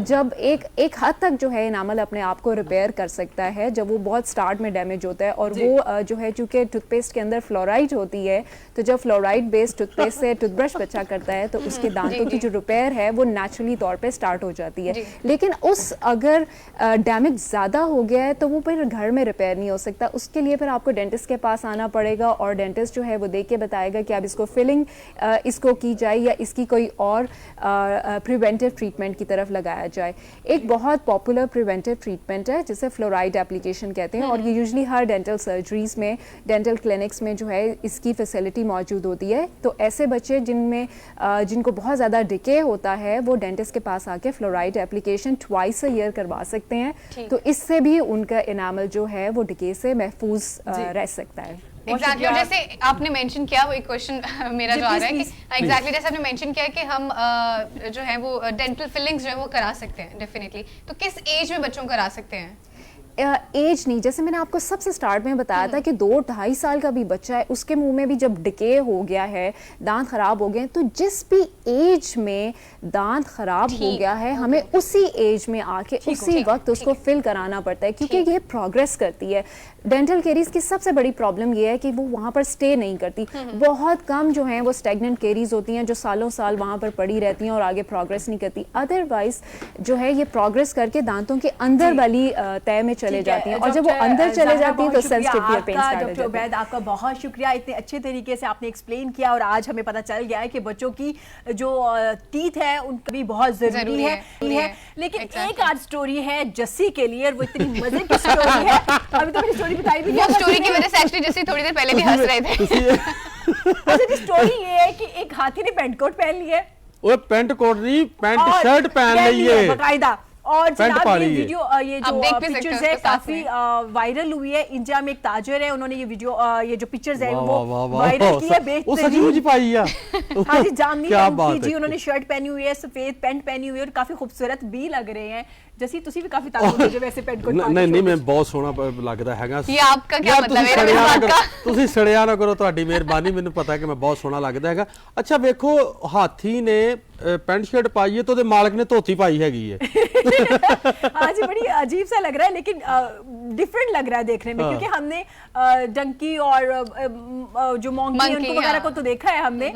जब एक हद तक जो है इनामल अपने आप को रिपेयर कर सकता है जब वो बहुत स्टार्ट में डैमेज होता है, और वो जो है चूंकि टूथपेस्ट के अंदर फ्लोराइड होती है, तो जब फ्लोराइड बेस्ड टूथपेस्ट से टूथब्रश बच्चा करता है तो उसके दांतों की जो रिपेयर है वो नेचुरली तौर पर स्टार्ट हो जाती है। लेकिन उस अगर डैमेज ज़्यादा हो गया है तो वो फिर घर में रिपेयर नहीं हो सकता, उसके लिए फिर आपको डेंटिस्ट के पास आना पड़ेगा, और डेंटिस्ट जो है वो देख के बताएगा कि अब इसको फिलिंग इसको की जाए या इसकी कोई और प्रिवेंटिव ट्रीटमेंट की तरफ लगाया जाए। एक बहुत पॉपुलर प्रिवेंटिव ट्रीटमेंट है जिसे फ्लोराइड एप्लीकेशन कहते हैं, और ये यूजली हर डेंटल सर्जरीज में, डेंटल क्लिनिक्स में जो है इसकी फैसिलिटी मौजूद होती है। तो ऐसे बच्चे जिनको बहुत ज़्यादा डिके होता है वो डेंटिस्ट के पास आके fluoride application twice a year करवा सकते हैं, तो इससे भी उनका इनामल जो है वो डिके से महफूज रह सकता है। एग्जैक्टली। और जैसे आपने मेंशन किया, वो एक क्वेश्चन मेरा जो आ रहा है कि एग्जैक्टली जैसे आपने मेंशन किया कि हम जो है वो डेंटल फिलिंग्स जो है वो करा सकते हैं डेफिनेटली, तो किस एज में बच्चों को करा सकते हैं? एज नहीं, जैसे मैंने आपको सबसे स्टार्ट में बताया था कि 2-2.5 साल का भी बच्चा है, उसके मुंह में भी जब डिके हो गया है, दांत खराब हो गए, तो जिस भी एज में दांत खराब हो गया है हमें उसी एज में आके उसी वक्त उसको फिल कराना पड़ता है, क्योंकि ये प्रोग्रेस करती है। डेंटल केरीज की सबसे बड़ी प्रॉब्लम ये है कि वो वहाँ पर स्टे नहीं करती, बहुत कम जो है वो स्टेगनेंट केरीज होती हैं जो सालों साल वहाँ पर पड़ी रहती हैं और आगे प्रोग्रेस नहीं करती। अदरवाइज जो है ये प्रोग्रेस करके दांतों के अंदर वाली तय में चले जाती हैं, और जब वो अंदर चले जाती हैं तो सेंसिटिव ईयर पेन स्टार्ट हो जाता है। उबैद, आपका बहुत शुक्रिया, इतने अच्छे तरीके से आपने एक्सप्लेन किया, और आज हमें पता चल गया है कि बच्चों की जो टीथ है उनका भी बहुत जरूरी है। लेकिन एक आज स्टोरी है जस्सी के लिए, और वो इतनी मजे की स्टोरी है, अभी तो मैंने स्टोरी बताई भी नहीं, वो स्टोरी की वजह से एक्चुअली जस्सी थोड़ी देर पहले भी हंस रहे थे। अच्छा, जी स्टोरी ये है कि एक हाथी ने पेंट कोट पहन लिया है, वो पेंट कोट नहीं, पेंट शर्ट पहन ली है बकायदा, और पैंट जनाब पाली ये है। वीडियो ये आप जो देख भी सकते पिक्चर्स हो है उसके साथ काफी वायरल हुई है। इंडिया में एक ताजर है, उन्होंने ये वीडियो ये जो पिक्चर्स है वाह, वो वाह, वाह, वायरल की है। वो सचमुच पाई है। हाँ जी, जामनी क्या रंग बात की जी है। उन्होंने शर्ट पहनी हुई है, सफेद पैंट पहनी हुई है और काफी खूबसूरत भी लग रहे हैं। जैसी तुसी भी काफी तारीफ हो वैसे पैंट कोट नहीं नहीं, मैं बहुत सोहना लगदा हैगा। ये आपका क्या मतलब है मेरे बात का? ਤੁਸੀਂ ਸੜਿਆ ਨਾ ਕਰੋ, ਤੁਹਾਡੀ ਮਿਹਰਬਾਨੀ, ਮੈਨੂੰ ਪਤਾ ਕਿ ਮੈਂ ਬਹੁਤ ਸੋਹਣਾ ਲੱਗਦਾ ਹੈਗਾ। ਅੱਛਾ ਵੇਖੋ, ਹਾਥੀ ਨੇ ਪੈਂਟ शर्ट पाई है तो ਉਹਦੇ ਮਾਲਕ ਨੇ ਧੋਤੀ ਪਾਈ ਹੈਗੀ है। हाँ जी, बड़ी अजीब सा लग रहा है लेकिन डिफरेंट लग रहा है देखने में, क्योंकि हमने डंकी और जो मोंकी उनको वगैरह को तो देखा है हमने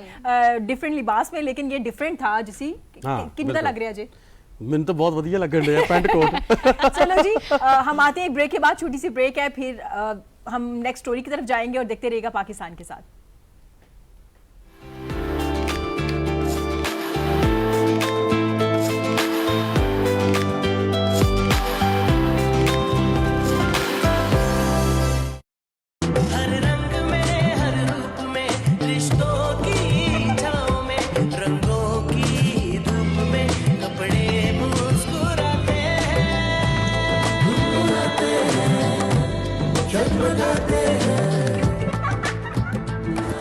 डिफरेंट लिबास में, लेकिन ये डिफरेंट था जिसी। कितना लग रहा है जी? ਮੈਨੂੰ ਤਾਂ ਬਹੁਤ ਵਧੀਆ ਲੱਗਣ ਰਿਹਾ ਪੈਂਟ कोट। चलो जी, हम आते हैं ब्रेक के बाद, छोटी सी ब्रेक है, फिर हम नेक्स्ट स्टोरी की तरफ जाएंगे और देखते रहेगा पाकिस्तान के साथ।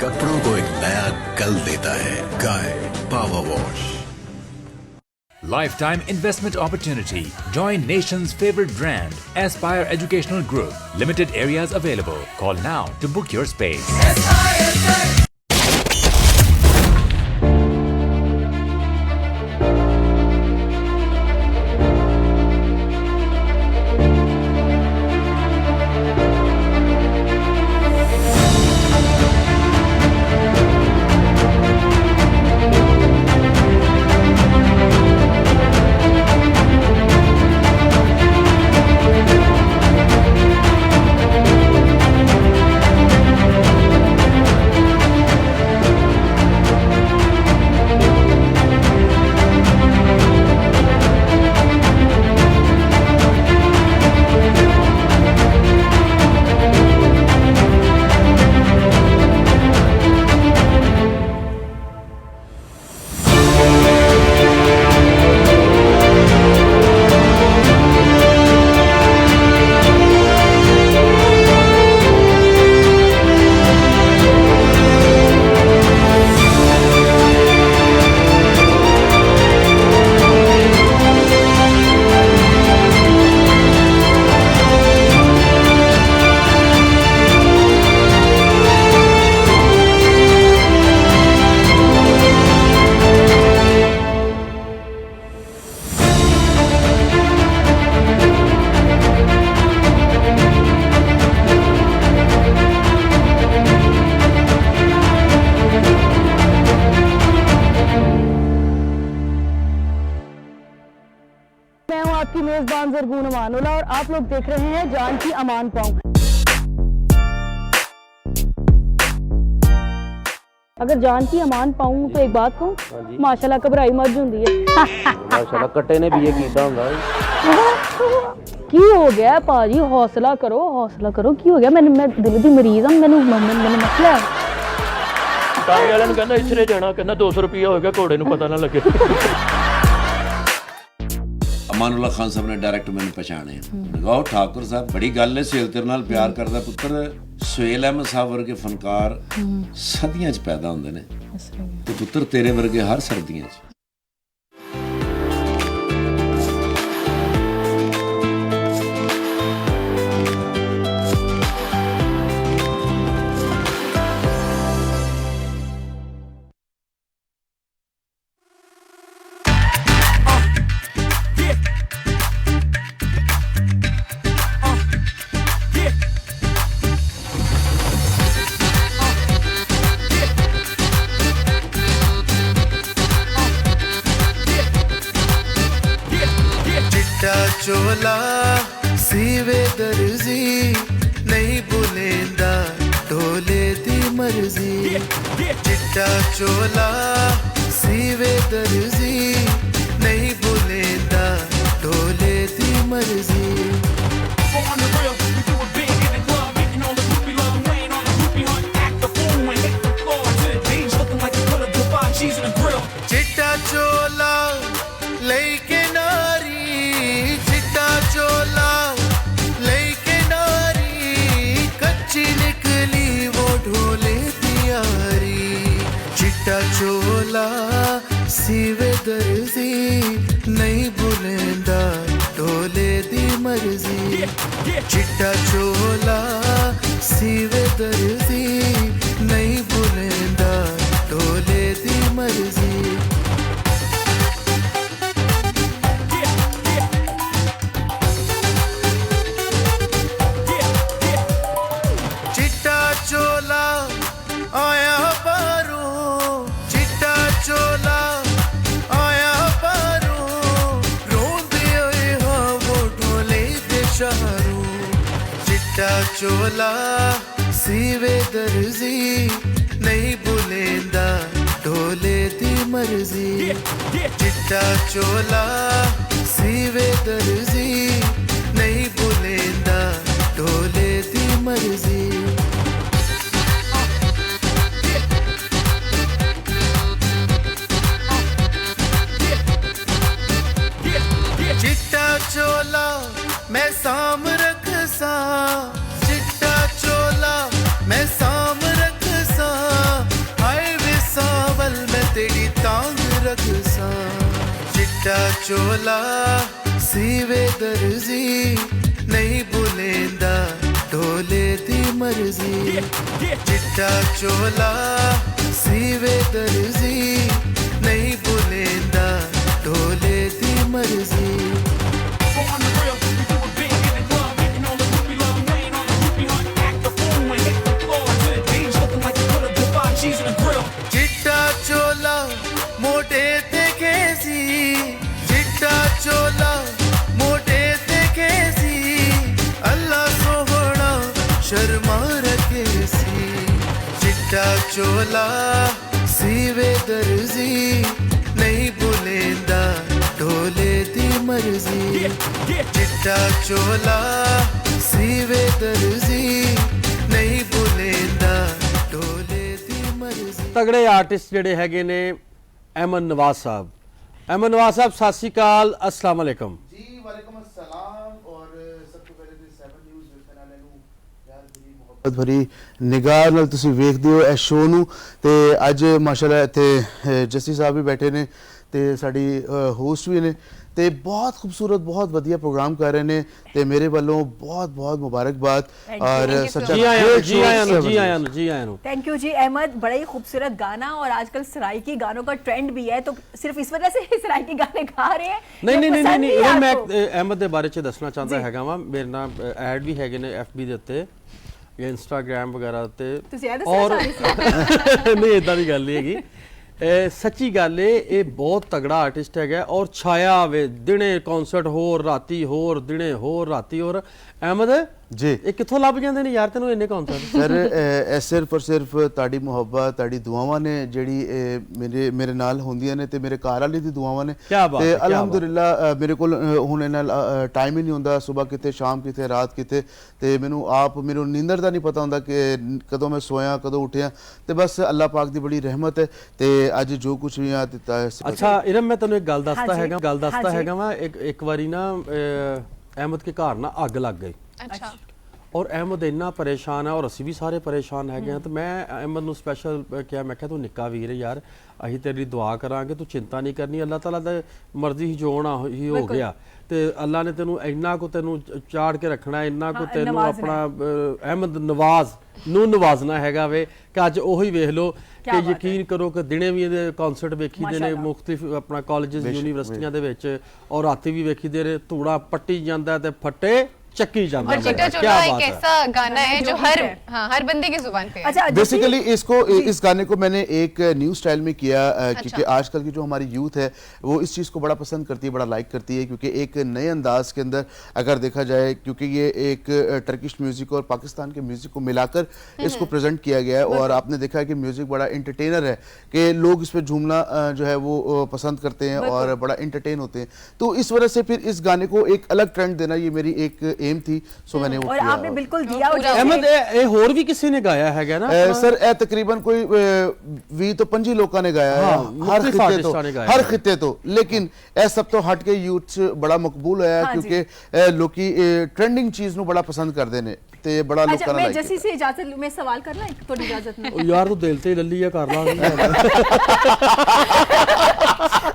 कपड़ों को एक नया कल देता है गाय power wash. Lifetime investment opportunity. Join nation's favorite brand, Aspire Educational Group. Limited areas available. Call now to book your space. मैं हूं आपकी मेजबान जरगून अमानुल्लाह और आप लोग देख रहे हैं जान की अमान पाऊं। अगर जान की अमान पाऊं तो एक बात कहूं, माशाल्लाह घबराई मर्ज हुंदी है। माशाल्लाह कट्टे ने बीए कीता हुंदा की हो गया पाजी, हौसला करो की हो गया? मैं दिल दी मरीज हां, मैंने मसला है। ताई वाले कहना इछरे जाना, कहना 200 रुपया होएगा, घोड़े नूं पता ना लगे। अमानुल्लाह खान साहब ने डायरेक्ट मैंने पहचाने, गौ ठाकुर साहब बड़ी गल है, सुहेल तेरे नाल प्यार करदा पुत्र। सुहेल अहमद साहब वर्गे फनकार सदियां च पैदा होंदे ने ते पुत्र तेरे वर्गे हर सर्दियां च। चोला सीवे दर्जी नहीं बुलेंदा ढोले दी मर्जी। चिट्टा चोला सीवे दर्जी नहीं बुलेंदा ढोले दी मर्जी। चिट्टा चोला लेके नारी सीवे दर्जी नहीं भुलेंदा ढोले दी मर्जी चिट्टा चोला सीवे दर्जी नहीं भुलेंदा ढोले दी मर्जी चिट्टा चोला आया बारू चिट्टा चोला आया बारू रोंदे होए हाँ वो ढोले दे शहरू चिट्टा चोला सीवे दर्जी नहीं भुलेंदा ढोले दी मर्जी चिट्टा चोला सीवे दर्जी नहीं भुलेंदा ढोले दी मर्जी चिट्टा चोला मैं साम रख सा चिट्टा चोला मैं साम रख सा हाय वे सावल मैं तेरी तांग रख सा चिट्टा चोला सीवे दर्जी नहीं भुलेंदा ढोले दी मर्जी चिट्टा चोला सीवे दर्जी नहीं भुलेंदा ढोले दी मर्जी चिट्टा चोला मोटे ते कैसी चिट्टा चोला मोटे ते कैसी अल्लाह सोहना शर्मा रखे सी चिट्टा चोला सीवे दर्जी नहीं भुलेंदा ढोले दी मर्जी चिट्टा चोला सीवे दर्जी नहीं भुलेंदा ढोले दी मर्जी तगड़े आर्टिस्ट ਜਿਹੜੇ ਹੈਗੇ ਨੇ ਅਹਿਮਦ ਨਵਾਜ਼ ਸਾਹਿਬ अहमद नवाज साहब सत श्री अकाल अस्सलाम वालेकुम जी वालेकुम अस्सलाम और सब ਤੋਂ ਪਹਿਲੇ ਤੇ 7 ਨਿਊਜ਼ ਵੇਖਣ ਵਾਲਿਆਂ ਨੂੰ ਪਿਆਰ ਭਰੀ ਮੁਹੱਬਤ ਭਰੀ ਨਿਗਾਹ ਨਾਲ ਤੁਸੀਂ ਵੇਖਦੇ ਹੋ ਇਸ ਸ਼ੋਅ ਨੂੰ ਤੇ ਅੱਜ ਮਾਸ਼ਾਅੱਲਾ ਇੱਥੇ ਜੱਸੀ ਸਾਹਿਬ ਵੀ ਬੈਠੇ ਨੇ ਤੇ ਸਾਡੀ ਹੋਸਟ ਵੀ ਨੇ ਤੇ ਬਹੁਤ ਖੂਬਸੂਰਤ ਬਹੁਤ ਵਧੀਆ ਪ੍ਰੋਗਰਾਮ ਕਰ ਰਹੇ ਨੇ ਤੇ ਮੇਰੇ ਵੱਲੋਂ ਬਹੁਤ ਬਹੁਤ ਮੁਬਾਰਕਬਾਦ और सच्चा थैंक यू जी अहमद बड़ा ही खूबसूरत गाना और आजकल सराइकी गानों का ट्रेंड भी है तो सिर्फ इस वजह से सराइकी गाने गा रहे हैं नहीं मैं अहमद ਦੇ ਬਾਰੇ ਚ ਦੱਸਣਾ ਚਾਹੁੰਦਾ ਹੈਗਾ ਵਾਂ ਮੇਰੇ ਨਾਲ ਐਡ ਵੀ ਹੈਗੇ ਨੇ FB ਦੇ ਉੱਤੇ ਜਾਂ ਇੰਸਟਾਗ੍ਰam ਵਗੈਰਾ ਤੇ ਔਰ ਨਹੀਂ ਇਦਾਂ ਦੀ ਗੱਲ ਨਹੀਂ ਹੈਗੀ ਸੱਚੀ ਗੱਲ ਇਹ ਬਹੁਤ ਤਗੜਾ ਆਰਟਿਸਟ ਹੈਗਾ ਔਰ ਛਾਇਆ ਆਵੇ ਦਿਨੇ ਕਨਸਰਟ ਹੋਰ ਰਾਤੀ ਹੋਰ ਦਿਨੇ ਹੋਰ ਰਾਤੀ ਹੋਰ ਅਹਿਮਦ जी ਇਹ ਕਿੱਥੋਂ ਲੱਭ ਜਾਂਦੇ ਨੇ ਯਾਰ ਤੈਨੂੰ ਇੰਨੇ ਕਨਸਰਟ सर ਇਹ ਸਿਰਫ ਔਰ ਸਿਰਫ ਤੁਹਾਡੀ ਮੁਹੱਬਤ ਤੁਹਾਡੀ ਦੁਆਵਾਂ ਨੇ ਜਿਹੜੀ ਮੇਰੇ ਨਾਲ ਹੁੰਦੀਆਂ ਨੇ ਤੇ ਮੇਰੇ ਘਰ ਵਾਲੀ ਦੀ ਦੁਆਵਾਂ ਨੇ ਤੇ ਅਲਹਮਦੁਲਿਲਾ ਮੇਰੇ ਕੋਲ ਹੁਣ ਇਹਨਾਂ ਟਾਈਮ ਹੀ ਨਹੀਂ ਹੁੰਦਾ ਸਵੇਰ ਕਿਤੇ ਸ਼ਾਮ ਕਿਤੇ ਰਾਤ ਕਿਤੇ ਤੇ ਮੈਨੂੰ ਨੀਂਦਰ ਦਾ ਨਹੀਂ ਪਤਾ ਹੁੰਦਾ ਕਿ ਕਦੋਂ ਮੈਂ ਸੋਇਆ ਕਦੋਂ ਉੱਠਿਆ ਤੇ ਬਸ ਅੱਲਾਹ ਪਾਕ ਦੀ ਬੜੀ ਰਹਿਮਤ ਹੈ ਤੇ ਅੱਜ ਜੋ ਕੁਝ ਵੀ ਆ ਦਿੱਤਾ ਹੈ ਅੱਛਾ ਇਰਮ ਮੈਂ ਤੈਨੂੰ ਇੱਕ ਗੱਲ ਦੱਸਦਾ ਹੈਗਾ ਵਾ ਇੱਕ ਵਾਰੀ ਨਾ अहमद के घर ना अग लग गई अच्छा और अहमद इन्ना परेशान है और असी भी सारे परेशान है तो मैं अहमद ਨੂੰ स्पैशल ਕਿਹਾ ਮੈਂ ਕਿਹਾ ਤੂੰ ਨਿੱਕਾ ਵੀਰ ਯਾਰ ਅਸੀਂ ਤੇਰੀ ਦੁਆ ਕਰਾਂਗੇ ਤੂੰ ਚਿੰਤਾ ਨਹੀਂ ਕਰਨੀ ਅੱਲਾਹ ਤਾਲਾ ਦੀ ਮਰਜ਼ੀ ਹੀ ਜੋ ਹੋਣਾ ਹੀ ਹੋ ਗਿਆ ਤੇ ਅੱਲਾਹ ਨੇ ਤੈਨੂੰ ਇੰਨਾ ਕੋ ਤੈਨੂੰ ਚਾੜ ਕੇ ਰੱਖਣਾ ਇੰਨਾ ਕੋ ਤੈਨੂੰ ਆਪਣਾ ਅਹਿਮਦ ਨਵਾਜ਼ ਨੂੰ ਨਵਾਜ਼ਣਾ ਹੈਗਾ ਵੇ ਕਿ ਅੱਜ ਉਹੀ ਵੇਖ ਲਓ ਕਿ ਯਕੀਨ ਕਰੋ ਕਿ ਦਿਨੇ ਵੀ ਇਹਦੇ ਕਨਸਰਟ ਵੇਖੀਦੇ ਨੇ ਮੁxtਲਿਫ ਆਪਣਾ ਕਾਲਜਸ ਯੂਨੀਵਰਸਿਟੀਆਂ ਦੇ ਵਿੱਚ ਔਰ ਰਾਤੀ ਵੀ ਵੇਖੀਦੇ ਨੇ ਧੂੜਾ ਪੱਟੀ ਜਾਂਦਾ ਤੇ ਫੱਟੇ चक्की जाता है। और चिट्टा चोला एक ऐसा गाना है जो हर बंदे की जुबान पे है। अच्छा बेसिकली इस गाने को मैंने एक न्यू स्टाइल में किया क्योंकि आजकल की जो हमारी यूथ है वो इस चीज़ को बड़ा पसंद करती है बड़ा लाइक करती है क्योंकि एक नए अंदाज के अंदर अगर देखा जाए क्योंकि ये एक टर्किश म्यूजिक और पाकिस्तान के म्यूजिक को मिलाकर इसको प्रेजेंट किया गया है और आपने देखा है कि म्यूजिक बड़ा इंटरटेनर है कि लोग इस पर झूमना जो है वो पसंद करते हैं और बड़ा इंटरटेन होते हैं तो इस वजह से फिर इस गाने को एक अलग ट्रेंड देना ये मेरी एक एम थी सो मैंने वो और किया आपने बिल्कुल दिया अहमद ये और भी किसी ने गाया है ना सर ए तकरीबन कोई 20 तो 25 लोगों ने गाया है हर खिते तो लेकिन ए सब तो हट के यूथ बड़ा मकबूल होया क्योंकि लोग ट्रेंडिंग चीज नु बड़ा पसंद करते ने ते बड़ा लोग अच्छा, करना मैं लाइक जैसी से इजाजत लूं, मैं सवाल करना है थोड़ी इजाजत में। यार तू दिल ते लल्ली है कर ला।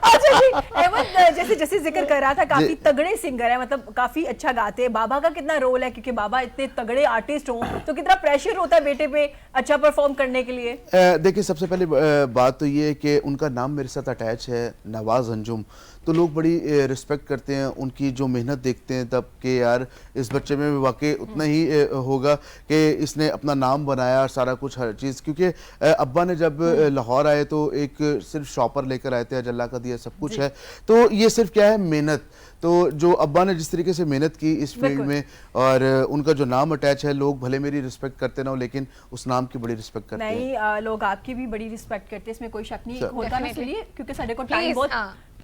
अच्छा जी, अहमद जैसे जैसे जिक्र कर रहा था, काफी तगड़े सिंगर है, मतलब काफी अच्छा गाते हैं। बाबा का कितना रोल है, क्योंकि बाबा इतने तगड़े आर्टिस्ट हों तो कितना प्रेशर होता है बेटे पे अच्छा परफॉर्म करने के लिए? देखिए, सबसे पहले बात तो ये है कि उनका नाम मेरे साथ अटैच है, नवाज अंजुम, तो लोग बड़ी रिस्पेक्ट करते हैं, उनकी जो मेहनत देखते हैं तब कि यार इस बच्चे में वाकई उतना ही होगा कि इसने अपना नाम बनाया, सारा कुछ हर चीज़। क्योंकि अब्बा ने जब लाहौर आए तो एक सिर्फ शॉपर लेकर आए थे, अल्लाह का दिया सब कुछ है, तो ये सिर्फ क्या है, मेहनत। तो जो अब्बा ने जिस तरीके से मेहनत की इस फील्ड में, और उनका जो नाम अटैच है, लोग भले मेरी रिस्पेक्ट करते ना हो लेकिन उस नाम की बड़ी रिस्पेक्ट करते हैं। नहीं, लोग आपकी भी बड़ी रिस्पेक्ट करते हैं, इसमें कोई शक नहीं होता ना। चलिए, क्योंकि साढ़े को टाइम बहुत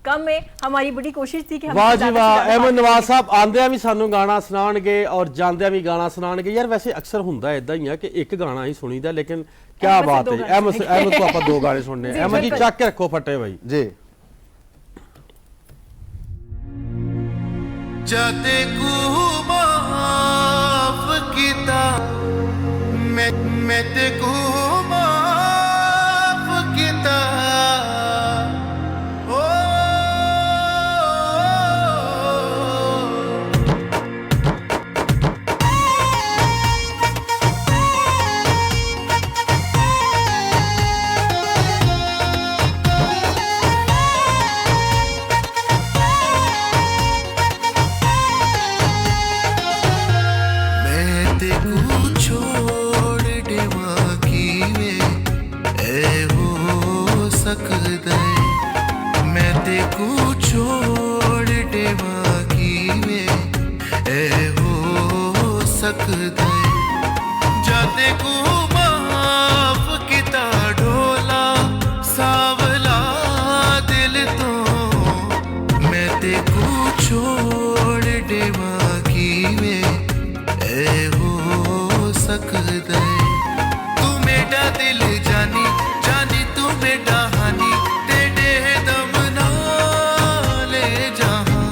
कम है, हमारी बड़ी कोशिश थी कि हम वाह जी वाह, अहमद नवाज साहब आंदियां भी सानू गाना सुनाणगे और जांदियां भी गाना सुनाणगे। यार वैसे अक्सर हुंदा इदां ही है कि एक गाना ही सुनीदा, लेकिन क्या बात है, अहमद को आप दो गाने सुनने। अहमद जी चक के रखो फटे भाई जी। जाते को माफ कीता मैं ते को माफ कीता, मैं ते को छोड़ देवा की वे ए हो सकदा, जाते को माफ किता ढोला सावला दिल तो, मैं ते को छोड़ देवा की वे ए हो सकदा, तू मेरा दिल जानी जानी, तू मेरा हानी, तेरे दम ना ले जहां,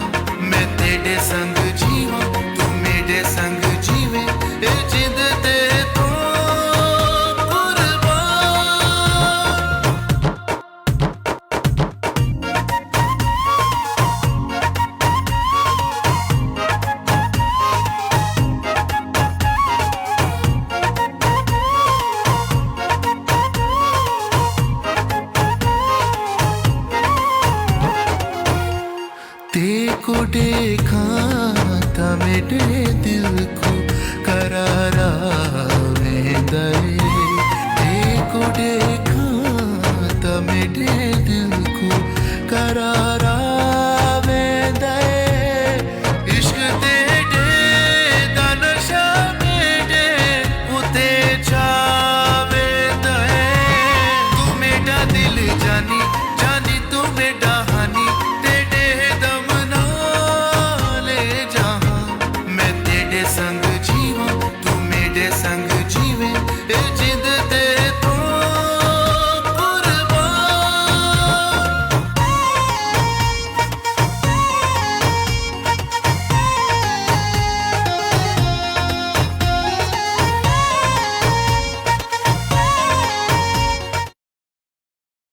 मैं तेरे संग जीवा, तू मेरे संग जीवे, जिंद ते तो कुर्बान। को देखा था मेरे दिल को करारा वेंदा, को देखा था मेरे दिल को करारा वेंदा, इश्क तेरे दा नशा मेरे उते छावेंदा, तू मेरा दिल जानी जानी, तू मेरा हानी, तेरे दम ना ले जहां, मैं तेरे संग जीवा, तू मेरे संग जीवे, जिंद ते तो कुर्बान।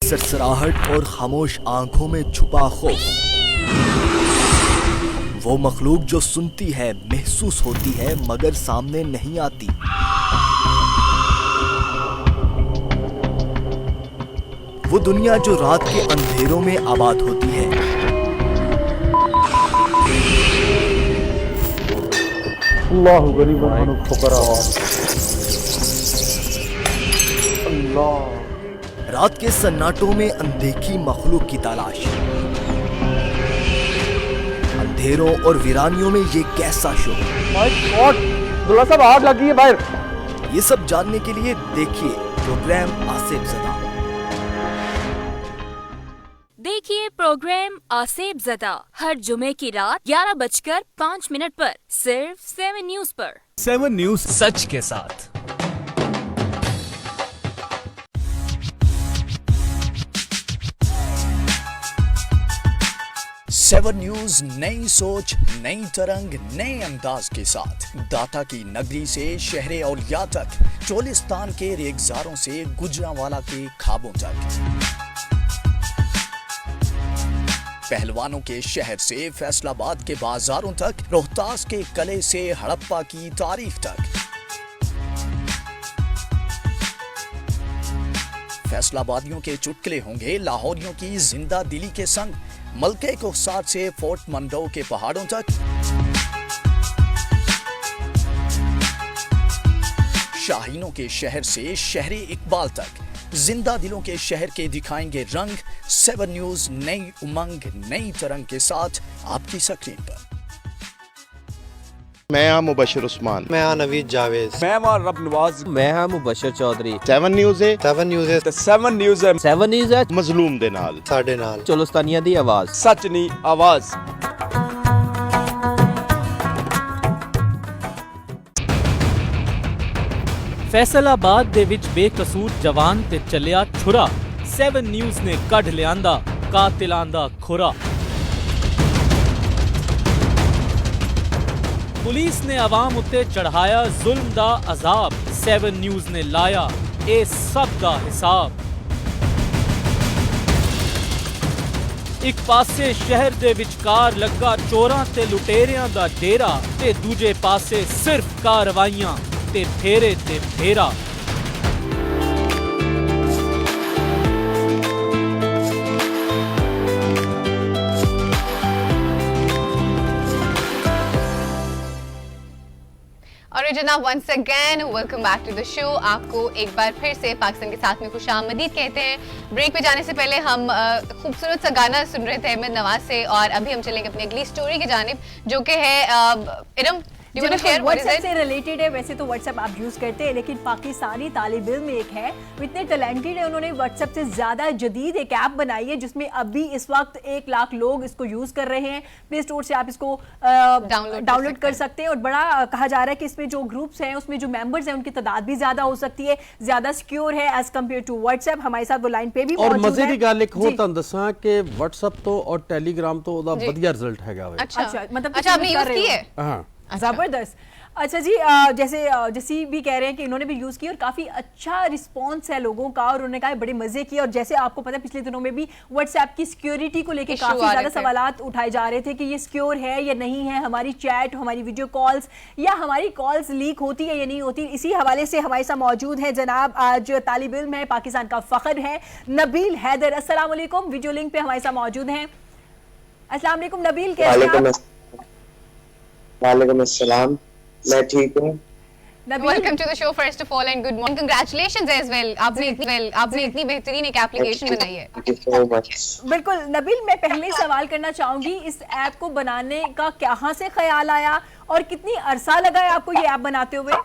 सरसराहट और खामोश आंखों में छुपा खौफ, वो मखलूक जो सुनती है, महसूस होती है, मगर सामने नहीं आती। वो दुनिया जो रात के अंधेरों में आबाद होती है। अल्लाह गरीबन फुकरा, अल्लाह। रात के सन्नाटों में अनदेखी मखलूक की तलाश, अंधेरों और वीरानियों में ये कैसा शो। दुल्ला साहब आग लगी है बाहर। ये सब जानने के लिए देखिए प्रोग्राम आसिफ ज़दा। देखिए प्रोग्राम आसिफ ज़दा हर जुमे की रात 11:05 पर सिर्फ 7 न्यूज पर। 7 न्यूज सच के साथ। 7 न्यूज नई सोच, नई तरंग, नए अंदाज के साथ दाता की नगरी से शहरे औलिया तक, चोलिस्तान के रेगजारों से गुजरांवाला के खाबों तक, पहलवानों के शहर से फैसलाबाद के बाजारों तक, रोहतास के कले से हड़प्पा की तारीख तक, फैसलाबादियों के चुटकुले होंगे लाहौरियों की जिंदा दिली के संग, मलके कोहसार से फोर्ट मंडो के पहाड़ों तक, शाहीनों के शहर से शहरे इकबाल तक, जिंदा दिलों के शहर के दिखाएंगे रंग। 7 न्यूज नई उमंग, नई तरंग के साथ आपकी स्क्रीन पर। मैं हाँ मुबशर उस्मान, मैं हाँ नवीद जावेद, मैं हाँ रब नवाज, मैं हाँ मुबशर चौधरी। 7 न्यूज़ है, 7 न्यूज़ है, 7 न्यूज़ है, 7 न्यूज़ है, मजलूम दे नाल, साडे नाल, चोलिस्तानिया दी आवाज, सच नी आवाज। फैसलाबाद ਦੇ ਵਿੱਚ ਬੇਕਸੂਰ ਜਵਾਨ ਤੇ ਚੱਲਿਆ ਛੁਰਾ। 7 ਨਿਊਜ਼ ਨੇ ਕੱਢ ਲਿਆਂਦਾ ਕਾਤਿਲਾਂ ਦਾ ਖੁਰਾ। ਪੁਲਿਸ ਨੇ ਆਵਾਮ ਉੱਤੇ ਚੜਾਇਆ ਜ਼ੁਲਮ ਦਾ ਅਜ਼ਾਬ। 7 ਨਿਊਜ਼ ਨੇ ਲਾਇਆ ਇਹ ਸਭ ਦਾ ਹਿਸਾਬ। ਇੱਕ ਪਾਸੇ ਸ਼ਹਿਰ ਦੇ ਵਿਚਕਾਰ ਲੱਗਾ ਚੋਰਾਂ ਤੇ ਲੁਟੇਰਿਆਂ ਦਾ ਡੇਰਾ ਤੇ ਦੂਜੇ ਪਾਸੇ ਸਿਰਫ ਕਾਰਵਾਈਆਂ ਤੇ ਫੇਰੇ ਤੇ ਫੇਰਾ। और जनाब once again welcome back to the show. आपको एक बार फिर से पाकिस्तान के साथ में खुशामदीद कहते हैं। ब्रेक पे जाने से पहले हम खूबसूरत सा गाना सुन रहे थे अहमद नवाज से, और अभी हम चलेंगे अपनी अगली स्टोरी की जानिब जो कि है इरम व्हाट्सएप से रिलेटेड है। वैसे तो व्हाट्सएप आप यूज़ करते हैं, लेकिन पाकिस्तानी तालिब इल्म एक है, वो इतने टैलेंटेड है, उन्होंने व्हाट्सएप से ज़्यादा जदीद एक ऐप बनाई है जिसमें अभी इस वक्त 1 लाख लोग इसको यूज़ कर रहे हैं। प्ले स्टोर से आप इसको डाउनलोड कर सकते हैं, और बड़ा कहा जा रहा है कि इसमें जो ग्रुप्स हैं उसमें जो मेंबर्स हैं उनकी तादाद भी ज़्यादा हो सकती है, ज़्यादा सिक्योर है एज कम्पेयर टू व्हाट्सएप। हमारे साथ वो लाइन पे भी और मौजूद मजे है। की गल एक होर तुहानू दसां कि व्हाट्सएप तो और टेलीग्राम तो ओदा वधिया रिजल्ट हैगा वे। अच्छा मतलब अच्छा आपने यूज़ की है? हां जबरदस्त। अच्छा जी, जैसे जैसी भी कह रहे हैं कि इन्होंने भी यूज़ की और काफ़ी अच्छा रिस्पांस है लोगों का, और उन्होंने कहा बड़े मज़े किए। और जैसे आपको पता है पिछले दिनों में भी व्हाट्सएप की सिक्योरिटी को लेकर काफ़ी ज़्यादा सवालात उठाए जा रहे थे कि ये सिक्योर है या नहीं है, हमारी चैट, हमारी वीडियो कॉल्स या हमारी कॉल्स लीक होती है या नहीं होती। इसी हवाले से हमारे साथ मौजूद है जनाब आज तालिब इल्म है, पाकिस्तान का फ़ख्र है, नबील हैदर। अस्सलाम वालेकुम। वीडियो लिंक पे हमारे साथ मौजूद हैं। अस्सलाम वालेकुम नबील, कैसे हैं आप? वालेकुम अस्सलाम, मैं ठीक हूँ। Welcome to the show first of all and good morning, congratulations as well. आपने इतनी बेहतरीन एक एप्लीकेशन बनाई है। Thank you so much. बिल्कुल नबील, मैं पहले सवाल करना चाहूंगी, इस ऐप को बनाने का कहाँ से ख्याल आया और कितनी अरसा लगा है आपको ये ऐप बनाते हुए?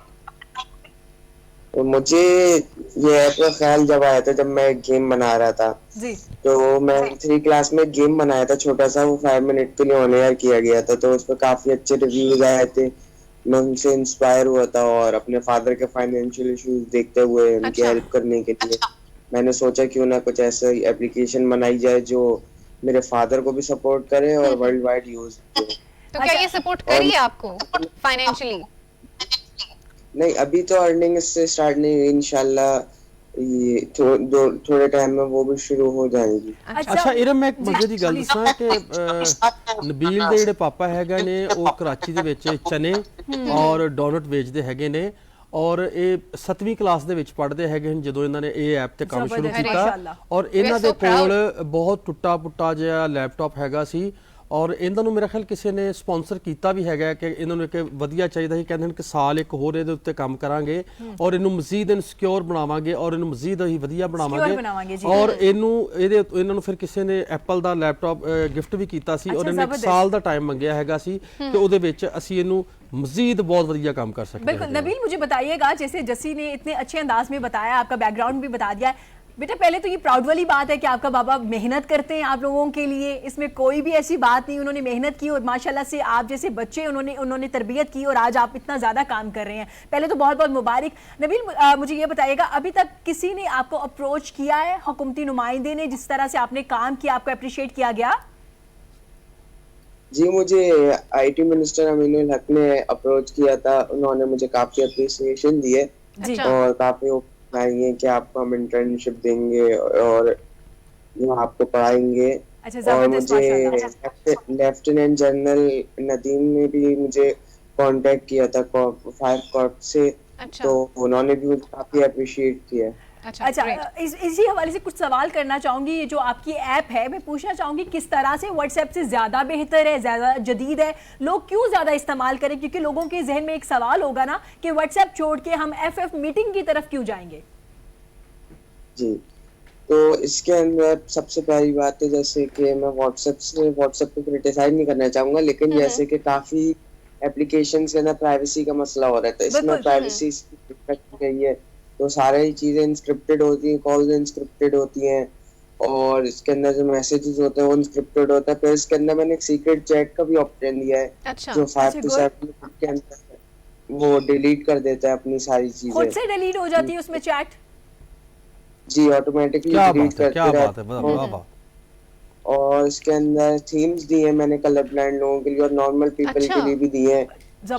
तो मुझे ये ऐप का ख्याल जब आया था जब मैं गेम बना रहा था जी, तो मैं 3 क्लास में गेम बनाया था छोटा सा, वो 5 मिनट के लिए ऑन एयर किया गया था, तो उस पर काफी अच्छे रिव्यूज आए थे। मैं उनसे इंस्पायर हुआ था और अपने फादर के फाइनेंशियल इश्यूज देखते हुए उनकी हेल्प करने के लिए मैंने सोचा क्यों ना कुछ ऐसा एप्लीकेशन बनाई जाए जो मेरे फादर को भी सपोर्ट करे और वर्ल्ड वाइड यूज हो। तो क्या ये सपोर्ट करी है आपको फाइनेंशियली? नहीं, अभी तो अर्निंग इससे स्टार्ट नहीं हुई, इंशाल्लाह ये थोड़े टाइम में वो भी शुरू हो जाएगी। अच्छा इरम, मैं एक मजे ਦੀ ਗੱਲ ਦੱਸਾਂ ਕਿ ਨਬੀਲ ਦੇ ਜਿਹੜੇ ਪਾਪਾ ਹੈਗੇ ਨੇ ਉਹ ਕਰਾਚੀ ਦੇ ਵਿੱਚ ਚਨੇ ਔਰ ਡੋਨਟ ਵੇਚਦੇ ਹੈਗੇ ਨੇ, ਔਰ ਇਹ 7ਵੀਂ ਕਲਾਸ ਦੇ ਵਿੱਚ ਪੜ੍ਹਦੇ ਹੈਗੇ ਹਨ ਜਦੋਂ ਇਹਨਾਂ ਨੇ ਇਹ ਐਪ ਤੇ ਕੰਮ ਸ਼ੁਰੂ ਕੀਤਾ। ਔਰ ਇਹਨਾਂ ਦੇ ਕੋਲ ਬਹੁਤ ਟੁੱਟਾ ਪੁੱਟਾ ਜਿਹਾ ਲੈਪਟਾਪ ਹੈਗਾ ਸੀ, ਔਰ ਇਹਨਾਂ ਨੂੰ ਮੇਰਾ ਖਿਆਲ ਕਿਸੇ ਨੇ ਸਪਾਂਸਰ ਕੀਤਾ ਵੀ ਹੈਗਾ ਕਿ ਇਹਨਾਂ ਨੂੰ ਇੱਕ ਵਧੀਆ ਚਾਹੀਦਾ ਸੀ। ਕਹਿੰਦੇ ਨੇ ਕਿ ਸਾਲ ਇੱਕ ਹੋਰ ਇਹਦੇ ਉੱਤੇ ਕੰਮ ਕਰਾਂਗੇ ਔਰ ਇਹਨੂੰ ਮਜ਼ੀਦ ਇਨਸਿਕਿਉਰ ਬਣਾਵਾਂਗੇ ਔਰ ਇਹਨੂੰ ਮਜ਼ੀਦ ਅਸੀਂ ਵਧੀਆ ਬਣਾਵਾਂਗੇ। ਔਰ ਇਹਨਾਂ ਨੂੰ ਫਿਰ ਕਿਸੇ ਨੇ ਐਪਲ ਦਾ ਲੈਪਟਾਪ ਗਿਫਟ ਵੀ ਕੀਤਾ ਸੀ, ਔਰ ਇਹਨੇ 1 ਸਾਲ ਦਾ ਟਾइम ਮੰਗਿਆ ਹੈਗਾ ਸੀ ਕਿ ਉਹਦੇ ਵਿੱਚ ਅਸੀਂ ਇਹਨੂੰ मजीद बहुत वधिया काम कर सकते हैं। बिल्कुल नबील, मुझे बताइएगा, जैसे जसी ने इतने अच्छे अंदाज में बताया, आपका बैकग्राउंड भी बता दिया, बेटा पहले तो ये प्राउड वाली बात है कि आपका बाबा मेहनत करते हैं आप लोगों के लिए, इसमें कोई भी ऐसी बात नहीं, उन्होंने मेहनत की और माशाल्लाह से आप जैसे बच्चे उन्होंने तरबियत की और आज आप इतना ज़्यादा काम कर रहे हैं, पहले तो बहुत बहुत मुबारक। नबील मुझे ये बताइएगा, अभी तक किसी ने आपको अप्रोच किया है, हुकूमती नुमाइंदे ने, जिस तरह से आपने काम किया आपको अप्रिशिएट किया गया? जी, मुझे आईटी मिनिस्टर अमीनुल हक ने अप्रोच किया था, उन्होंने मुझे काफी अप्रिसिएशन दिए और काफी आई है कि आपको हम इंटर्नशिप देंगे और आपको पढ़ाएंगे। और मुझे लेफ्टिनेंट जनरल नदीम ने भी मुझे कांटेक्ट किया था 5 कॉर्प से, तो उन्होंने भी मुझे काफी अप्रिशिएट किया। अच्छा, इसी हवाले से कुछ सवाल करना चाहूंगी। ये जो आपकी ऐप है, मैं पूछना चाहूंगी किस तरह से व्हाट्सएप से ज्यादा बेहतर है, ज्यादा जदीद है, लोग क्यों ज्यादा इस्तेमाल करें? क्योंकि लोगों के जहन में एक सवाल होगा ना कि व्हाट्सएप छोड़ के हम FF मीटिंग की तरफ क्यों जाएंगे? जी, तो इसके अंदर सबसे पहली बात है जैसे कि मैं व्हाट्सएप को क्रिटिसाइज नहीं करना चाहूंगा, लेकिन जैसे कि काफी एप्लीकेशंस के अंदर प्राइवेसी का मसला हो रहा है, तो इसमें प्राइवेसी गई है, तो सारी चीजें इंस्क्रिप्टेड होती हैं, कॉल्स इंस्क्रिप्टेड होती हैं और इसके अंदर जो मैसेजेस होते हैं वो इंस्क्रिप्टेड होता है। फिर इसके अंदर मैंने एक सीक्रेट चैट का भी ऑप्शन दिया है, जो 5 to 7 मिनट के अंदर वो डिलीट कर देता है अपनी सारी चीजें। खुद से डिलीट हो जाती है उसमें चैट? जी, ऑटोमेटिकली डिलीट करते रहते हैं। और इसके अंदर थीम्स दिए हैं मैंने कलर ब्लाइंड लोगों के लिए और नॉर्मल पीपल के लिए भी दिए हैं।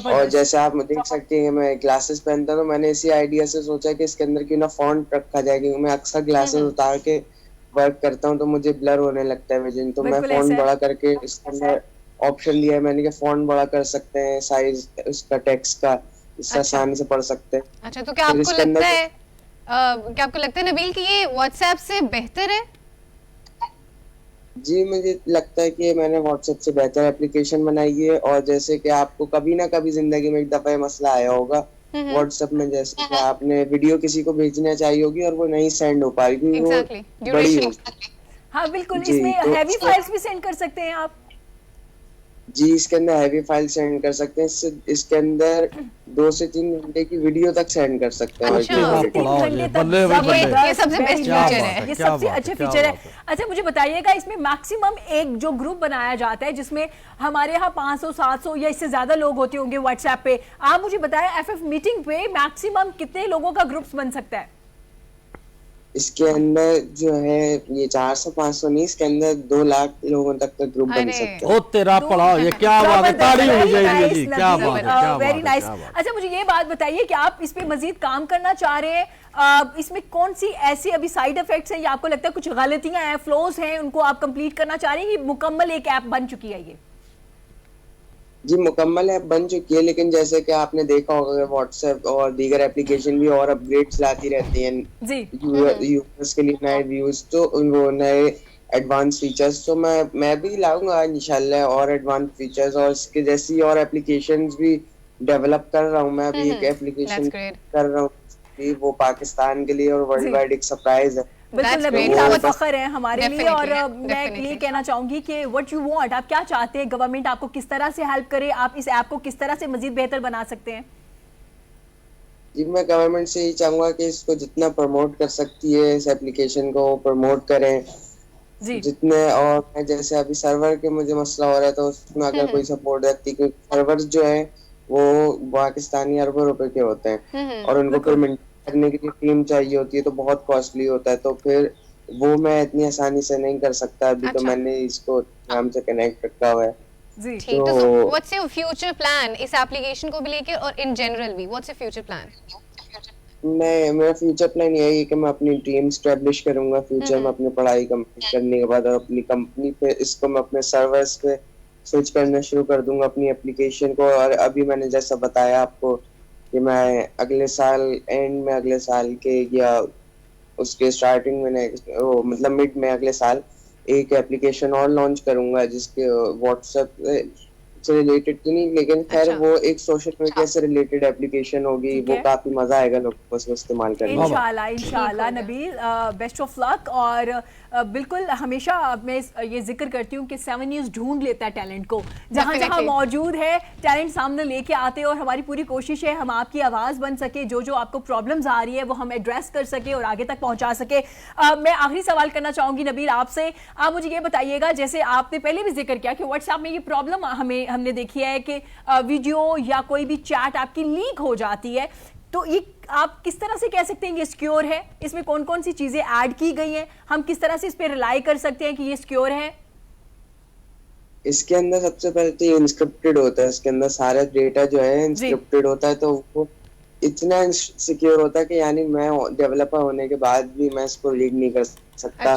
और जैसे आप देख सकते हैं मैं ग्लासेस पहनता हूँ, तो मैंने इसी आइडिया से सोचा कि इसके अंदर क्यों ना फॉन्ट रखा जाए, क्योंकि मैं अक्सर ग्लासेस उतार के वर्क करता हूँ तो मुझे ब्लर होने लगता है विजन, तो मैं फॉन्ट बड़ा करके इसके अंदर ऑप्शन दिया है मैंने कि फॉन्ट बड़ा कर सकते हैं, साइज उसका टेक्स्ट का, इससे आसानी से पढ़ सकते हैं। अच्छा, तो क्या आपको लगता है नबील कि ये व्हाट्सएप से बेहतर है? जी, मुझे लगता है कि मैंने व्हाट्सएप से बेहतर एप्लीकेशन बनाई है। और जैसे कि आपको कभी ना कभी जिंदगी में एक दफा मसला आया होगा व्हाट्सएप में, जैसे कि आपने वीडियो किसी को भेजना चाहिए होगी और वो नहीं सेंड हो पा रही क्योंकि वो बड़ी होगी। हाँ बिल्कुल, इसमें हैवी फाइल्स भी सेंड कर सकते हैं आप। जी, इसके अंदर हैवी फाइल सेंड कर सकते हैं, इसके अंदर 2 से 3 घंटे की वीडियो तक सेंड कर सकते हैं। ये सबसे बेस्ट फीचर है, ये सबसे अच्छे फीचर है। अच्छा, मुझे बताइएगा इसमें मैक्सिमम एक जो ग्रुप बनाया जाता है जिसमें हमारे यहाँ 500 700 या इससे ज्यादा लोग होते होंगे व्हाट्सएप पे, आप मुझे बताएं FF मीटिंग पे मैक्सिमम कितने लोगों का ग्रुप्स बन सकता है? इसके अंदर जो है ये 400-500 नहीं, इसके अंदर 2 लाख लोगों तक का ग्रुप बन सकता है। ओ तेरा पड़ा, ये क्या बात है, ताड़ी होनी चाहिए जी, क्या बात है, वेरी नाइस। अच्छा, मुझे ये बात बताइए कि आप इस पे मजीद काम करना चाह रहे हैं, इसमें कौन सी ऐसी अभी साइड इफेक्ट्स हैं या आपको लगता है कुछ गलतियां हैं, फ्लोज हैं, उनको आप कंप्लीट करना चाह रहे हैं कि मुकम्मल एक ऐप बन चुकी है? ये जी, मुकम्मल ऐप बन चुकी है, लेकिन जैसे कि आपने देखा होगा व्हाट्सएप और दीगर एप्लीकेशन भी और अपग्रेड्स लाती रहती हैं यूजर्स के लिए, नए व्यूज, तो वो नए एडवांस फीचर्स, तो मैं भी लाऊंगा इंशाल्लाह और एडवांस फीचर्स, और इसके जैसी और एप्लीकेशंस भी डेवलप कर रहा हूँ। मैं अभी एक एप्लीकेशन कर रहा हूँ, वो पाकिस्तान के लिए और वर्ल्ड वाइड एक सरप्राइज है। बिल्कुल नबील, बहुत फख्र है हमारे लिए। और मैं ये कहना चाहूंगी कि व्हाट यू वांट, आप क्या चाहते हैं, गवर्नमेंट आपको किस तरह से हेल्प करे, आप इस ऐप को किस तरह से मजीद बेहतर बना सकते हैं? जी, मैं गवर्नमेंट से यही चाहूंगा कि इसको जितना प्रमोट कर सकती है इस एप्लीकेशन को प्रमोट करें जी। जितने, और जैसे अभी सर्वर के मुझे मसला हो रहा है तो उसमें अगर कोई सपोर्ट देती, क्योंकि सर्वर जो है वो पाकिस्तानी अरबों रुपए के होते हैं और उनको फिर करने के लिए टीम चाहिए होती है, तो बहुत कॉस्टली होता है, तो फिर वो मैं इतनी आसानी से नहीं कर सकता अभी। तो मैंने इसको नाम से कनेक्ट रखा हुआ है जी। ठीक, तो व्हाट्स योर फ्यूचर प्लान इस एप्लीकेशन को भी लेके और इन जनरल भी, व्हाट्स योर फ्यूचर प्लान? मेरा फ्यूचर प्लान यही है कि मैं अपनी ड्रीम एस्टैब्लिश करूंगा फ्यूचर में, अपनी पढ़ाई कंप्लीट करने के बाद, और अपनी कंपनी पे इसको मैं अपने सर्वर्स पे स्विच करना शुरू कर दूंगा अपनी एप्लीकेशन को। और अभी मैंने जैसा बताया आपको कि मैं अगले साल एंड में, अगले साल के या उसके स्टार्टिंग में, मतलब मिड में अगले साल एक एप्लीकेशन और लॉन्च करूंगा जिसके व्हाट्सएप से रिलेटेड तो नहीं, लेकिन खैर वो एक सोशल मीडिया से रिलेटेड एप्लीकेशन होगी, वो काफी मजा आएगा लोगों को उसको इस्तेमाल करने में। इंशाल्लाह नबील, बेस्ट ऑफ लक। और बिल्कुल हमेशा मैं ये जिक्र करती हूँ कि 7 न्यूज़ ढूंढ लेता है टैलेंट को, जहाँ जहाँ मौजूद है टैलेंट सामने लेके आते हैं, और हमारी पूरी कोशिश है हम आपकी आवाज़ बन सके, जो जो आपको प्रॉब्लम्स आ रही है वो हम एड्रेस कर सके और आगे तक पहुँचा सके। मैं आखिरी सवाल करना चाहूँगी नबील आपसे, आप मुझे ये बताइएगा, जैसे आपने पहले भी जिक्र किया कि व्हाट्सएप में ये प्रॉब्लम हमने देखी है कि वीडियो या कोई भी चैट आपकी लीक हो जाती है, तो ये आप किस तरह से कह सकते हैं ये सिक्योर है? इसमें कौन कौन सी चीजें ऐड की गई हैं, हम किस तरह से इस पे रिलाई कर सकते हैं कि ये सिक्योर है? इसके अंदर सबसे पहले तो इनस्क्रिप्टेड होता है, इसके अंदर सारा डेटा जो है इनस्क्रिप्टेड होता है, तो वो इतना सिक्योर होता है कि यानी मैं डेवलपर होने के बाद भी मैं इसको लीक नहीं कर सकता।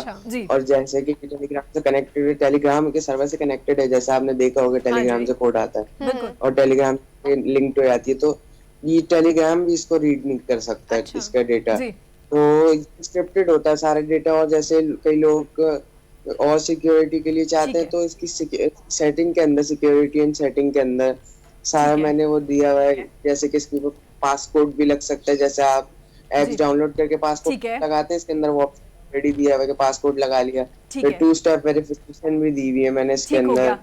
और जैसे कि टेलीग्राम से कनेक्टेड है, टेलीग्राम के सर्वर से कनेक्टेड है, जैसा आपने देखा होगा टेलीग्राम से कोड आता है और टेलीग्राम लिंक हो जाती है, तो ये टेलीग्राम भी इसको रीड नहीं कर सकता है इसका डेटा, तो स्क्रिप्टेड होता है सारा डेटा। और जैसे कई लोग और सिक्योरिटी के लिए चाहते हैं तो इसकी सेटिंग के अंदर, सिक्योरिटी एंड सेटिंग के अंदर सारा मैंने वो दिया हुआ है, जैसे कि इसके ऊपर पासकोड भी लग सकता है, जैसे आप एप्स डाउनलोड करके पासकोड लगाते हैं, इसके अंदर वो ऑलरेडी दिया हुआ है कि पासकोड लगा लिया, फिर 2 स्टेप वेरिफिकेशन भी दी हुई है मैंने इसके अंदर।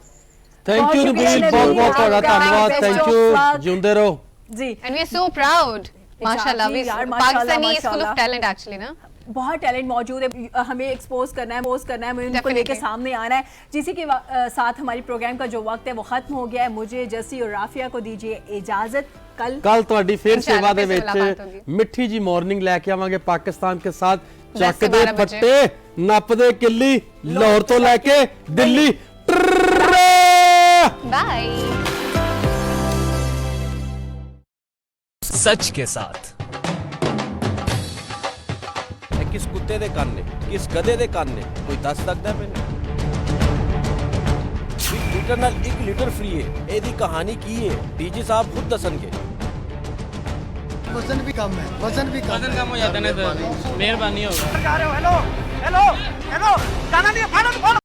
थैंक यू नबील, बहुत बहुत ਤੁਹਾਡਾ ਧੰਨਵਾਦ, थैंक यू, ਜਿਉਂਦੇ ਰਹੋ जी। And we are so proud, माशाल्लाह, Pakistani is full of talent actually ना, बहुत टैलेंट मौजूद है, हमें एक्सपोज करना है, हमें उनको लेके सामने आना है। जिसी के साथ हमारी प्रोग्राम का जो वक्त है वो खत्म हो गया है। मुझे जसी और राफिया को दीजिए इजाजत, कल ਤੁਹਾਡੀ ਫੇਰ ਸੇਵਾ ਦੇ ਵਿੱਚ ਮਿੱਠੀ ਜੀ ਮਾਰਨਿੰਗ ਲੈ ਕੇ ਆਵਾਂਗੇ ਪਾਕਿस्तान के साथ, ਚੱਕਦੇ ਫੱਟੇ ਨੱਪਦੇ ਕਿੱਲੀ, ਲਾਹੌਰ ਤੋਂ ਲੈ ਕੇ ਦਿੱਲੀ। बाय। सच के साथ किस कुत्ते दे कान ने, किस गधे दे कान ने, कोई दस सकता है मैंने? 1 लीटर नाल 1 लीटर फ्री है, एदी कहानी की है डीजी साहब खुद दसनगे। वजन भी कम है, वजन कम हो जाता है ना, तो मेहरबानी होगा। हेलो हेलो हेलो, गाना नहीं है,